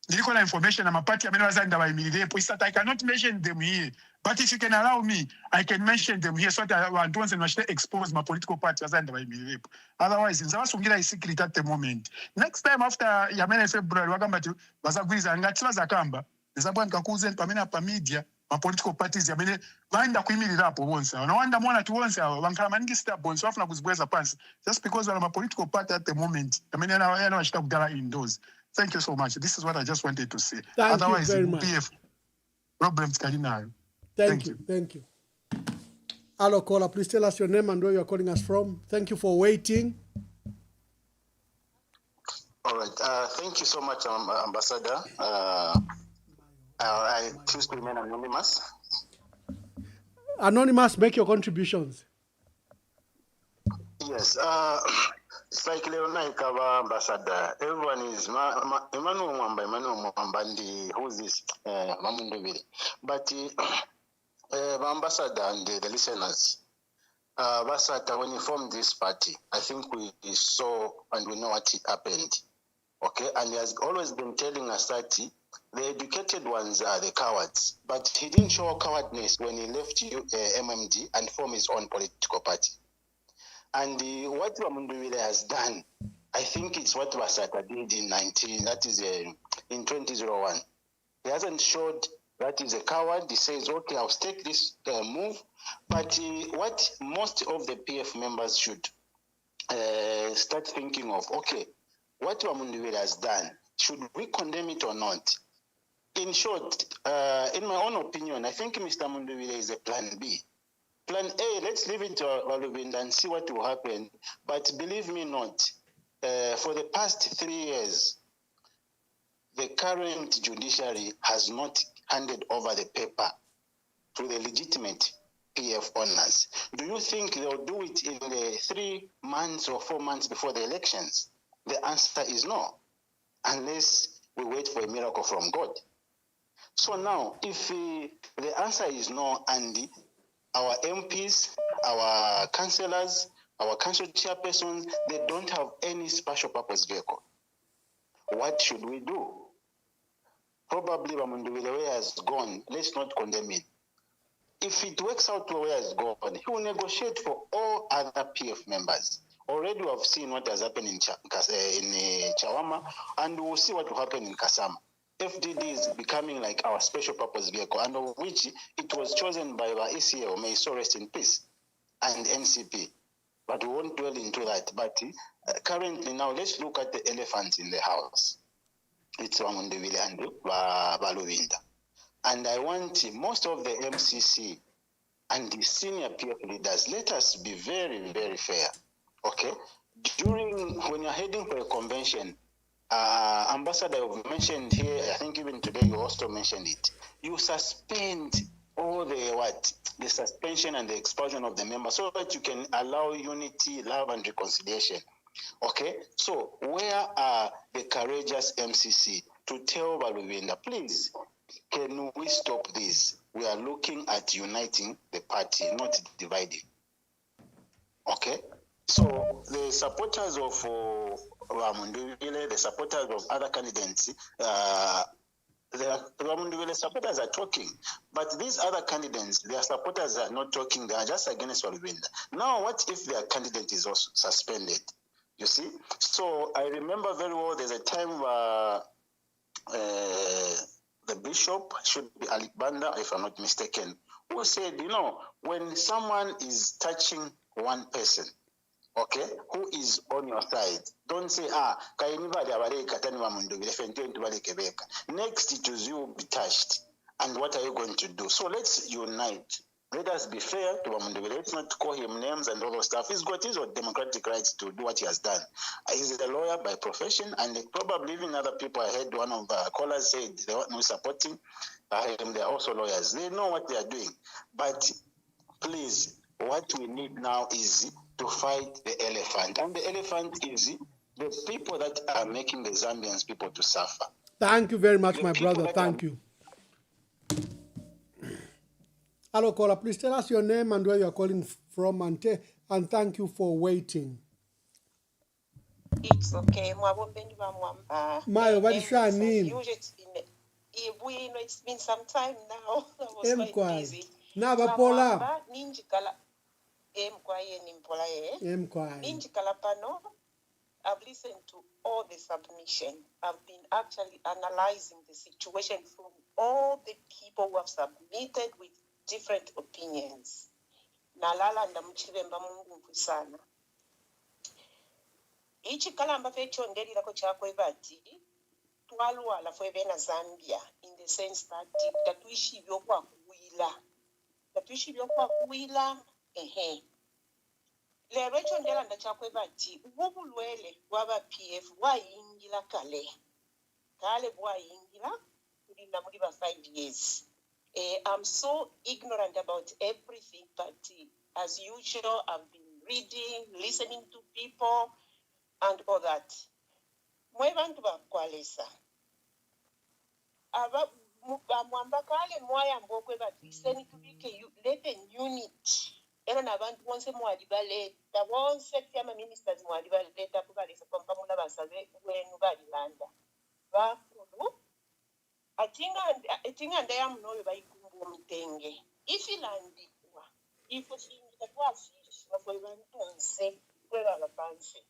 niliko na information na mapati amene wazanda waimilirepo. I cannot mention them here. But if you can allow me, I can mention them here so that I don't expose my political party as I am. Otherwise, in Zawasungira is secret at the moment. Next time after Yamene February, Wagambatu, Bazagwiza, and Gatsa Zakamba, the Zaban Kakuzen, Pamina Pamidia, political parties yamene vaenda kuyimirira apo bonse unawanda mwana ti bonse avo vankhala maningi sita bonse vafuna kuzibweza pansi just because wana political party at the moment amene yana vachita kugala indoors. Thank you so much. This is what I just wanted to say. Thank Otherwise, you very much. PF problems kalinayo. Thank you. Thank you. Hello, caller. Please tell us your name and where you are calling us from. Thank you for waiting. All right. Thank you so much, Ambassador. I choose to remain anonymous. Anonymous, make your contributions. Yes. It's like Leonardo Ambassador. Everyone is Emmanuel Mwamba, who's this? Mamundubiri. But Ambassador and the listeners, Ambassador, when you formed this party, I think we saw and we know what happened. Okay, and he has always been telling us that the educated ones are the cowards, but he didn't show cowardness when he left MMD and formed his own political party. And what Wamunduwile has done, I think it's what Wasata did in 2001. He hasn't showed that he's a coward. He says, okay, I'll take this move. But what most of the PF members should start thinking of, okay, what Wamunduwile has done, should we condemn it or not? In short, in my own opinion, I think Mr. Munduwile is a plan B. Plan A, let's leave it to Waluvinda and see what will happen. But believe me not, for the past 3 years, the current judiciary has not handed over the paper to the legitimate PF owners. Do you think they'll do it in the 3 months or 4 months before the elections? The answer is no, unless we wait for a miracle from God. So now, if the answer is no, and our MPs, our councillors, our council chairpersons, they don't have any special purpose vehicle, what should we do? Probably Wamunduwile has gone. Let's not condemn it. If it works out to where it's gone, he will negotiate for all other PF members. Already we have seen what has happened in Chawama, and we'll see what will happen in Kasama. FDD is becoming like our special purpose vehicle, and of which it was chosen by our ACL, may so rest in peace, and NCP. But we won't dwell into that. But currently now, let's look at the elephants in the house. It's Wamunduwile and Baluvinda. And I want most of the MCC and the senior PF leaders, let us be very, very fair. Okay? When you're heading for a convention, Ambassador, you've mentioned here, I think even today you also mentioned it, you suspend all the suspension and the expulsion of the members so that you can allow unity, love, and reconciliation. Okay? So where are the courageous MCC to tell Baluvinda, please, can we stop this? We are looking at uniting the party, not dividing. Okay? So the supporters of Wamunduwile, the supporters of other candidates, the Wamunduwile supporters are talking, but these other candidates, their supporters are not talking. They are just against Waluvinda. Now, what if their candidate is also suspended? You see? So I remember very well. There's a time the bishop, should be Ali Banda, if I'm not mistaken, who said, when someone is touching one person, okay, who is on your side, don't say, next it is you will be touched. And what are you going to do? So let's unite. Let us be fair to Wamunduwile. Let's not call him names and all those stuff. He's got his democratic rights to do what he has done. He's a lawyer by profession, and probably even other people. I heard one of the callers said they were not supporting him. They are also lawyers. They know what they are doing. But please, what we need now is to fight the elephant. And the elephant is the people that are making the Zambians people to suffer. Thank you very much, my brother. Thank you. Hello, caller. Please tell us your name and where you are calling from, and thank you for waiting. It's okay. Mwamba. Mayo, what is your name? It's been some time now. I was quite busy. Pola. I've listened to all the submission. I've been actually analyzing the situation from all the people who have submitted with different opinions. Nalala ndamuchiremba Mungu mfusana. Ichi kalamba fechondelirako chakwe bati twalwala fwebe na Zambia in the sense that tatuishi byokwa kuwila lero chondela chakwe bati ubulwele bwaba PF bwayingira kale bwayingira kulinda muri ba 5 years. I'm so ignorant about everything, but as usual, I've been reading, listening to people, and all that. Mwebantu bakwalesa. Mwamba kale mwaya mbokwe batiseni tubike let a unit. Era nabantu bonse mwali baleta bonse kyama ministers mwali baleta kubalesa kwamba muna basabe wenu balilanda. Bakulu atinga ndaya mnoyo bayikumbu mtenge. Ifilandikwa. Ifo shingira kwa fish bafwe bantonse kwela lapanse.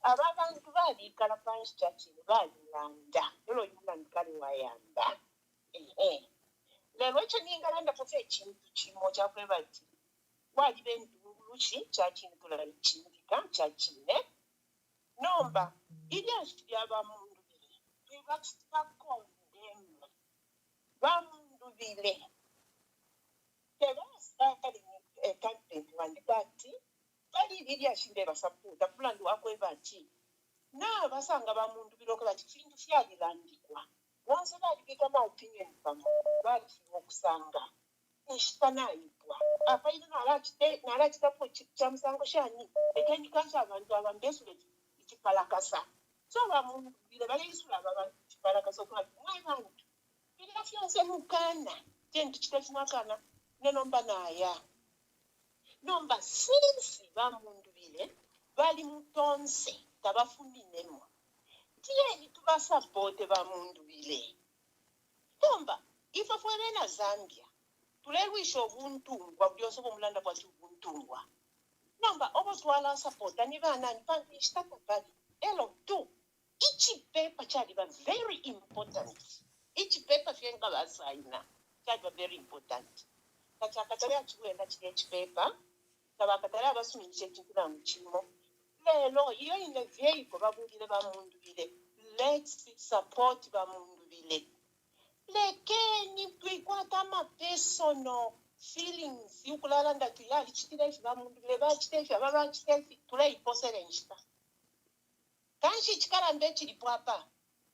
Abantu balikala pansi chachini balilanda. Lolo yulandikali wayanda. Lero ekyo ningalanda kufa ekintu kimo kyakwe bati walibe ndunguluki kyakini tulalichindika kyakine nomba ilyasi lyabamundu bile twebakondemba bamundu bile tebasakali candidate wandibati bali ilyasi ndebasapota kulandu wakwe bati nabasanga bamundu bile okwe bati fintu fyalilandikwa once balikika ma opinion pamo balikiwa okusanga ishitanaibwa apaina nalachitapo chamusango shani ekendikanja abantu abambesule ichipalakasa so bamundu bile baleisula abantu ichipalakasa okuba mwabantu bile fyonse mukana tentu chitachimakana nenomba naya nomba sinsi bamundu bile bali mutonse tabafuminemo tieni tubasapote bamundu bile nomba ifa fwebe na Zambia tulelwisha obuntungwa byose bomulanda kwati obuntungwa nomba obo twala sapota ni bana ni panti ishtakapali elo tu ichi paper chali ba very important ichi paper fyenga basaina chali ba very important kachakatali achiwenda chichi paper tabakatali abasuminje chikula mchimo lelo iyo ine veiko babulile bamundu bile let's support bamundu bile lekeni twikwata personal feelings yukulala ndatu yali chitilefi bamundu bile bachitefi ababa chitefi tuleyiposele nchita kanshi chikalambe chilipwapa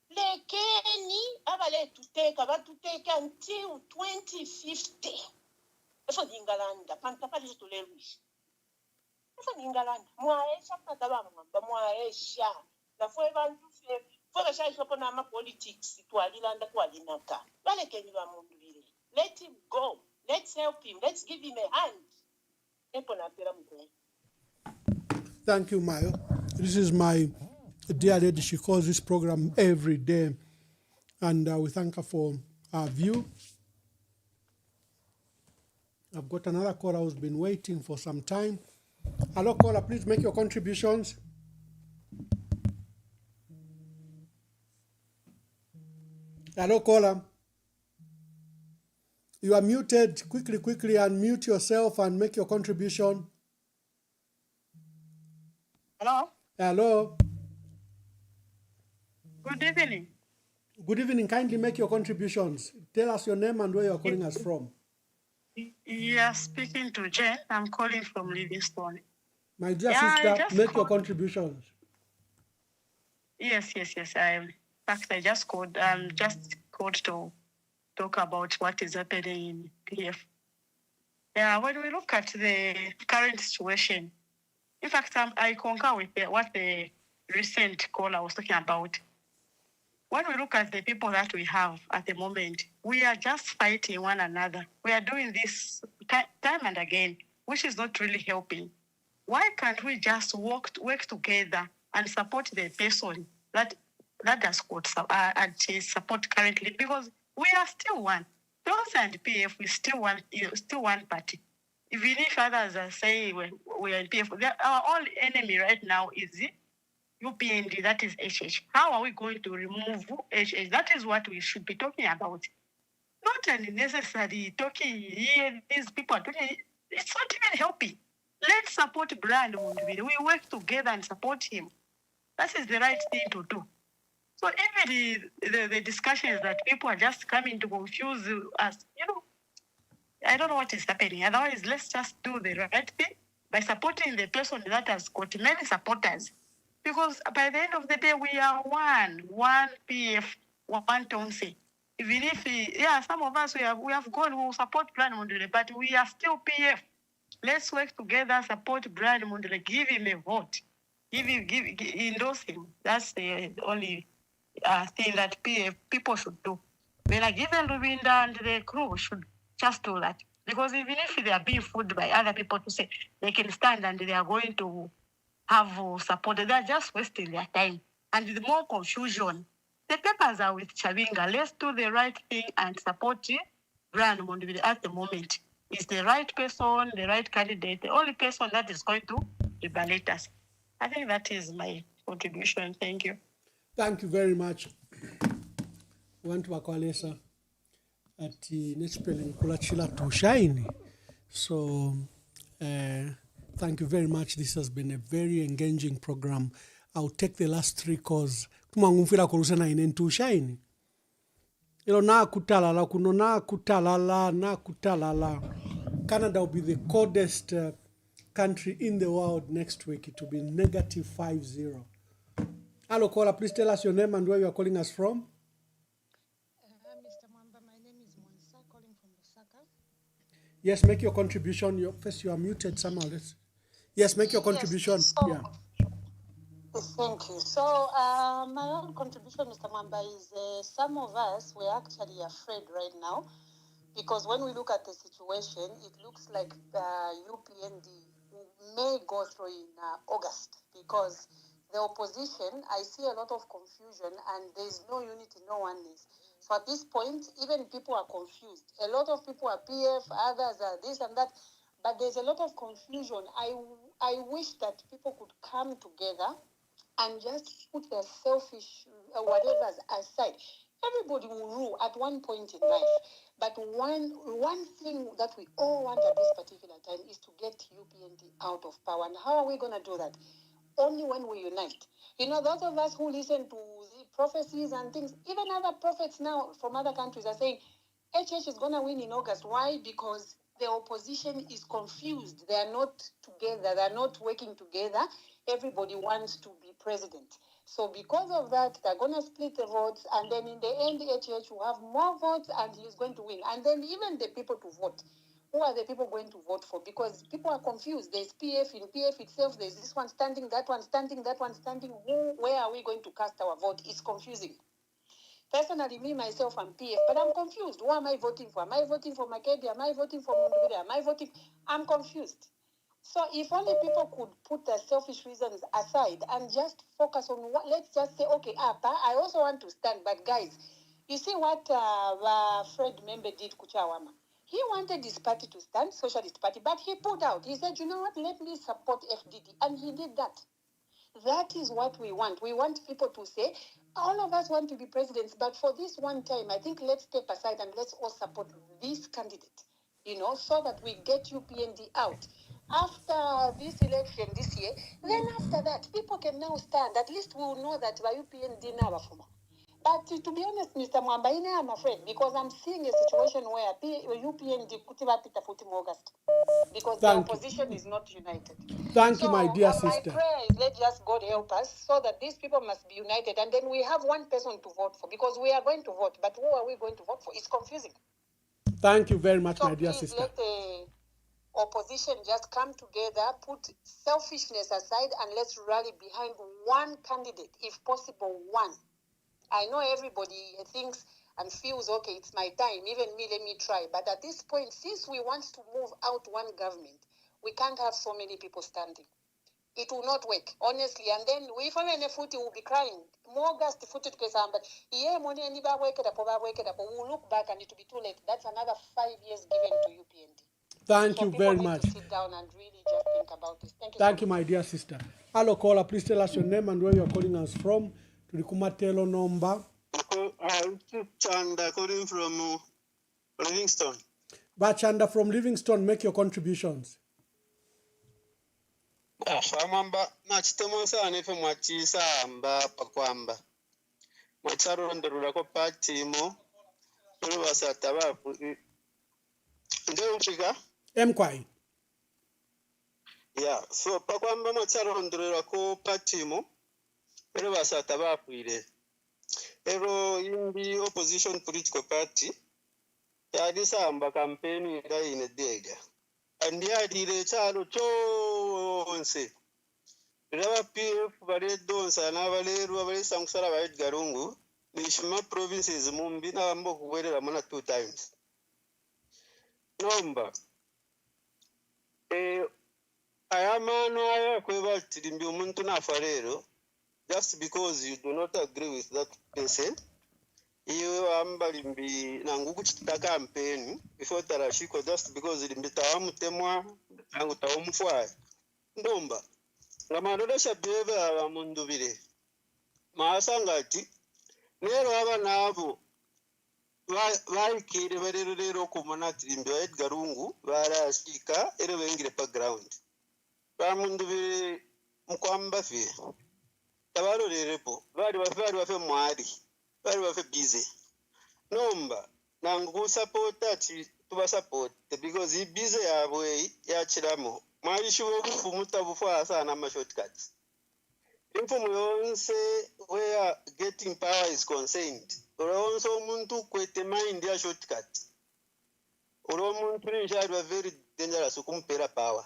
lekeni abale tuteka batuteka until 2050 efo dingalanda pantapali tulelwishi efo dingalanda mwaesha pataba Mwamba mwaesha na fwe bantu fwe shaisha pona ama politics twalilanda twalinaka balekeni bamundu bile let him go, let's help him, let's give him a hand. Thank you, Mayo. This is my dear lady. She calls this program every day, and we thank her for her view. I've got another caller who's been waiting for some time. Hello, caller, please make your contributions. Hello, caller. You are muted. Quickly, unmute yourself and make your contribution. Hello? Hello. Good evening. Good evening. Kindly make your contributions. Tell us your name and where you're calling us from. You are speaking to Jen. I'm calling from Livingstone. My dear sister, make your contributions. Yes. In fact, I just called to talk about what is happening in PF. Yeah, when we look at the current situation, in fact, I concur with what the recent caller was talking about. When we look at the people that we have at the moment, we are just fighting one another. We are doing this time and again, which is not really helping. Why can't we just work together and support the person that does support currently? Because we are still one. Those and PF, we still one party. Even if others are saying we are in PF, our only enemy right now is UPND, that is HH. How are we going to remove HH? That is what we should be talking about. not unnecessary talking here. These people are talking. It's not even helping. Let's support Brian Mundubire. We work together and support him. That is the right thing to do. So even the discussion is that people are just coming to confuse us. I don't know what is happening. Otherwise, let's just do the right thing by supporting the person that has got many supporters. Because by the end of the day, we are one PF, one Tonsi. Even if, some of us, we have gone, we will support Brian Mundubire, but we are still PF. Let's work together, support Brian Mundubire, give him a vote. Endorse him. That's the only thing that people should do. When I give Luvinda and the crew should just do that. Because even if they are being fooled by other people to say they can stand and they are going to have support, they are just wasting their time. And the more confusion, the papers are with Chavinga. Let's do the right thing and support Brian Mundubire at the moment. Is the right person, the right candidate, the only person that is going to evaluate us. I think that is my contribution. Thank you. Thank you very much. Wantu wakwalesa ati nechipele kulachila tushaini. So thank you very much. This has been a very engaging program. I'll take the last 3 calls. Kumangumfira kulusena inentu shaini. Na kutalala kuno na kutalala. Canada will be the coldest country in the world next week. It will be -50. Hello, caller. Please tell us your name and where you are calling us from. Mr. Mwamba, my name is Monsa, calling from Lusaka. Yes, make your contribution. First, you are muted somehow. Yes, make your contribution. Yes, Yeah. Thank you. So, my own contribution, Mr. Mwamba, is some of us, we're actually afraid right now because when we look at the situation, it looks like UPND may go through in August because the opposition, I see a lot of confusion and there's no unity, no oneness. So at this point, even people are confused. A lot of people are PF, others are this and that, but there's a lot of confusion. I wish that people could come together and just put their selfish whatever aside. Everybody will rule at one point in life. But one thing that we all want at this particular time is to get UPND out of power. And how are we going to do that? Only when we unite. Those of us who listen to the prophecies and things, even other prophets now from other countries are saying HH is going to win in August. Why? Because the opposition is confused. They are not together. They are not working together. Everybody wants to be president. So because of that, they're going to split the votes. And then in the end, HH will have more votes and he's going to win. And then even the people to vote. Who are the people going to vote for? Because people are confused. There's PF in PF itself. There's this one standing, that one standing, that one standing. Where are we going to cast our vote? It's confusing. Personally, me, myself, I'm PF, but I'm confused. Who am I voting for? Am I voting for Makedi? Am I voting for Mundubire? Am I voting? I'm confused. So if only people could put their selfish reasons aside and just focus on what, let's just say, okay, I also want to stand, but guys, you see what Fred Membe did Kuchawama? He wanted his party to stand, Socialist Party, but he pulled out. He said, you know what, let me support FDD. And he did that. That is what we want. We want people to say, all of us want to be presidents, but for this one time, I think let's step aside and let's all support this candidate, so that we get UPND out. After this election this year, then after that, people can now stand. At least we will know that by UPND now. But to be honest, Mr. Mwamba, I'm afraid because I'm seeing a situation where UPND could Peter Futim August because the opposition is not united. Thank you, my dear sister. My prayer is let just God help us so that these people must be united and then we have one person to vote for because we are going to vote. But who are we going to vote for? It's confusing. Thank you very much, my dear sister. Let the opposition just come together, put selfishness aside, and let's rally behind one candidate, if possible, one. I know everybody thinks and feels, okay, it's my time, even me, let me try. But at this point, since we want to move out one government, we can't have so many people standing. It will not work, honestly. And then we from NFUT will be crying. More gas to foot it, but money and we'll look back and it will be too late. That's another 5 years given to UPND. Thank you very much. To sit down and really just think about this. Thank you, my dear sister. Hello, caller. Please tell us your name and where you are calling us from. Tulikumatelo number. Chanda calling from Livingstone. Bachanda from Livingstone, make your contributions. Mwamba nachitemo sana ife mwachisamba pakwamba. Mwacharondorera ko patimo. Ulu basata bapu. Ndio uchika? Mkwai. Yeah, so pakwamba mwacharondorera ko patimo. Ulu basata bapu ile. Ero indi opposition political party. Yadisamba kampeni ila inedega. Andiyadire chalo chonse. Raba PF bare donsa na baleru bare sangsara ba Edgar Lungu. Nishima provinces mumbi na ambo kuwerera mona 2 times. Nomba. Ayamano aya kweba tirimbi umuntu na farero. Just because you do not agree with that person. Iyo amba limbi nangu kuchita campaign before tarashiko just because limbi tawamutemwa nangu tawumufwa. Ndomba. Ngamanodesha bebe abamundu bire. Maasangati nero aba nabo vaikire barero kumona tirimbi wa Edgar Lungu barashika ero bengire background. Bamundu bire mukwamba fe. Tabaro rerepo bari bafe mwari. Bari bafe busy. Nomba nangu support ati tuba support because he busy yabwe yachiramo. Mwari shubo kufumuta bufa sana ma shortcuts. Info yonse where getting power is concerned. Oronso muntu kwete mind ya shortcut. Muntu ni very dangerous kumpera power.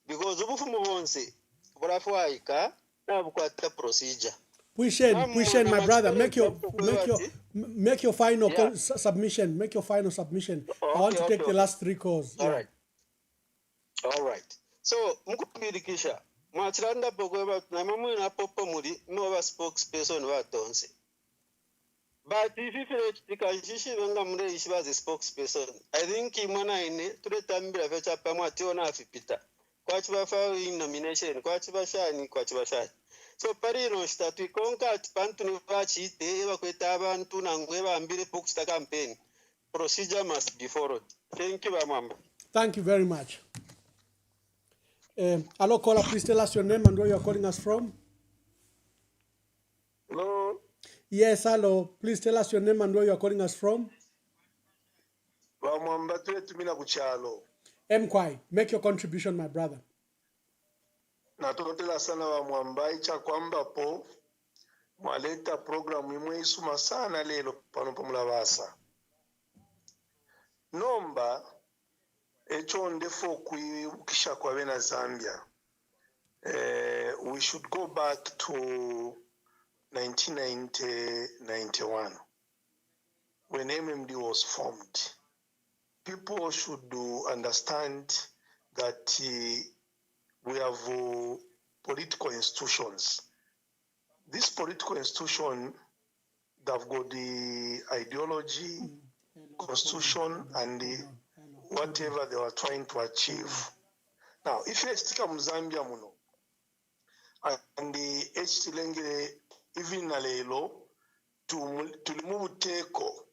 Because ubufumu bonse burafuaika na bukwata procedure. Puishen, my brother, make your final submission. Make your final submission. I want to take the last 3 calls. All right. So, mukupirikisha. Mwachiranda pokwe na mamu na popo muri no spokesperson wa tonse. But if you tikashishi wenga mure ishiba the spokesperson. I think imana ine tuletambira fecha pamwa tiona afipita. Kwa chiba in nomination, kwa chiba shani. So parino statu konka atipantu ni wachi te eva kweta abantu nangweba ambire poksta campaign. Procedure must be followed. Thank you, Mwamba. Thank you very much. Hello, caller, please tell us your name and where you are calling us from. Hello. Yes, hello. Please tell us your name and where you are calling us from. Mwamba tumina kuchalo. Mkwai, make your contribution, my brother. Natotela sana wa Mwamba icha kwamba po mwaleta programu imwe isuma sana lelo pano pamulabasa. Nomba echo ndefo kuibukisha kwa bena Zambia. We should go back to 1991 when MMD was formed. People should understand that we have political institutions. This political institution, they've got the ideology, constitution, and whatever they were trying to achieve. Now, if you stick in Zambia, and the HT even alelo to remove teko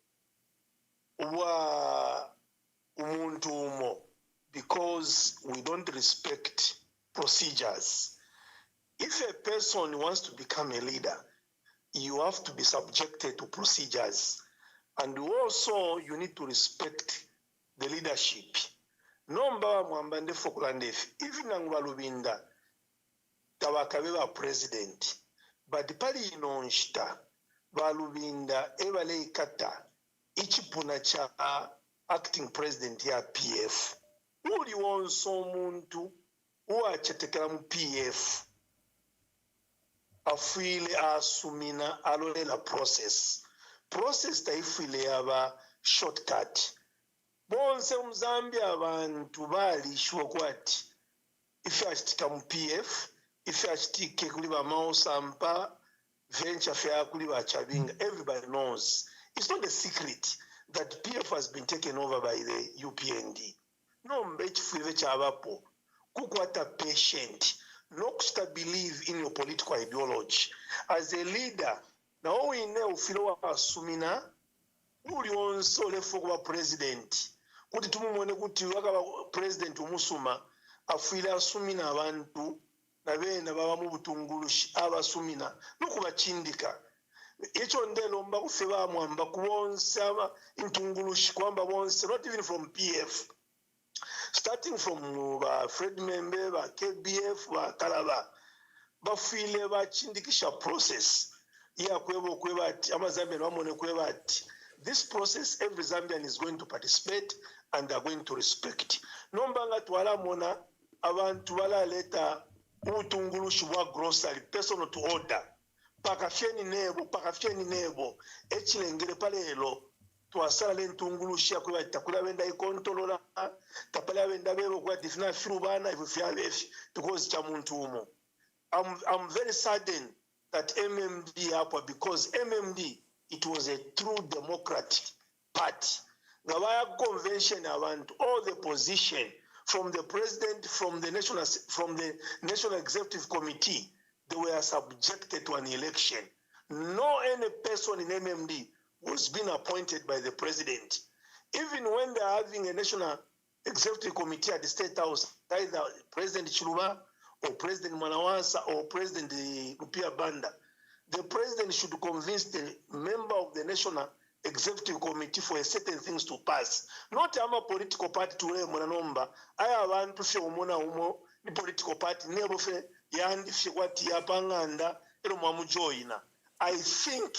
wa umuntu umo because we don't respect procedures. If a person wants to become a leader, you have to be subjected to procedures. And also, you need to respect the leadership. Nomba mwambande fokulandefi. Even Angwalubinda, tawakabewa president. But pali inonshita, Walubinda, Ewale Ikata, Ichipuna cha acting president ya PF. Uli wonso muntu, uwa chetekela mu PF. Afile asumina alolela process. Process taifile yaba shortcut. Bonse Zambia abantu balishwa kwati. Ife achitika mu PF, ife achitike kuli ba Mausampa, venture fair kuli ba Chabinga. Everybody knows. It's not a secret that PF has been taken over by the UPND. No mbechi fuive chabapo. Kukwata patient. Not to believe in your political ideology. As a leader, now we know Philo Sumina, uli onse olefu kuba president kuti tumumone kuti wakaba president umusuma afuile asumina abantu nabena baba mu butungulushi abasumina nokubachindika icho ndelomba kufe bamwamba kubonse aba intungulushi kwamba bonse not even from PF starting from Fred Membe ba KBF ba Kalaba bafile bachindikisha process iya kwebo kwebati amazambian bamone kwebati this process every Zambian is going to participate and they are going to respect nombanga twala mona abantu balaleta ubutungulushi bwa grocery personal to order pakafyeni nebo echilengere palelo twasala lentungulushi yakwe batakula benda ikontolola tapala benda bebo kwa difina firubana ifu fyabefi because cha muntu umo. I'm very saddened that MMD happened because MMD, it was a true democratic party. Ngabaya convention avant all the position from the president, from the national executive committee, they were subjected to an election. No any person in MMD was being appointed by the president. Even when they are having a national executive committee at the State House, either President Chiluba or President Manawasa or President Rupia Banda, the president should convince the member of the National Executive Committee for a certain things to pass. Not a political party to a monanomba. I have one to umona umo, the political party never fe yandi fiwati yapanganda elomamu joina. I think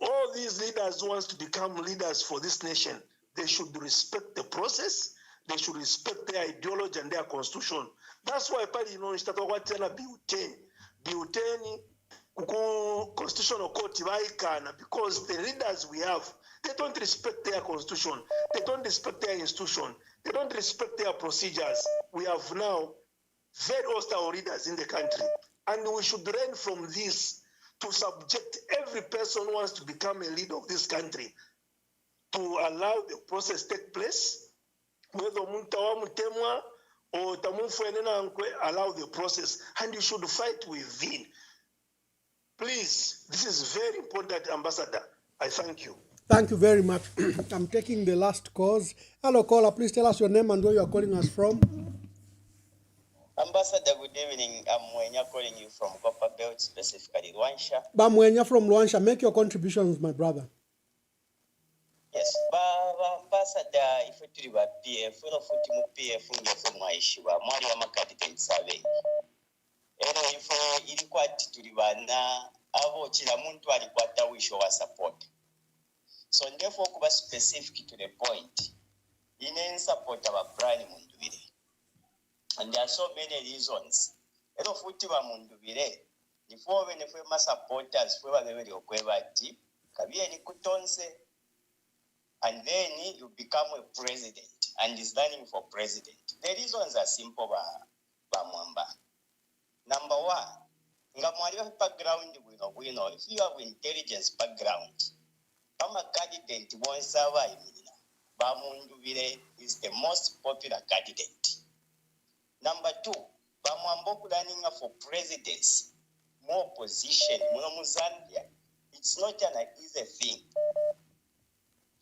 all these leaders who wants to become leaders for this nation, they should respect the process. They should respect their ideology and their constitution. That's why party Biuteni constitutional court because the leaders we have, they don't respect their constitution, they don't respect their institution, they don't respect their procedures. We have now very hostile leaders in the country, and we should learn from this to subject every person who wants to become a leader of this country to allow the process take place. Whether muntawa mutemwa or tamufuenena allow the process, and you should fight within. Please, this is very important, Ambassador. I thank you. Thank you very much. I'm taking the last calls. Hello, caller. Please tell us your name and where you are calling us from. Ambassador, good evening. I'm Mwenya calling you from Copper Belt, specifically Luansha. Mwenya from Luansha. Make your contributions, my brother. Yes, Ambassador, if you are PF, we are PF, we are Ishiwa, Mwari wa makadidate survey. Ero ifo ilikuwa tulibana avo chila muntu alikwata wisho wa support. So therefore kuba specific to the point. Ine support aba brand mundubire. And there are so many reasons. Ero futi wa mundubire. Before when we ma supporters we wabebeli okweba ati kabiye ni kutonse, and then you become a president and is running for president. The reasons are simple ba Mwamba. Number one, background, if you have intelligence background, a candidate is the most popular candidate. Number two, running for presidency, more position, Zambia. It's not an easy thing.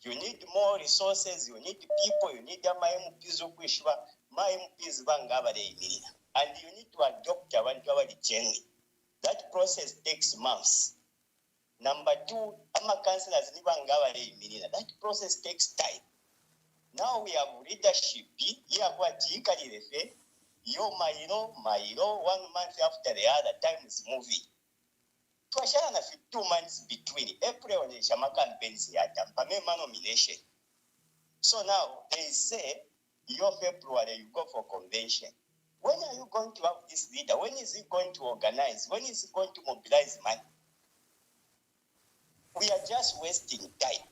You need more resources, you need people, you need and you need to adopt abantu journey. That process takes months. Number two, councillors that process takes time. Now we have leadership. Yo mailo, 1 month after the other, time is moving. 2 months between April and Shamakan Benzi nomination. So now they say, your February you go for convention. When are you going to have this leader? When is he going to organize? When is he going to mobilize money? We are just wasting time.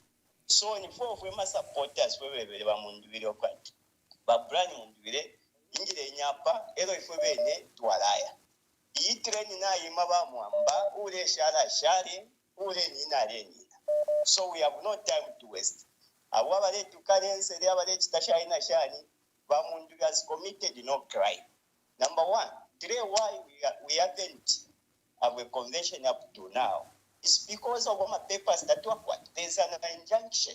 So in four of them supporters, we will mundubire okwati. But brand mundubire, ingire nyapa, ero ifubene tualaya. Iyi treni na imaba Mwamba, ure shara shari, ure nina renina. So we have no time to waste. Awabale tukarense, awabale chitashaina shani, Bamundu has committed no crime. Number one, today why we haven't have a convention up to now it's because of my papers that were what there's an injunction.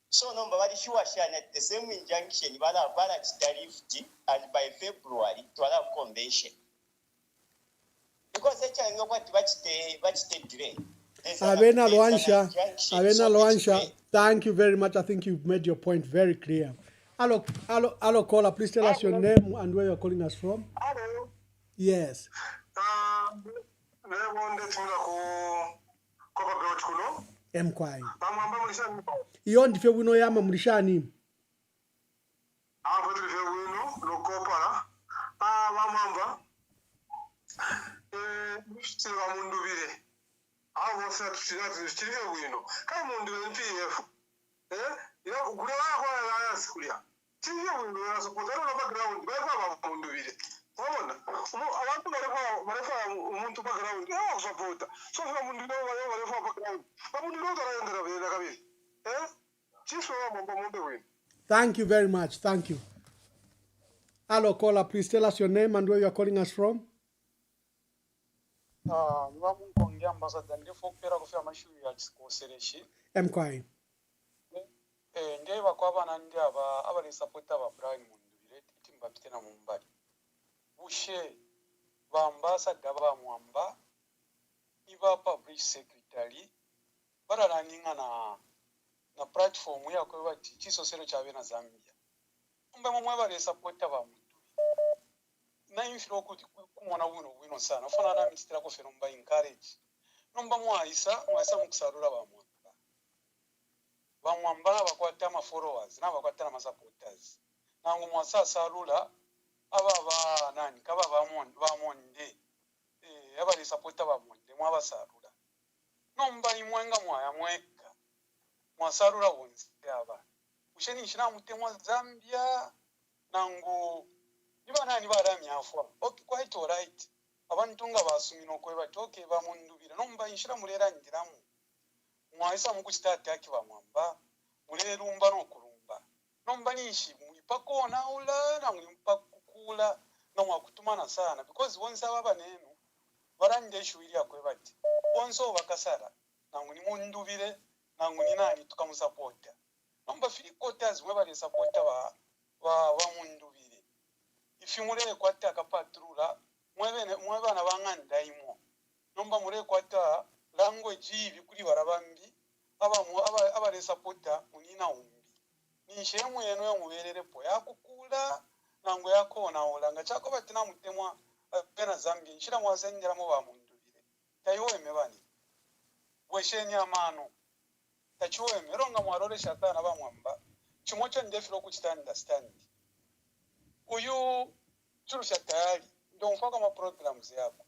So number one issue was at the same injunction, and by February to allow convention. Because that's what they delay. Avena Luansha, thank you very much. I think you've made your point very clear. Hello, caller. Please tell us your name and where you're calling us from. Hello. Yes. Mkwai. Iyo ndife wino yama mulishani. Ndife wino lokopala. Mwamba. Siwa mundubire. Wose tuchirive wino. Kama mundubire PF. Ila kugula wako ya sikulia. Chirive wino ya supportero na background. Baifa mundubire. Abantu barefa umuntu background support so umuntu barefa background umuntu tarayendera bela kabili chiso mambo munde wenu. Thank you very much. Thank you. Hello, caller. Please tell us your name and where you are calling us from. Nwamunkonge ambassador ndifokera kufya mashuyi ya chikosereshi. Mkwai. Ndeba kwa bana ndi abali support aba Brian Mundubire timba pitena mumbali. Bushe bambassador ba Mwamba iba public secretary baraninga na platform ya kwa chisosero chabe na Zambia. Mbe mwe bali support ba muntu. Na infilo kuti kumona wino sana. Fona na mistira ko feno mba encourage. Nomba mwaisa mukusarura ba Mwamba. Ba Mwamba bakwata ma followers na bakwata ma supporters. Nangu mwasa sarula aba nani kaba ba monde abali supporta ba monde mwaba sarula nomba imwenga mwaya mweka mwasarula wonse aba usheni shina mutemwa Zambia nangu niba nani barami afwa okay quite all right abantu nga basumino ko batoke ba mundubira nomba inshira mulera ndiramu mwaisa mukuchita attack ba Mwamba mulelumba no kulumba nomba nishi muipako na ula na muipako kula no mwakutumana sana because wonse ababa nenu barande shuiri yakwe bati wonse bakasara nangu ni mundubire nangu ni nani tukamusupporta nomba fili quotas we bali supporta ba mundubire ifimule kwata kapatrula mwebana banganda imo nomba mure kwata language ibi kuri barabambi aba supporta unina umbi ni shemu yenu yomuberere po yakukula nangu yakona olanga chako batina mutemwa pena Zambia nshira mwazengera mu ba mundubire tayiwe mebani weshenya amano tachiwe meronga mwarore shatana ba Mwamba chimocho ndefiro kuchita understand uyu churusha tayari ndo mfaka ma programs yako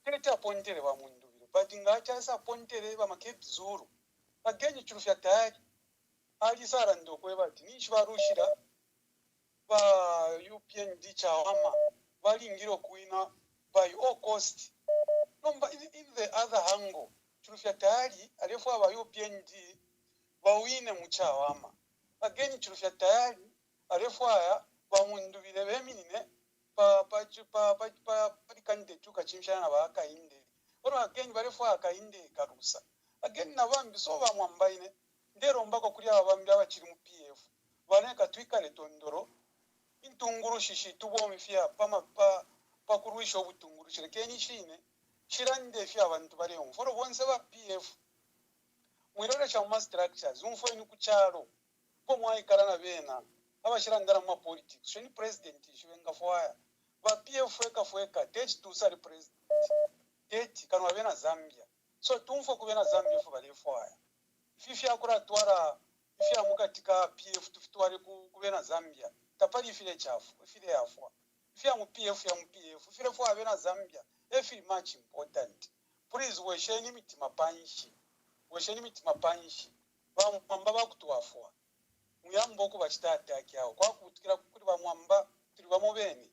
kileta pointere ba mundubire but ngacha sa pointere ba makepi zuru agenye churusha tayari ali sara ndo kwebati nishibarushira ba UPND chawama balingiro kuina by all cost nomba in the other angle churufya tayari alifu aba UPND bawine muchawama again churufya tayari alifu aya bamundubire beminine pa candidate tukachimshana ba akainde oro again balifu akainde karusa again nabambi so ba Mwambaine ndero mbako kuri abambi abakiri mu PF baneka twikale tondoro intunguru shishi tubomfya pa kuruisha ubutunguru shirekeni shine shirande fya abantu bari umforo bonse ba PF mwirore cha ma structures umfo ni kucharo po mwayikarana bena abashirandara mu politics shini president shiwenga fwaya ba PF fweka date to sari president date kanwa bena Zambia so tumfo kubena Zambia fo bari fwaya fifya akura twara fya mukatika PF tufitware kubena Zambia tapali ifile chafu ifile afwa ifya mu PF ifile fo abena Zambia feel much important please wesheni mitima panshi ba Mwamba bakutwafwa muyambo ko bachita attack yawo kwa kutukira kuri ba Mwamba turi ba mubeni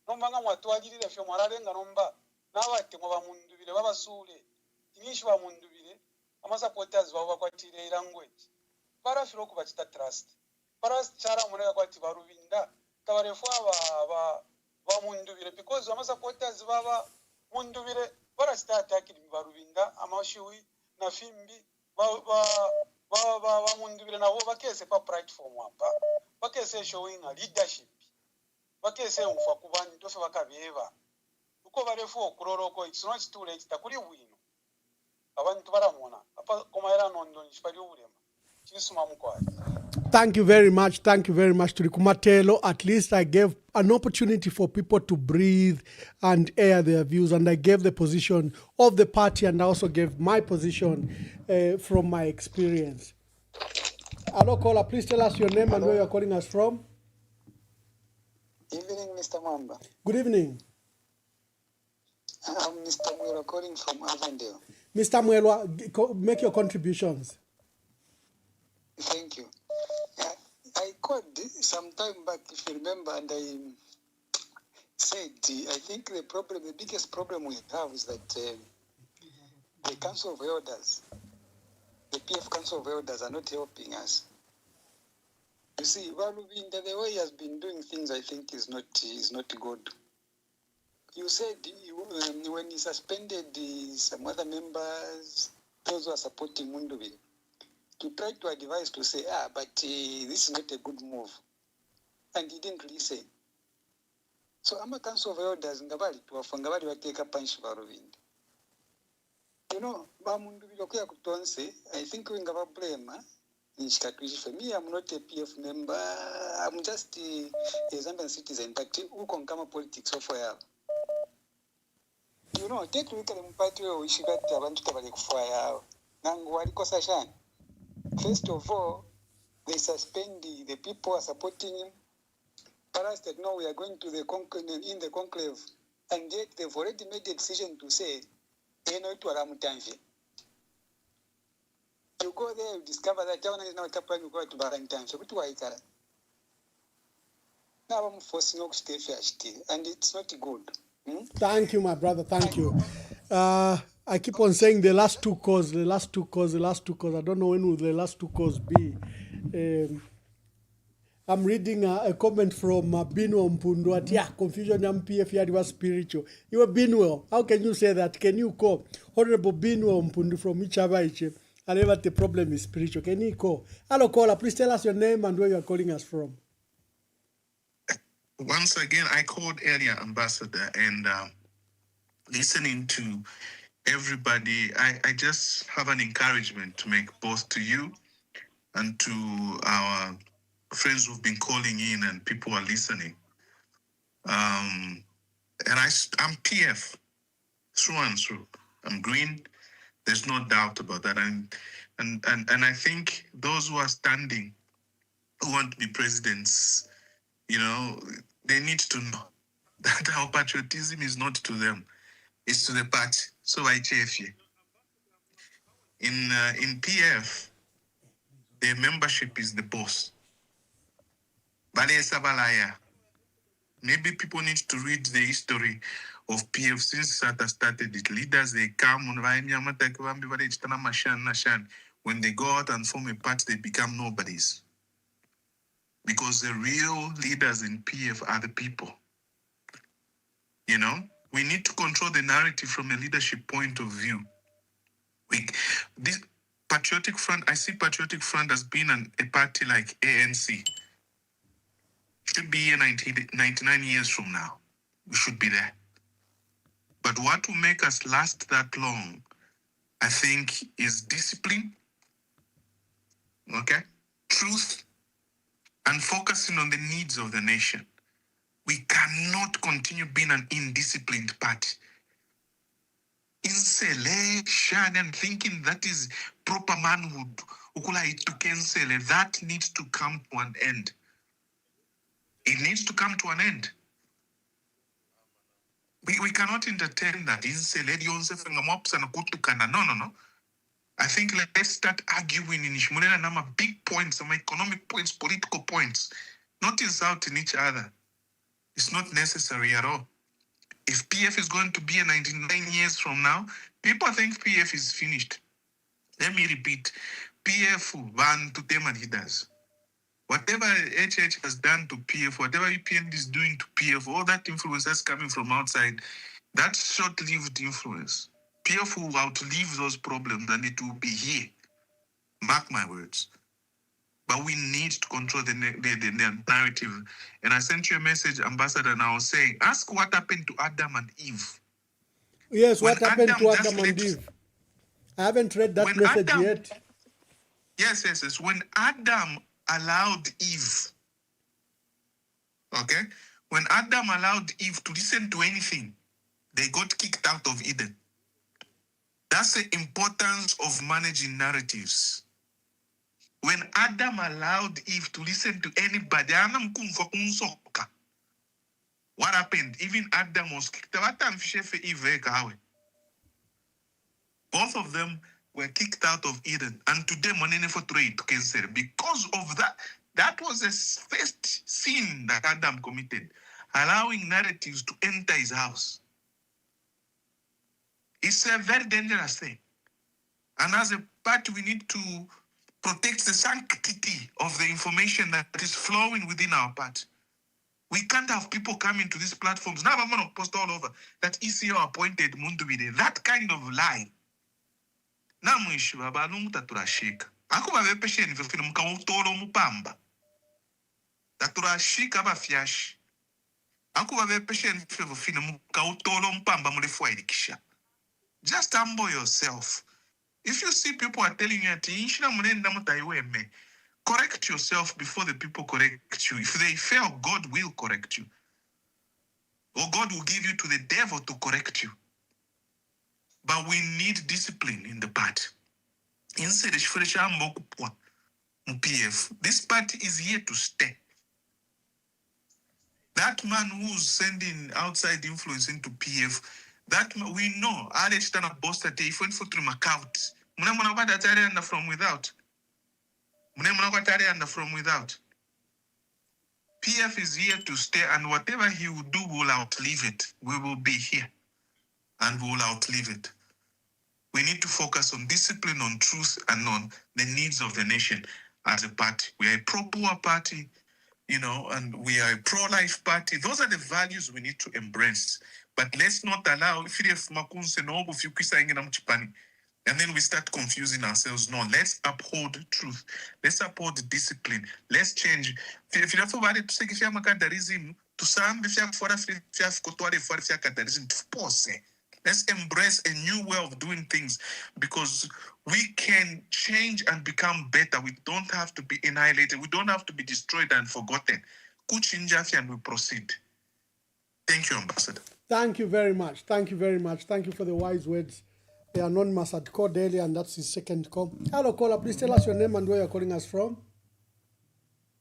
nomba nga mwatwagirire fyo mwararenga nomba nabate mu bamundubire babasule inisho bamundubire ama supporters babo bakwatire language para firo ko bachita trust para chara muneka kwati barubinda tabarefwa ba mundubire because ama supporters baba munduvire varachita atakiri varubinda amashiwi na fimbi vamunduvire navo vakese paplatform apa vakese showing a leadership vakese ufa kuvanhu ndofe vakaveva uko varefu okuroroko it's not too late takuri wino abantu varamona apa komaera nondo nchipari urema chisuma mukwari. Thank you very much. Thank you very much to Kumatelo. At least I gave an opportunity for people to breathe and air their views. And I gave the position of the party and I also gave my position from my experience. Hello, caller. Please tell us your name and where you're calling us from. Evening, Mr. Mwamba. Good evening. I'm Mr. Mwelo calling from Avondale. Mr. Mwelwa, make your contributions. Thank you. I called some time back, if you remember, and I said, I think the biggest problem we have is that the Council of Elders, the PF Council of Elders are not helping us. You see, Valubinda, the way he has been doing things, I think is not good. You said when he suspended some other members, those who are supporting Mundubi, to try to advise to say, but this is not a good move. And he didn't listen. So I'm a Council of Elders, Ngabali to Afangabali will take a punch for Rovindi. You know, I think we have blame. For me, I'm not a PF member. I'm just a Zambian citizen, but who can come up politics so far? You know, take a look at the party where we should have to fire. First of all, they suspend the people who are supporting him. Parents that no, we are going to the conclave, and yet they've already made a decision to say, you go there, you discover that Javana is not capable to go to Barantan. So, now I'm forcing to stay first, and it's not good. Thank you, my brother. Thank you. I keep on saying the last two calls. I don't know when will the last two calls be. I'm reading a comment from Binwo Mpundu at confusion MPF yadi was spiritual. You were Binwo. How can you say that? Can you call Honorable Binwo Mpundu from Ichabaich? And ever the problem is spiritual. Can you call? Hello, caller. Please tell us your name and where you are calling us from. Once again, I called earlier, Ambassador, and listening to everybody, I just have an encouragement to make both to you and to our friends who've been calling in and people are listening. And I'm PF through and through. I'm green. There's no doubt about that. And I think those who are standing, who want to be presidents, you know, they need to know that our patriotism is not to them, it's to the party. So I chafe you. In PF, their membership is the boss. Maybe people need to read the history of PF since SATA started it. Leaders, they come when they go out and form a party, they become nobodies. Because the real leaders in PF are the people. You know, we need to control the narrative from a leadership point of view. This Patriotic Front, I see Patriotic Front as being a party like ANC. Should be here 99 years from now. We should be there. But what will make us last that long, I think, is discipline, okay? Truth, and focusing on the needs of the nation. We cannot continue being an indisciplined party. Insulation and thinking that is proper manhood. To cancel that needs to come to an end. It needs to come to an end. We cannot entertain that. No. I think let's start arguing in Ishmulela Nama big points, some economic points, political points, not insulting each other. It's not necessary at all. If PF is going to be 99 years from now, people think PF is finished. Let me repeat. PF ban to them and he does. Whatever HH has done to PF, whatever UPN is doing to PF, all that influence that's coming from outside That short-lived influence, PF will outlive those problems and it will be here. Mark my words. But we need to control the narrative. And I sent you a message, Ambassador, and I was saying, ask what happened to Adam and Eve. Yes, When what happened to just Adam and let- Eve? I haven't read that when message Adam- yet. Yes. When Adam allowed Eve, okay? When Adam allowed Eve to listen to anything, they got kicked out of Eden. That's the importance of managing narratives. When Adam allowed Eve to listen to anybody, what happened? Even Adam was kicked out. Both of them were kicked out of Eden. And today, money for trade because of that. That was the first sin that Adam committed, allowing narratives to enter his house. It's a very dangerous thing. And as a part, we need to protect the sanctity of the information that is flowing within our part. We can't have people coming to these platforms. Now I'm going to post all over that ECO appointed Mundubide. That kind of lie. Na mwisho abantu taturashika. Ako bavepesheni vifino mkautolo mupamba. Taturashika bafyashi. Ako bavepesheni vifino mkautolo mupamba mulefua ilikisha. Just humble yourself. If you see people are telling you ati inshina munenda mutaiweme, correct yourself before the people correct you. If they fail, God will correct you. Or God will give you to the devil to correct you. But we need discipline in the party. Instead of PF, this party is here to stay. That man who's sending outside influence into PF, that we know. If went for account. From without. From without. PF is here to stay, and whatever he will do, will outlive it. We will be here, and we will outlive it. We need to focus on discipline, on truth, and on the needs of the nation as a party. We are a pro-poor party, and we are a pro-life party. Those are the values we need to embrace. But let's not allow, and then we start confusing ourselves. No, let's uphold truth. Let's uphold discipline. Let's change. Let's embrace a new way of doing things because we can change and become better. We don't have to be annihilated. We don't have to be destroyed and forgotten. And we proceed. Thank you, Ambassador. Thank you very much. Thank you very much. Thank you for the wise words. The anonymous had called earlier, and that's his second call. Hello, caller. Please tell us your name and where you're calling us from.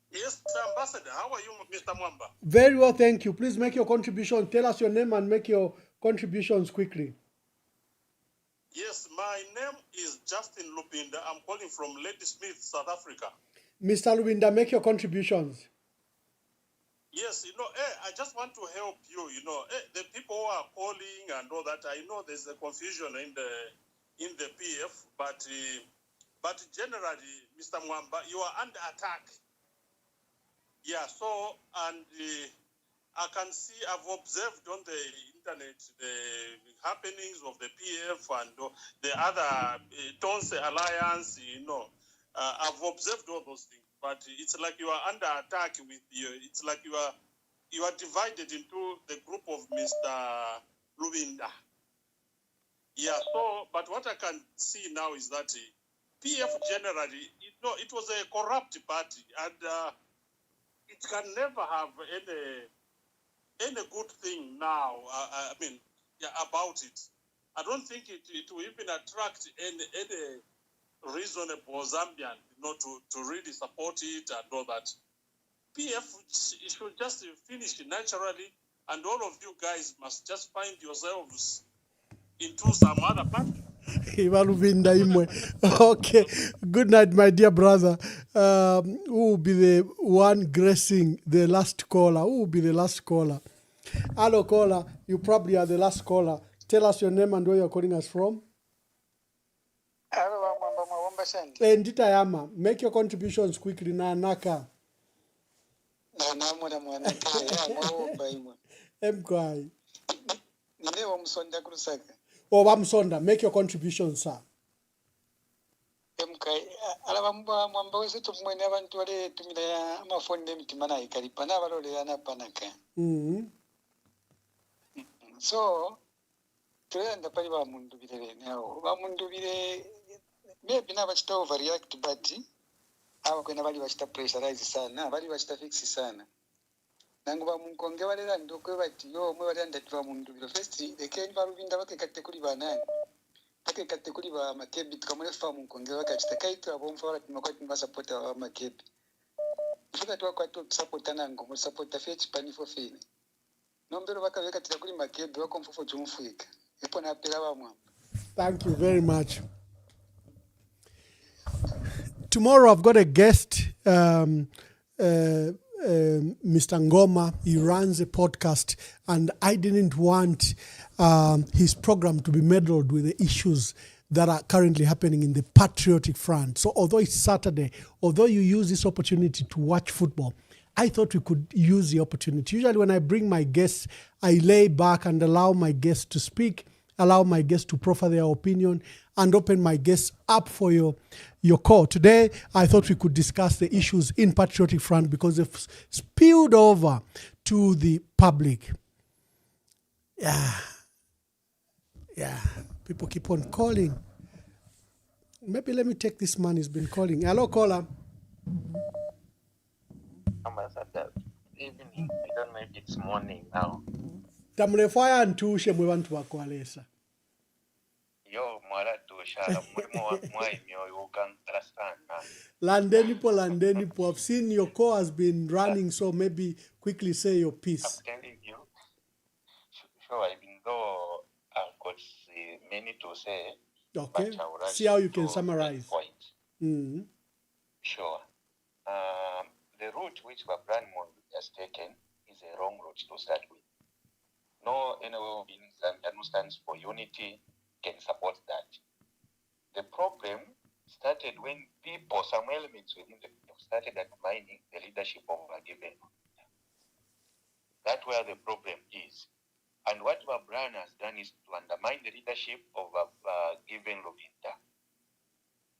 Yes, Ambassador. How are you, Mr. Mwamba? Very well, thank you. Please make your contribution. Tell us your name and make your contributions quickly. Yes, my name is Justin Lupinda. I'm calling from Ladysmith, South Africa. Mr. Lupinda, make your contributions. Yes, I just want to help you. The people who are calling and all that. I know there's a confusion in the PF, but generally, Mr. Mwamba, you are under attack. Yeah. So I can see, I've observed on the internet the happenings of the PF and the other Tonse Alliance. I've observed all those things. But it's like you are under attack with you. It's like you are divided into the group of Mr. Lubinda. Yeah, so, but what I can see now is that PF generally, it was a corrupt party, and it can never have any good thing now, about it. I don't think it will even attract any reasonable Zambian, to really support it and all that. PF should just finish naturally, and all of you guys must just find yourselves into some other party. Okay. Good night, my dear brother. Who will be the one gracing the last caller? Who will be the last caller? Hello, caller. You probably are the last caller. Tell us your name and where you're calling us from. Nditayama, make your contributions quickly. Naka. Emkwai. Msonda Kurusaka. Oh, Wamsonda, make your contribution, sir. Mwamba wese tumwene abantu wale tumira amafoni mtimana ikalipana balole anapanaka. So tuyenda pali ba mundu bile nawo ba mundu bile maybe na bachita overreact but aba kwena bali bachita pressurize sana bali bachita fix sana nangu ba munkonge balera ndokwe bati yo mwe bali ndatiba mundu bile first eke balubinda bakekate kuli banani bakekate kuli ba makebi tukamwe fa munkonge bakachita kaito abomfa bala tumakwati mbasapota ba makebi fuka twakwa to support nangu mu support fetch pani for fine nombero bakaveka tira kuli makebi bakomfofo chumfuika ipo na pela ba Mwamba. Thank you very much. Tomorrow I've got a guest, Mr. Ngoma. He runs a podcast, and I didn't want his program to be meddled with the issues that are currently happening in the Patriotic Front. So although it's Saturday, although you use this opportunity to watch football, I thought we could use the opportunity. Usually when I bring my guests, I lay back and allow my guests to speak, allow my guests to proffer their opinion, and open my guests up for your call. Today, I thought we could discuss the issues in Patriotic Front because they've spilled over to the public. Yeah. People keep on calling. Maybe let me take this man who's been calling. Hello, caller. Evening. I don't know if it's morning now. Tamulefaya ntushe mwe bantu bakwalesa. Yo, mwala tushala mulimo mwai myoyo ukantara sana. Landenipo. I've seen your call has been running, so maybe quickly say your piece. I'm telling you, sure, even though I've got many to say, Okay. but I will See how you can to summarize. point. Mm-hmm. Sure. The route which Babranmon has taken is a wrong route to start with. No anyone who stands for unity can support that. The problem started when people, some elements within the people, started undermining the leadership of a given. That's where the problem is. And what Babran has done is to undermine the leadership of a given Lovinda,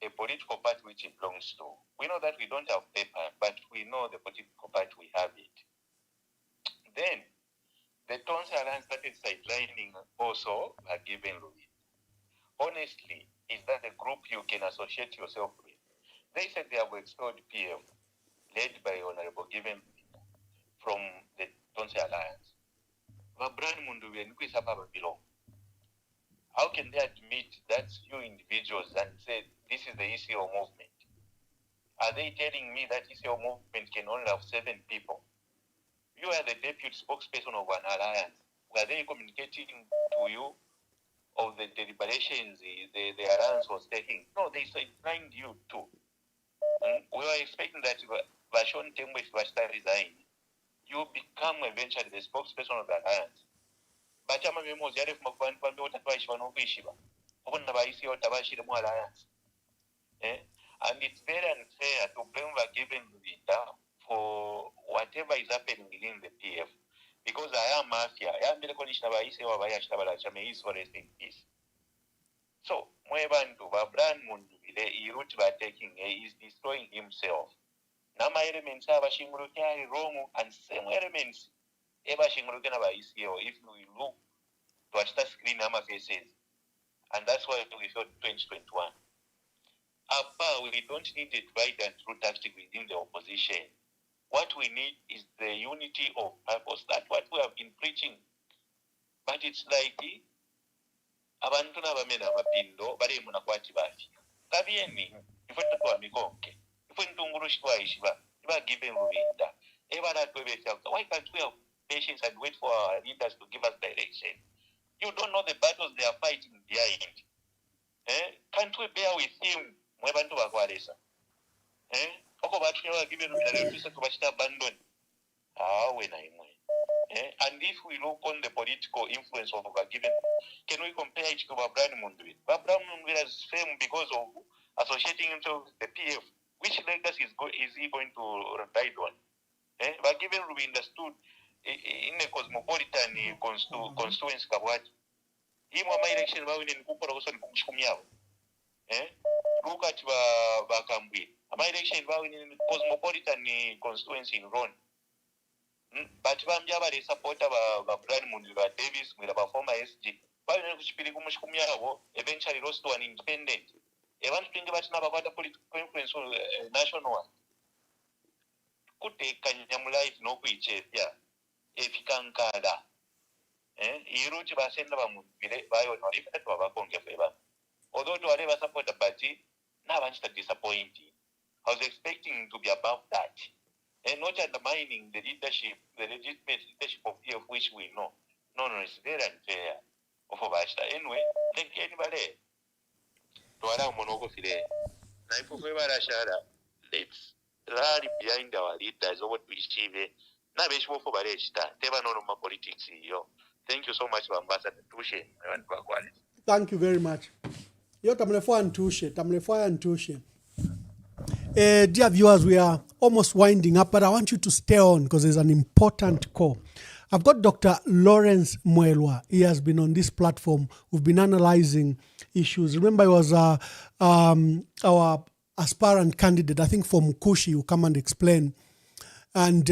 a political party which it belongs to. We know that we don't have paper, but we know the political party, we have it. Then, the Tonse Alliance started sidelining also a given Lovinda. Honestly, is that a group you can associate yourself with? They said they have expelled PF, led by Honorable Given from the Tonse Alliance. Babran Munduwe belong. How can they admit that few individuals and say this is the ECO movement? Are they telling me that ECO movement can only have 7 people? You are the deputy spokesperson of an alliance. Were they communicating to you of the deliberations the alliance was taking? No, they sidelined you too. We were expecting that Vashon Temwe resign. You become eventually the spokesperson of the alliance. But I'm a memo Zaref Makwan Pandota Vashwan Vishiva. Open the Vaisio Tabashidamo alliance. And it's very unfair to blame the given leader for whatever is happening within the PF. Because I am mafia, I am the condition of Iseo Vayashtabala Chameis for rest in peace. So, Mwebantu, Babran Mundu, the route by taking is destroying himself. Nama elements have a shingurukari wrong and same elements. Eba shingurukana by Iseo, if we look to a screen Nama faces. And that's why we felt 2021. We don't need a tried and true tactic within the opposition. What we need is the unity of purpose. That's what we have been preaching. But it's like abantu n'abamena amapindo bari munakwati bafi. Kabieni, ifwe tukwa mikonke. Ifwe ntunguru shitwa ishiba. Iba given Rwanda. Why can't we have patience and wait for our leaders to give us direction? You don't know the battles they are fighting behind. Can't we bear with him? Mwebantu bakwalesa. Oko batu nyo given Rwanda to kubashita abandon. When I and if we look on the political influence of a given, can we compare it to Babran Mundwi? Babran Mundwi has fame because of associating himself with the PF. Which legacy is he going to ride on? But given we understood in a cosmopolitan constituency, imwe ama-election bawine nikukora kusoni kumishikumi yavo look at bakambwira ama-election bawine cosmopolitan constituency in Ron. But bambya bali supporter ba Brian Mundi ba Davis mwira ba former SG bawine kuchipiri kumishikumi yavo eventually lost one independent abantu twinge batina bakwata political influence national one kutekanya mu life n'okwikyepya efikankala iro chibasenda bamubire bayona ifite babakonge feba although to whatever support but n'abantu that disappointing. I was expecting to be above that and not undermining the legitimate leadership of PF which we know. No, it's very unfair of Bashta. Anyway, thank you anybody to allow monoko file na ipo feba rashara let's rally behind our leaders of what we achieve na besho for barechta teba no ma politics yo. Thank you so much, Ambassador Tushe. Thank you very much. Yo tamlefwa Tushe. Dear viewers, we are almost winding up, but I want you to stay on because there's an important call. I've got Dr. Lawrence Mwelwa. He has been on this platform. We've been analyzing issues. Remember, he was our aspirant candidate, I think from Kushi, who come and explain. And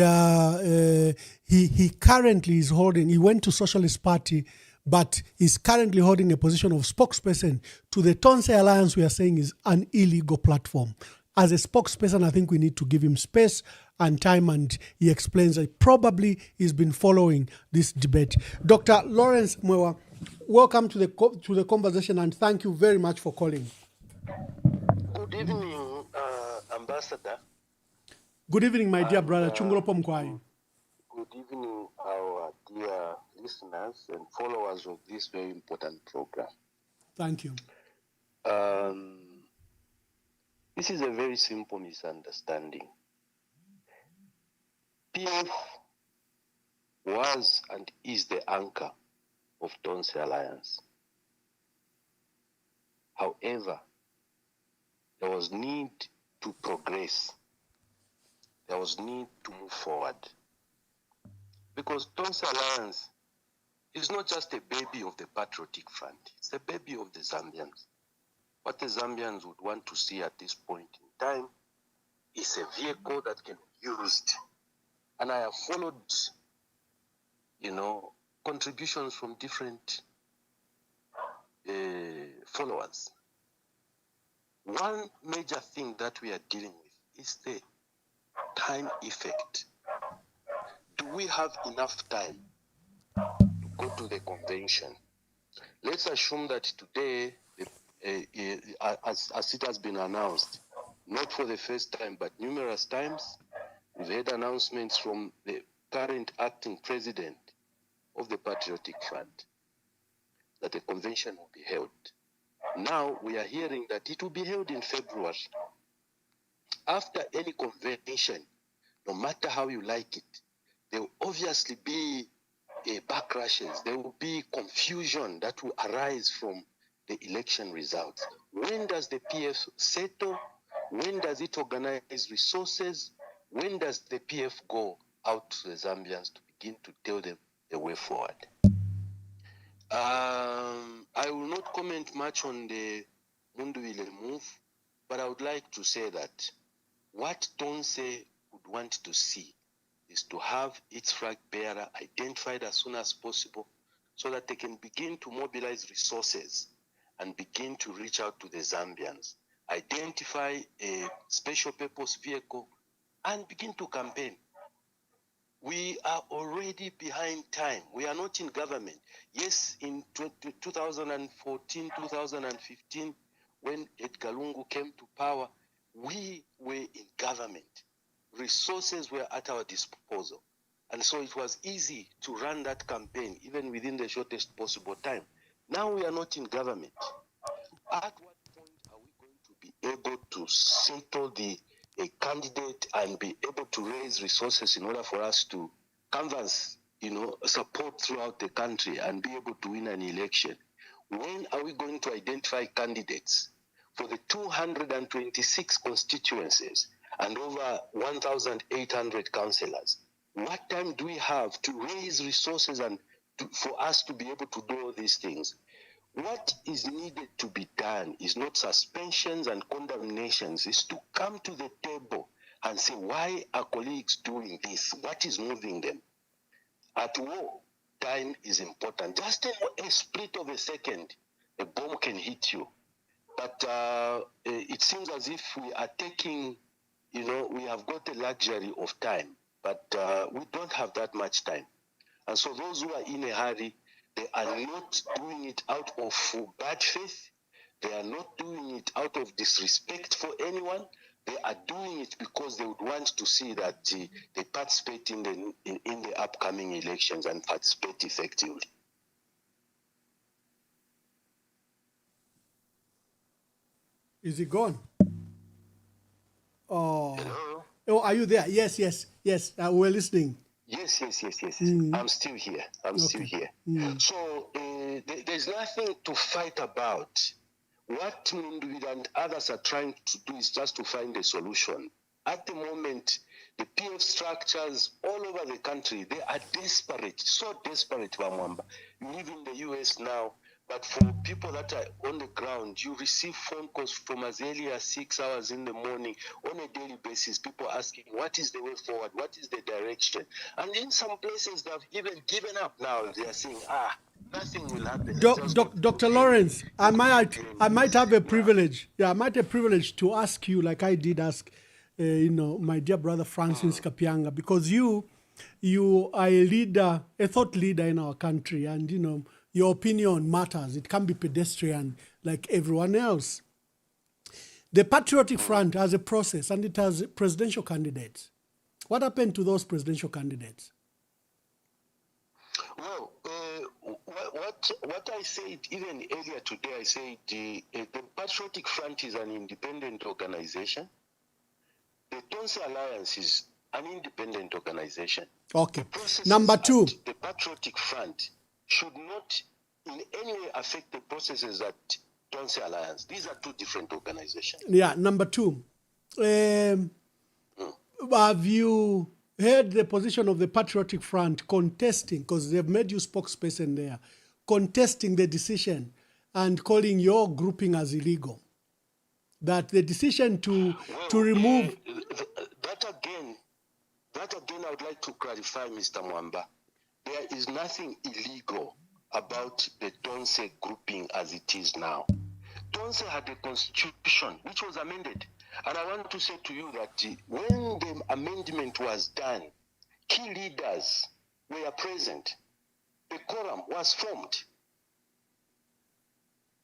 he currently is holding, he went to Socialist Party, but he's currently holding a position of spokesperson to the Tonse Alliance we are saying is an illegal platform. As a spokesperson, I think we need to give him space and time, and he explains that probably he's been following this debate. Dr. Lawrence Mwewa, welcome to the conversation, and thank you very much for calling. Good evening, Ambassador. Good evening, my dear brother. Chungulopo Mkwai. Good evening, our dear listeners and followers of this very important program. Thank you. This is a very simple misunderstanding. PF was and is the anchor of Tonse Alliance. However, there was need to progress. There was need to move forward. Because Tonse Alliance is not just a baby of the Patriotic Front, it's a baby of the Zambians. What the Zambians would want to see at this point in time is a vehicle that can be used. And I have followed, contributions from different followers. One major thing that we are dealing with is the time effect. Do we have enough time to go to the convention? Let's assume that today, as it has been announced, not for the first time, but numerous times, we've had announcements from the current acting president of the Patriotic Front that the convention will be held. Now we are hearing that it will be held in February. After any convention, no matter how you like it, there will obviously be backrashes. There will be confusion that will arise from the election results. When does the PF settle? When does it organize resources? When does the PF go out to the Zambians to begin to tell them the way forward? I will not comment much on the Munduile move, but I would like to say that what Tonse would want to see is to have its flag bearer identified as soon as possible so that they can begin to mobilize resources and begin to reach out to the Zambians, identify a special purpose vehicle, and begin to campaign. We are already behind time. We are not in government. Yes, in 2014, 2015, when Edgar Lungu came to power, we were in government. Resources were at our disposal. And so it was easy to run that campaign, even within the shortest possible time. Now we are not in government. At what point are we going to be able to settle a candidate and be able to raise resources in order for us to canvass, support throughout the country and be able to win an election? When are we going to identify candidates for the 226 constituencies and over 1,800 councillors? What time do we have to raise resources and for us to be able to do all these things. What is needed to be done is not suspensions and condemnations, is to come to the table and say, why are colleagues doing this? What is moving them? At war, time is important. Just a split of a second, a bomb can hit you. But it seems as if we are taking, we have got the luxury of time, but we don't have that much time. And so those who are in a hurry, they are not doing it out of bad faith. They are not doing it out of disrespect for anyone. They are doing it because they would want to see that they participate in the upcoming elections and participate effectively. Is he gone? Oh. Hello? Oh, are you there? Yes. We're listening. Yes. Mm. I'm still here. Still here. Mm. So there's nothing to fight about. What Mwamba and others are trying to do is just to find a solution. At the moment, the PF structures all over the country, they are desperate, so desperate, Mwamba. You live in the US now, but for people that are on the ground, you receive phone calls from as early as 6 hours in the morning on a daily basis, people asking, what is the way forward? What is the direction? And in some places, they've even given up now. They are saying, nothing will happen. Dr. Lawrence, I might have a privilege. Yeah, I might have a privilege to ask you, like I did ask, my dear brother Francis Kapianga, because you are a leader, a thought leader in our country, and your opinion matters. It can be pedestrian like everyone else. The Patriotic Front has a process, and it has presidential candidates. What happened to those presidential candidates? Well, what I said even earlier today, I said the Patriotic Front is an independent organization. The Tonse Alliance is an independent organization. Okay. Number two. The Patriotic Front should not in any way affect the processes at Tonse Alliance. These are two different organizations. Yeah. Number two. Have you heard the position of the Patriotic Front contesting, because they've made you spokesperson there, contesting the decision and calling your grouping as illegal? That the decision to remove... That again, I would like to clarify, Mr. Mwamba. There is nothing illegal about the Tonse grouping as it is now. Tonse had a constitution which was amended. And I want to say to you that when the amendment was done, key leaders were present. The quorum was formed.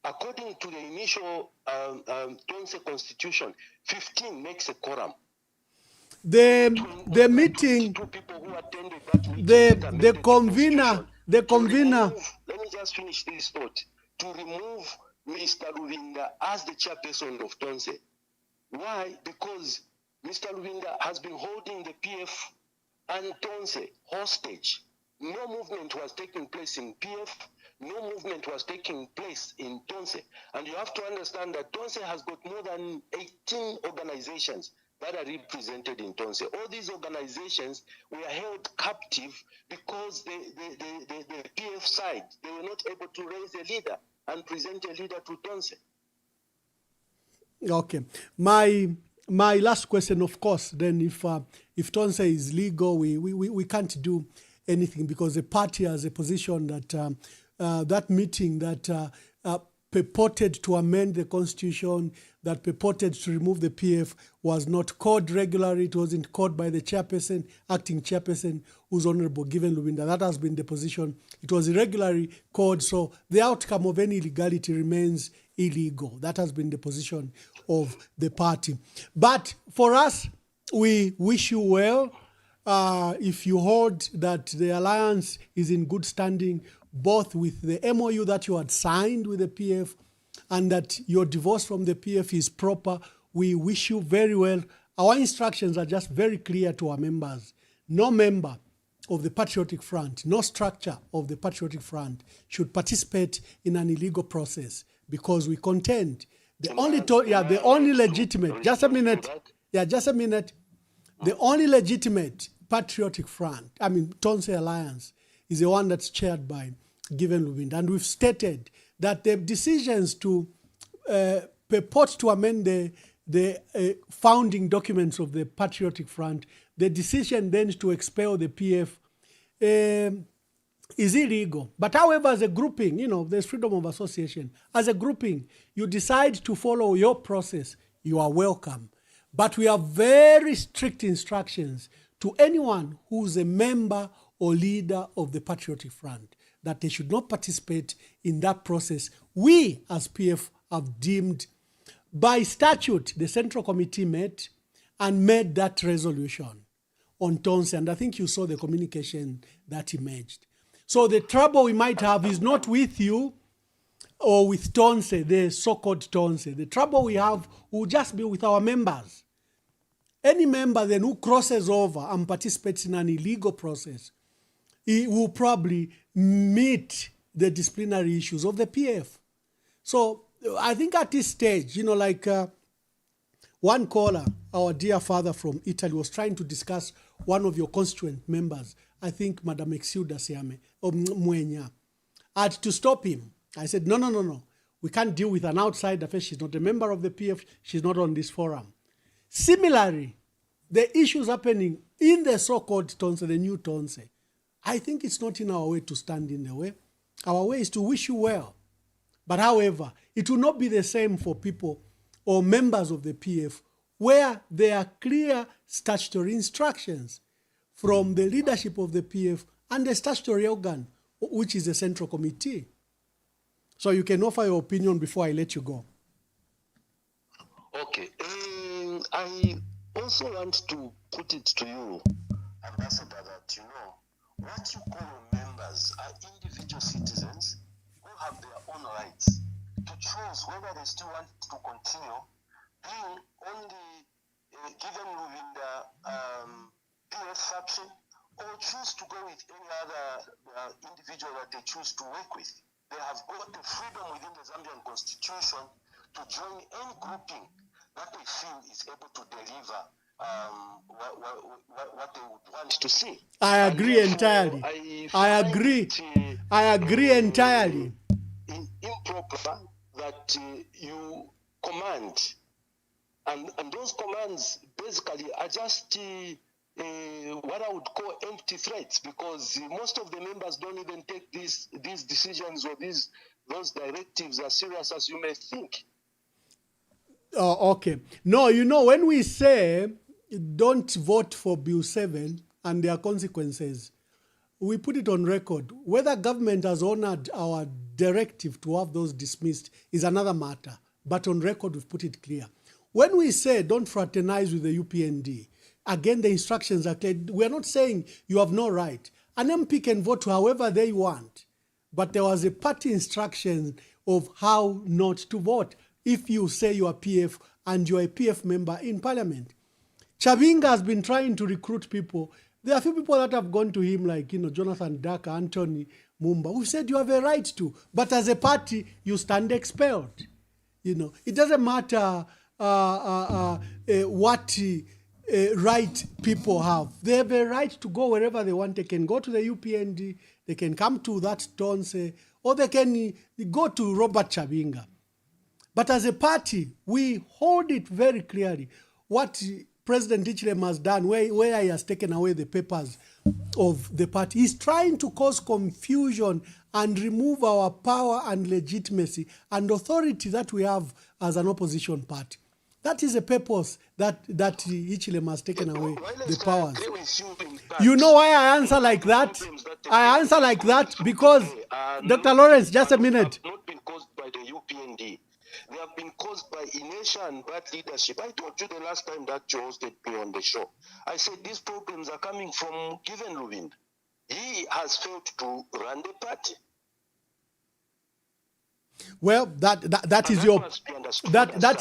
According to the initial Tonse constitution, 15 makes a quorum. The meeting, the convener. Let me just finish this thought. To remove Mr. Luvinda as the chairperson of Tonse. Why? Because Mr. Luvinda has been holding the PF and Tonse hostage. No movement was taking place in PF. No movement was taking place in Tonse. And you have to understand that Tonse has got more than 18 organizations that are represented in Tonse. All these organizations were held captive because the PF side, they were not able to raise a leader and present a leader to Tonse. Okay. My last question, of course, then if Tonse is legal, we can't do anything because the party has a position that that meeting that purported to amend the constitution, that purported to remove the PF, was not called regularly. It wasn't called by the chairperson, acting chairperson, who's Honorable Given Lubinda. That has been the position. It was irregularly called, so the outcome of any illegality remains illegal. That has been the position of the party. But for us, we wish you well. If you hold that the alliance is in good standing, both with the MOU that you had signed with the PF and that your divorce from the PF is proper, we wish you very well. Our instructions are just very clear to our members. No member of the Patriotic Front, no structure of the Patriotic Front should participate in an illegal process because we contend the only legitimate, just a minute, the only legitimate Patriotic Front, Tonse Alliance, is the one that's chaired by Given Lubinda. And we've stated that the decisions to purport to amend the founding documents of the Patriotic Front, the decision then to expel the PF is illegal. But however, as a grouping, there's freedom of association. As a grouping, you decide to follow your process, you are welcome. But we have very strict instructions to anyone who's a member or leader of the Patriotic Front that they should not participate in that process. We, as PF, have deemed by statute, the Central Committee met and made that resolution on Tonse, and I think you saw the communication that emerged. So the trouble we might have is not with you or with Tonse, the so-called Tonse. The trouble we have will just be with our members. Any member then who crosses over and participates in an illegal process, he will probably meet the disciplinary issues of the PF. So I think at this stage, one caller, our dear father from Italy, was trying to discuss one of your constituent members, I think Madam Exilda Siame, or Mwenya. I had to stop him. I said, no. We can't deal with an outsider. She's not a member of the PF. She's not on this forum. Similarly, the issues happening in the so-called Tonse, the new Tonse, I think it's not in our way to stand in the way. Our way is to wish you well. But however, it will not be the same for people or members of the PF where there are clear statutory instructions from the leadership of the PF and the statutory organ, which is the Central Committee. So you can offer your opinion before I let you go. Okay. I also want to put it to you, Ambassador, that what you call members are individual citizens who have their own rights to choose whether they still want to continue being on the Given Lubinda PF faction or choose to go with any other individual that they choose to work with. They have got the freedom within the Zambian constitution to join any grouping that they feel is able to deliver what they would want to see. I agree entirely. I agree entirely. Improper that you command, and those commands basically are just what I would call empty threats, because most of the members don't even take these decisions or those directives as serious as you may think. Oh, okay. No, when we say don't vote for Bill 7 and there are consequences, we put it on record. Whether government has honored our directive to have those dismissed is another matter. But on record, we've put it clear. When we say don't fraternize with the UPND, again, the instructions are clear. We're not saying you have no right. An MP can vote however they want. But there was a party instruction of how not to vote if you say you are PF and you are a PF member in parliament. Chavinga has been trying to recruit people. There are a few people that have gone to him like, Jonathan Daka, Anthony Mwamba, who said you have a right to. But as a party, you stand expelled. It doesn't matter what right people have. They have a right to go wherever they want. They can go to the UPND, they can come to that Tonse, or they can go to Robert Chavinga. But as a party, we hold it very clearly. What President Hichilema has done, where he has taken away the papers of the party, he's trying to cause confusion and remove our power and legitimacy and authority that we have as an opposition party. That is a purpose that Hichilema has taken away the powers. You know why I answer like that? I answer like that because, Dr. Lawrence, just a minute. Not been caused by the UPND. They have been caused by inertia and bad leadership. I told you the last time that you hosted me on the show. I said these problems are coming from Given Lubinda. He has failed to run the party. Well, that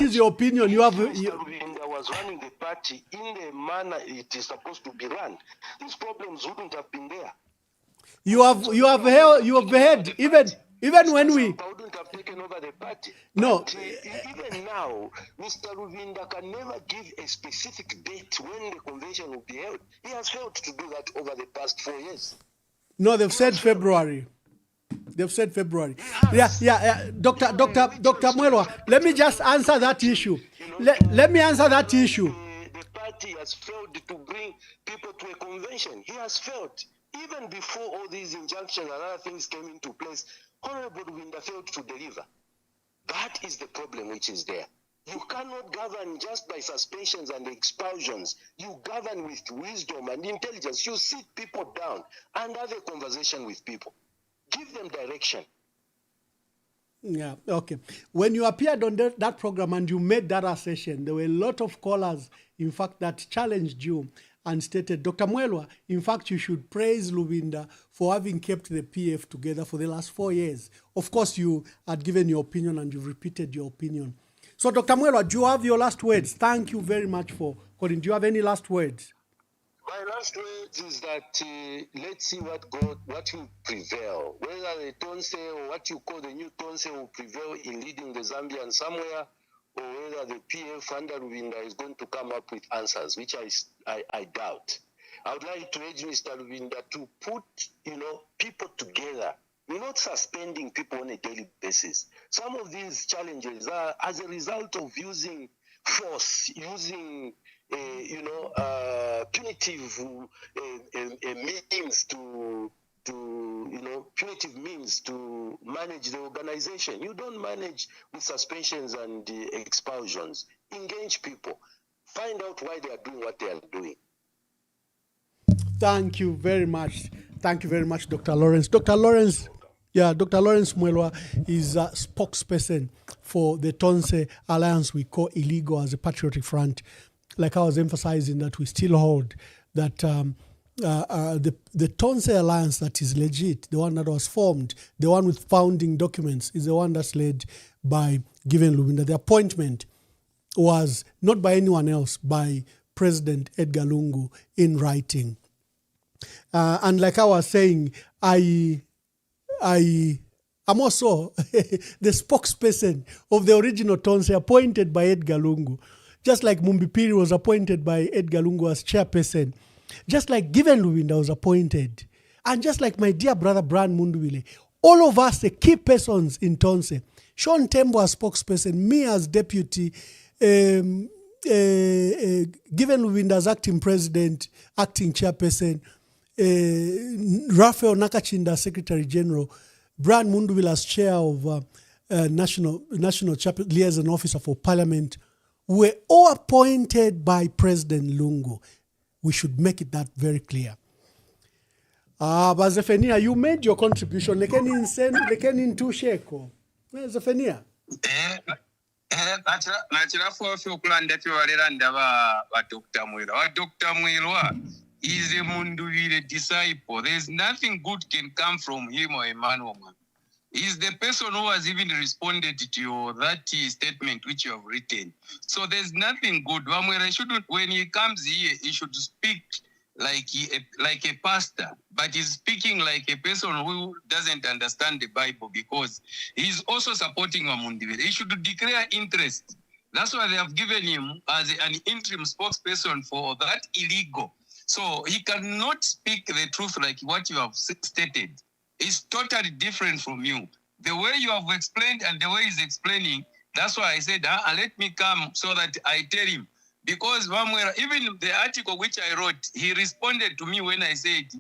is your opinion. You have. Lubinda was running the party in the manner it is supposed to be run. These problems wouldn't have been there. You have heard even when we wouldn't have taken over the party. No. But, even now, Mr. Lubinda can never give a specific date when the convention will be held. He has failed to do that over the past 4 years. No, they've said February. They've said February. Yeah. Dr. Mwelwa, let me just answer that issue. Let me answer that issue. The party has failed to bring people to a convention. He has failed. Even before all these injunctions and other things came into place, Honorable Winda failed to deliver. That is the problem which is there. You cannot govern just by suspensions and expulsions. You govern with wisdom and intelligence. You sit people down and have a conversation with people. Give them direction. Yeah, okay. When you appeared on that program and you made that assertion, there were a lot of callers, in fact, that challenged you and stated, Dr. Mwelwa, in fact, you should praise Lubinda for having kept the PF together for the last 4 years. Of course, you had given your opinion and you repeated your opinion. So, Dr. Mwelwa, do you have your last words? Thank you very much for calling. Do you have any last words? My last words is that let's see what will prevail. Whether the Tonse or what you call the new Tonse will prevail in leading the Zambian somewhere, or whether the PF under Lubinda is going to come up with answers, which I doubt. I would like to urge Mr. Lubinda to put people together. We're not suspending people on a daily basis. Some of these challenges are as a result of using force, using punitive means punitive means to manage the organization. You don't manage with suspensions and expulsions. Engage people. Find out why they are doing what they are doing. Thank you very much. Thank you very much, Dr. Lawrence. Dr. Lawrence Mwelwa is a spokesperson for the Tonse Alliance we call illegal as a patriotic front. Like I was emphasizing, that we still hold that the Tonse Alliance that is legit, the one that was formed, the one with founding documents, is the one that's led by Given Lubinda. The appointment was not by anyone else, by President Edgar Lungu in writing. And like I was saying, I'm also the spokesperson of the original Tonse appointed by Edgar Lungu. Just like Mumbipiri was appointed by Edgar Lungu as chairperson. Just like Given Lubinda was appointed. And just like my dear brother Brian Munduwile. All of us, the key persons in Tonse. Sean Tembo as spokesperson, me as deputy, Given Lubinda as acting president, acting chairperson, Raphael Nakachinda, Secretary General, Brian Munduwile as chair of National Liaison Officer for Parliament, were all appointed by President Lungu. We should make it that very clear. But Zephania, you made your contribution. Lekeni ntu sheko. Zephania. Nachira for okulanda piwaliranda ba Dr. Mwelwa. Dr. Mwelwa is a Munduwile disciple. There's nothing good can come from him or Emmanuel. He's the person who has even responded to that statement which you have written. So there's nothing good. When he comes here, he should speak like a pastor, but he's speaking like a person who doesn't understand the Bible, because he's also supporting Munduwile. He should declare interest. That's why they have given him as an interim spokesperson for that illegal. So he cannot speak the truth like what you have stated. Is totally different from you. The way you have explained and the way he's explaining, that's why I said, let me come so that I tell him. Because even the article which I wrote, he responded to me when I said,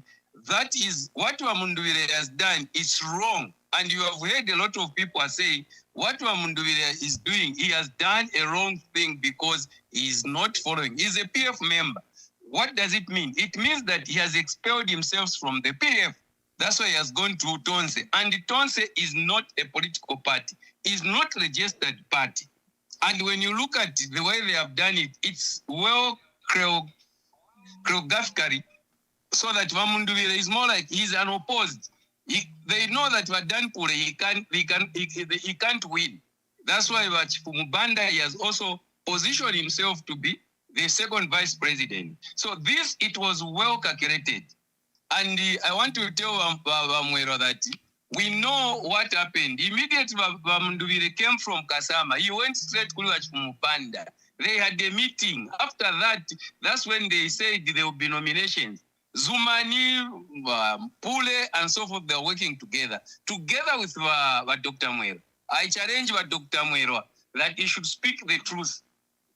that is what Munduwile has done, it's wrong. And you have heard a lot of people are saying, what Munduwile is doing, he has done a wrong thing because he is not following. He's a PF member. What does it mean? It means that he has expelled himself from the PF. That's why he has gone to Tonse. And Tonse is not a political party. It's not a registered party. And when you look at the way they have done it, it's well choreographically, so that Munduwile is more like he's unopposed. They know that Wadanpure, he can't win. That's why Mubanda, he has also positioned himself to be the second vice president. So it was well calculated. And I want to tell Mwelwa that we know what happened. Immediately, Munduwile came from Kasama. He went straight to Mupanda. They had a meeting. After that, that's when they said there will be nominations. Zumani, Pule, and so forth, they're working together with Dr. Mwero. I challenge Dr. Mwero that he should speak the truth.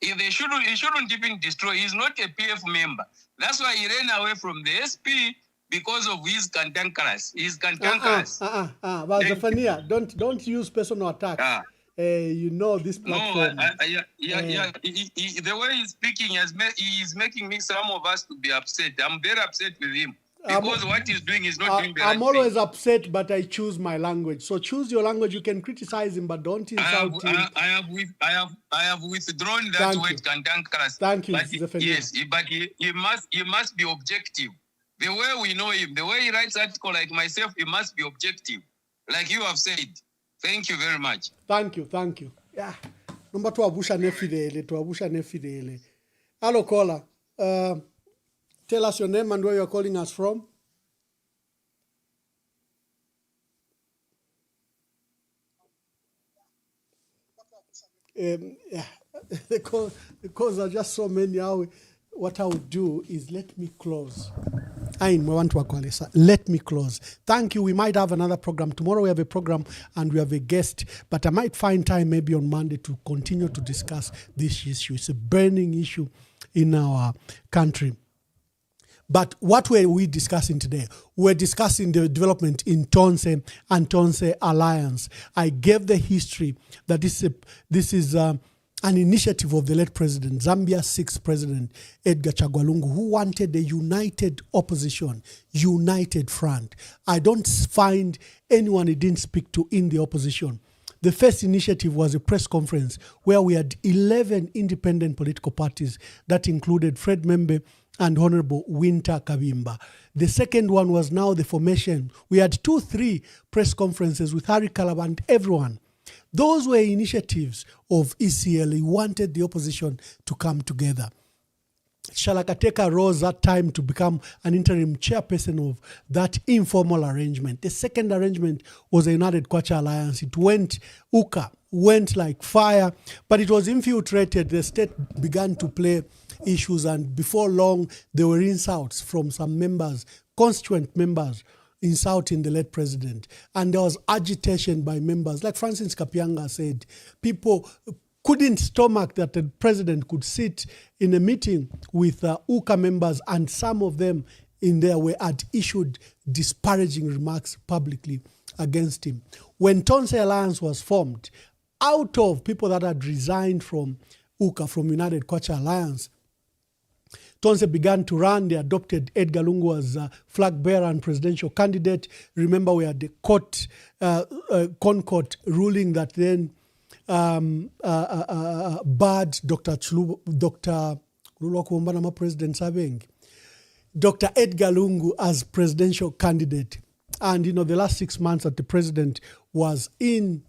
If he shouldn't even destroy. He's not a PF member. That's why he ran away from the SP because of his cantankerous. His cantankerous. But Zephania, don't use personal attacks. You know this platform. No, the way he's speaking, he's making me, some of us, to be upset. I'm very upset with him because what he's doing is not doing the right I'm always upset, but I choose my language. So choose your language. You can criticize him, but don't insult him. I have withdrawn that word cantankerous. Thank you, but Zephania. Yes, but he must be objective. The way we know him, the way he writes article like myself, he must be objective, like you have said. Thank you very much. Thank you. Yeah. Number two, tuwabusha nefidele. Hello, caller. Tell us your name and where you're calling us from. Yeah. The calls are just so many. What I would do is let me close. Let me close. Thank you. We might have another program. Tomorrow we have a program and we have a guest, but I might find time maybe on Monday to continue to discuss this issue. It's a burning issue in our country. But what were we discussing today? We're discussing the development in Tonse and Tonse Alliance. I gave the history that this is an initiative of the late president, Zambia's sixth president, Edgar Chagwa Lungu, who wanted a united opposition, united front. I don't find anyone he didn't speak to in the opposition. The first initiative was a press conference where we had 11 independent political parties that included Fred Membe and Honorable Winter Kavimba. The second one was now the formation. We had 2-3 press conferences with Harry Kalaba and everyone. Those were initiatives of ECL. He wanted the opposition to come together. Shalakateka rose that time to become an interim chairperson of that informal arrangement. The second arrangement was a United Kwacha Alliance. It went like fire, but it was infiltrated. The state began to play issues, and before long, there were insults from some members, constituent members, insulting the late president. And there was agitation by members. Like Francis Kapianga said, people couldn't stomach that the president could sit in a meeting with UKA members, and some of them in there had issued disparaging remarks publicly against him. When Tonse Alliance was formed, out of people that had resigned from UKA, from United Kwacha Alliance, Tonse began to run. They adopted Edgar Lungu as flag bearer and presidential candidate. Remember, we had the court, Concord ruling that then barred Dr. Edgar Lungu as presidential candidate. And, the last 6 months that the president was in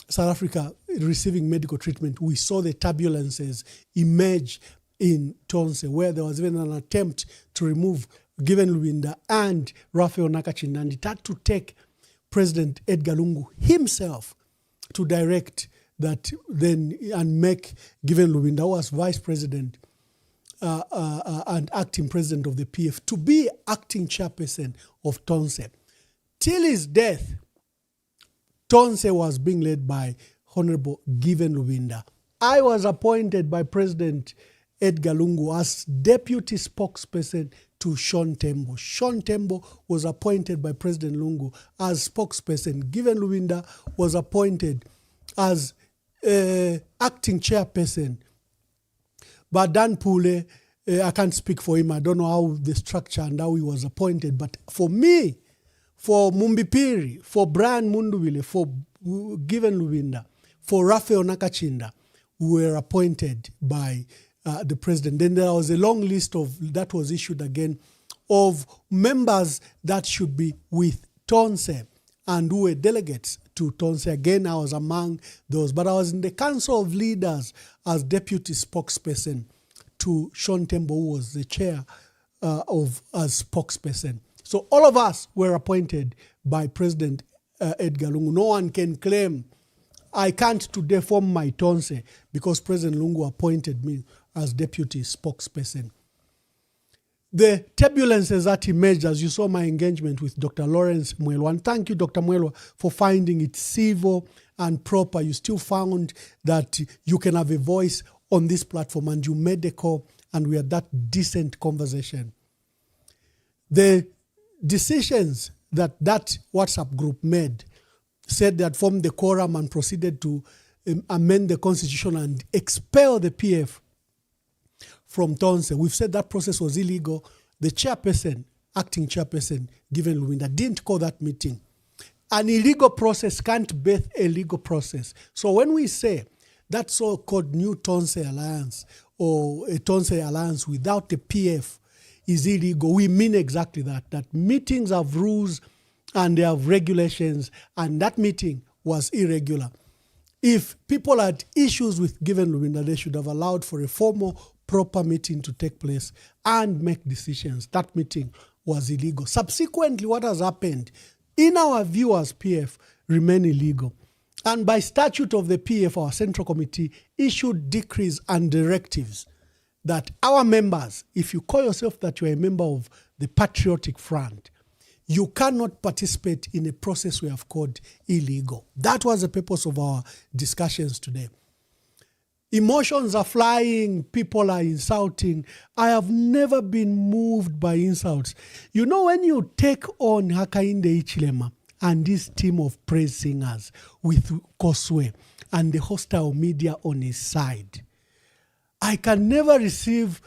South Africa receiving medical treatment, we saw the turbulences emerge in Tonse, where there was even an attempt to remove Given Lubinda and Raphael Nakachinda, and it had to take President Edgar Lungu himself to direct that then and make Given Lubinda, who was vice president and acting president of the PF, to be acting chairperson of Tonse. Till his death, Tonse was being led by Honorable Given Lubinda. I was appointed by President Edgar Lungu as deputy spokesperson to Sean Tembo. Sean Tembo was appointed by President Lungu as spokesperson. Given Lubinda was appointed as acting chairperson. But Dan Pule, I can't speak for him. I don't know how the structure and how he was appointed. But for me, for Mumbipiri, for Brian Munduvile, for Given Lubinda, for Raphael Nakachinda, we were appointed by the president. Then there was a long list that was issued again of members that should be with Tonse and who were delegates to Tonse. Again, I was among those, but I was in the Council of Leaders as deputy spokesperson to Sean Tembo, who was the chair as spokesperson. So all of us were appointed by President Edgar Lungu. No one can claim I can't today form my Tonse because President Lungu appointed me as deputy spokesperson. the turbulences that emerged as you saw my engagement with Dr. Lawrence Mwelwa. And thank you, Dr. Mwelwa, for finding it civil and proper. You still found that you can have a voice on this platform, and you made the call, and we had that decent conversation. The decisions that WhatsApp group made said that formed the quorum and proceeded to amend the constitution and expel the PF from Tonse. We've said that process was illegal. The chairperson, acting chairperson, Given Luwinda, didn't call that meeting. An illegal process can't birth a legal process. So when we say that so-called new Tonse alliance or a Tonse alliance without the PF is illegal, we mean exactly that meetings have rules and they have regulations, and that meeting was irregular. If people had issues with Given Luwinda, they should have allowed for a formal, proper meeting to take place and make decisions. That meeting was illegal. Subsequently, what has happened, in our view as PF, remain illegal. And by statute of the PF, our Central Committee issued decrees and directives that our members, if you call yourself that you're a member of the Patriotic Front, you cannot participate in a process we have called illegal. That was the purpose of our discussions today. Emotions are flying, people are insulting. I have never been moved by insults. You know, when you take on Hakainde Hichilema and this team of praise singers with Koswe and the hostile media on his side, I can never receive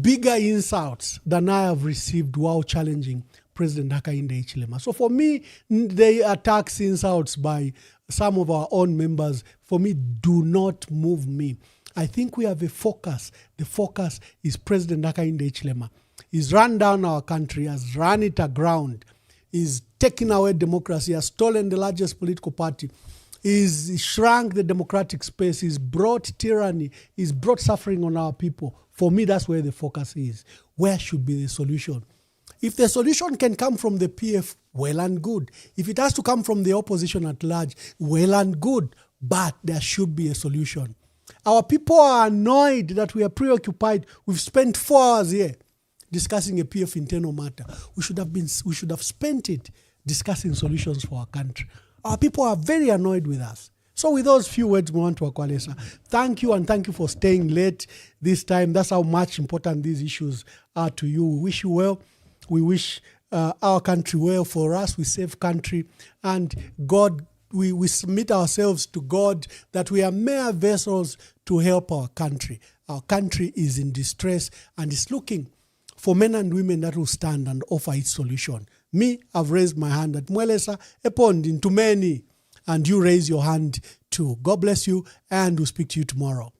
bigger insults than I have received while challenging President Hakainde Hichilema. So for me, the attacks, insults by some of our own members, for me, do not move me. I think we have a focus. The focus is President Hakainde Hichilema. He's run down our country, has run it aground, he's taken away democracy, has stolen the largest political party, he's shrunk the democratic space, he's brought tyranny, he's brought suffering on our people. For me, that's where the focus is. Where should be the solution? If the solution can come from the PF, well and good. If it has to come from the opposition at large, well and good. But there should be a solution. Our people are annoyed that we are preoccupied. We've spent 4 hours here discussing a PF internal matter. We should have spent it discussing solutions for our country. Our people are very annoyed with us. So with those few words, Mwantu Akwalesa, thank you, and thank you for staying late this time. That's how much important these issues are to you. We wish you well. We wish our country well. For us, we save country, and God, we submit ourselves to God that we are mere vessels to help our country. Our country is in distress and is looking for men and women that will stand and offer its solution. Me, I've raised my hand at Mwelesa, Epondin, to many, and you raise your hand too. God bless you, and we'll speak to you tomorrow. At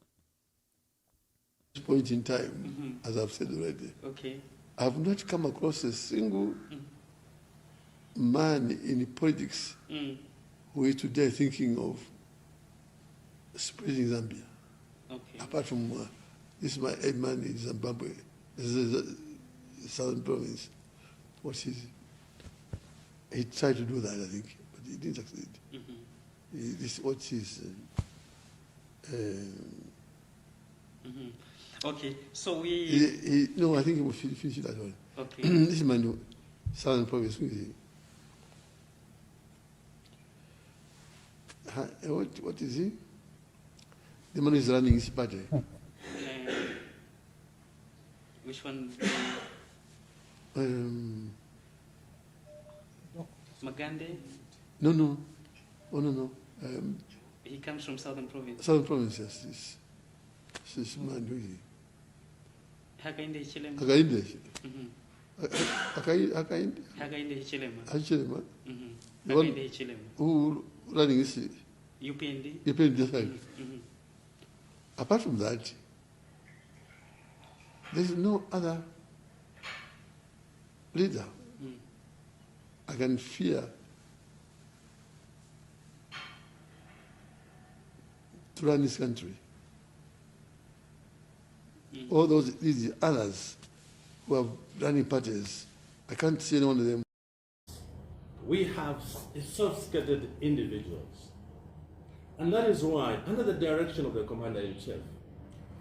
this point in time, as I've said already, okay, I've not come across a single man in politics who is today thinking of spreading Zambia. Okay. Apart from this is my aid man in Zimbabwe, this is the southern province. What is it? He tried to do that, I think, but he didn't succeed. This what is okay, so we... no, I think he will finish it that one. Okay. This is my southern province. What is he? The man is running his party. Which one? Magande? No. Oh, no. He comes from Southern Province. Southern Province, yes. This man who is he? Hakainde Hichilema. Hakainde Hichilema. Hakainde Hichilema. Who running this? UPND. UPND side. Apart from that, there is no other leader I can fear to run this country. All these others who are running parties, I can't see any one of them. We have sophisticated individuals. And that is why, under the direction of the Commander-in-Chief,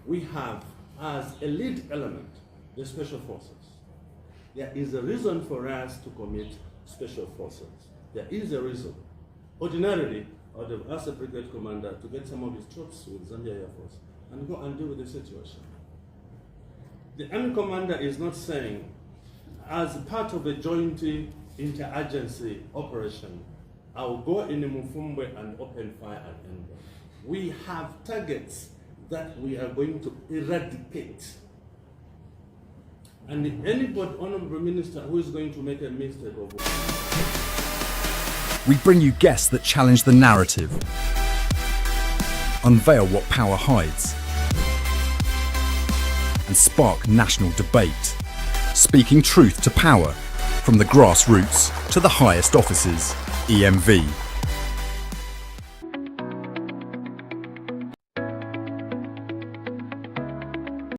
we have as a lead element the Special Forces. there is a reason for us to commit special forces. There is a reason. Ordinarily, I would have asked the brigade commander to get some of his troops with Zambia Air Force and go and deal with the situation. The army commander is not saying, as part of a joint interagency operation, I will go in Mufumbe and open fire at Emmanuel. We have targets that we are going to eradicate. And anybody, honorable minister, who is going to make a mistake of we bring you guests that challenge the narrative, unveil what power hides, and spark national debate, speaking truth to power, from the grassroots to the highest offices. EMV.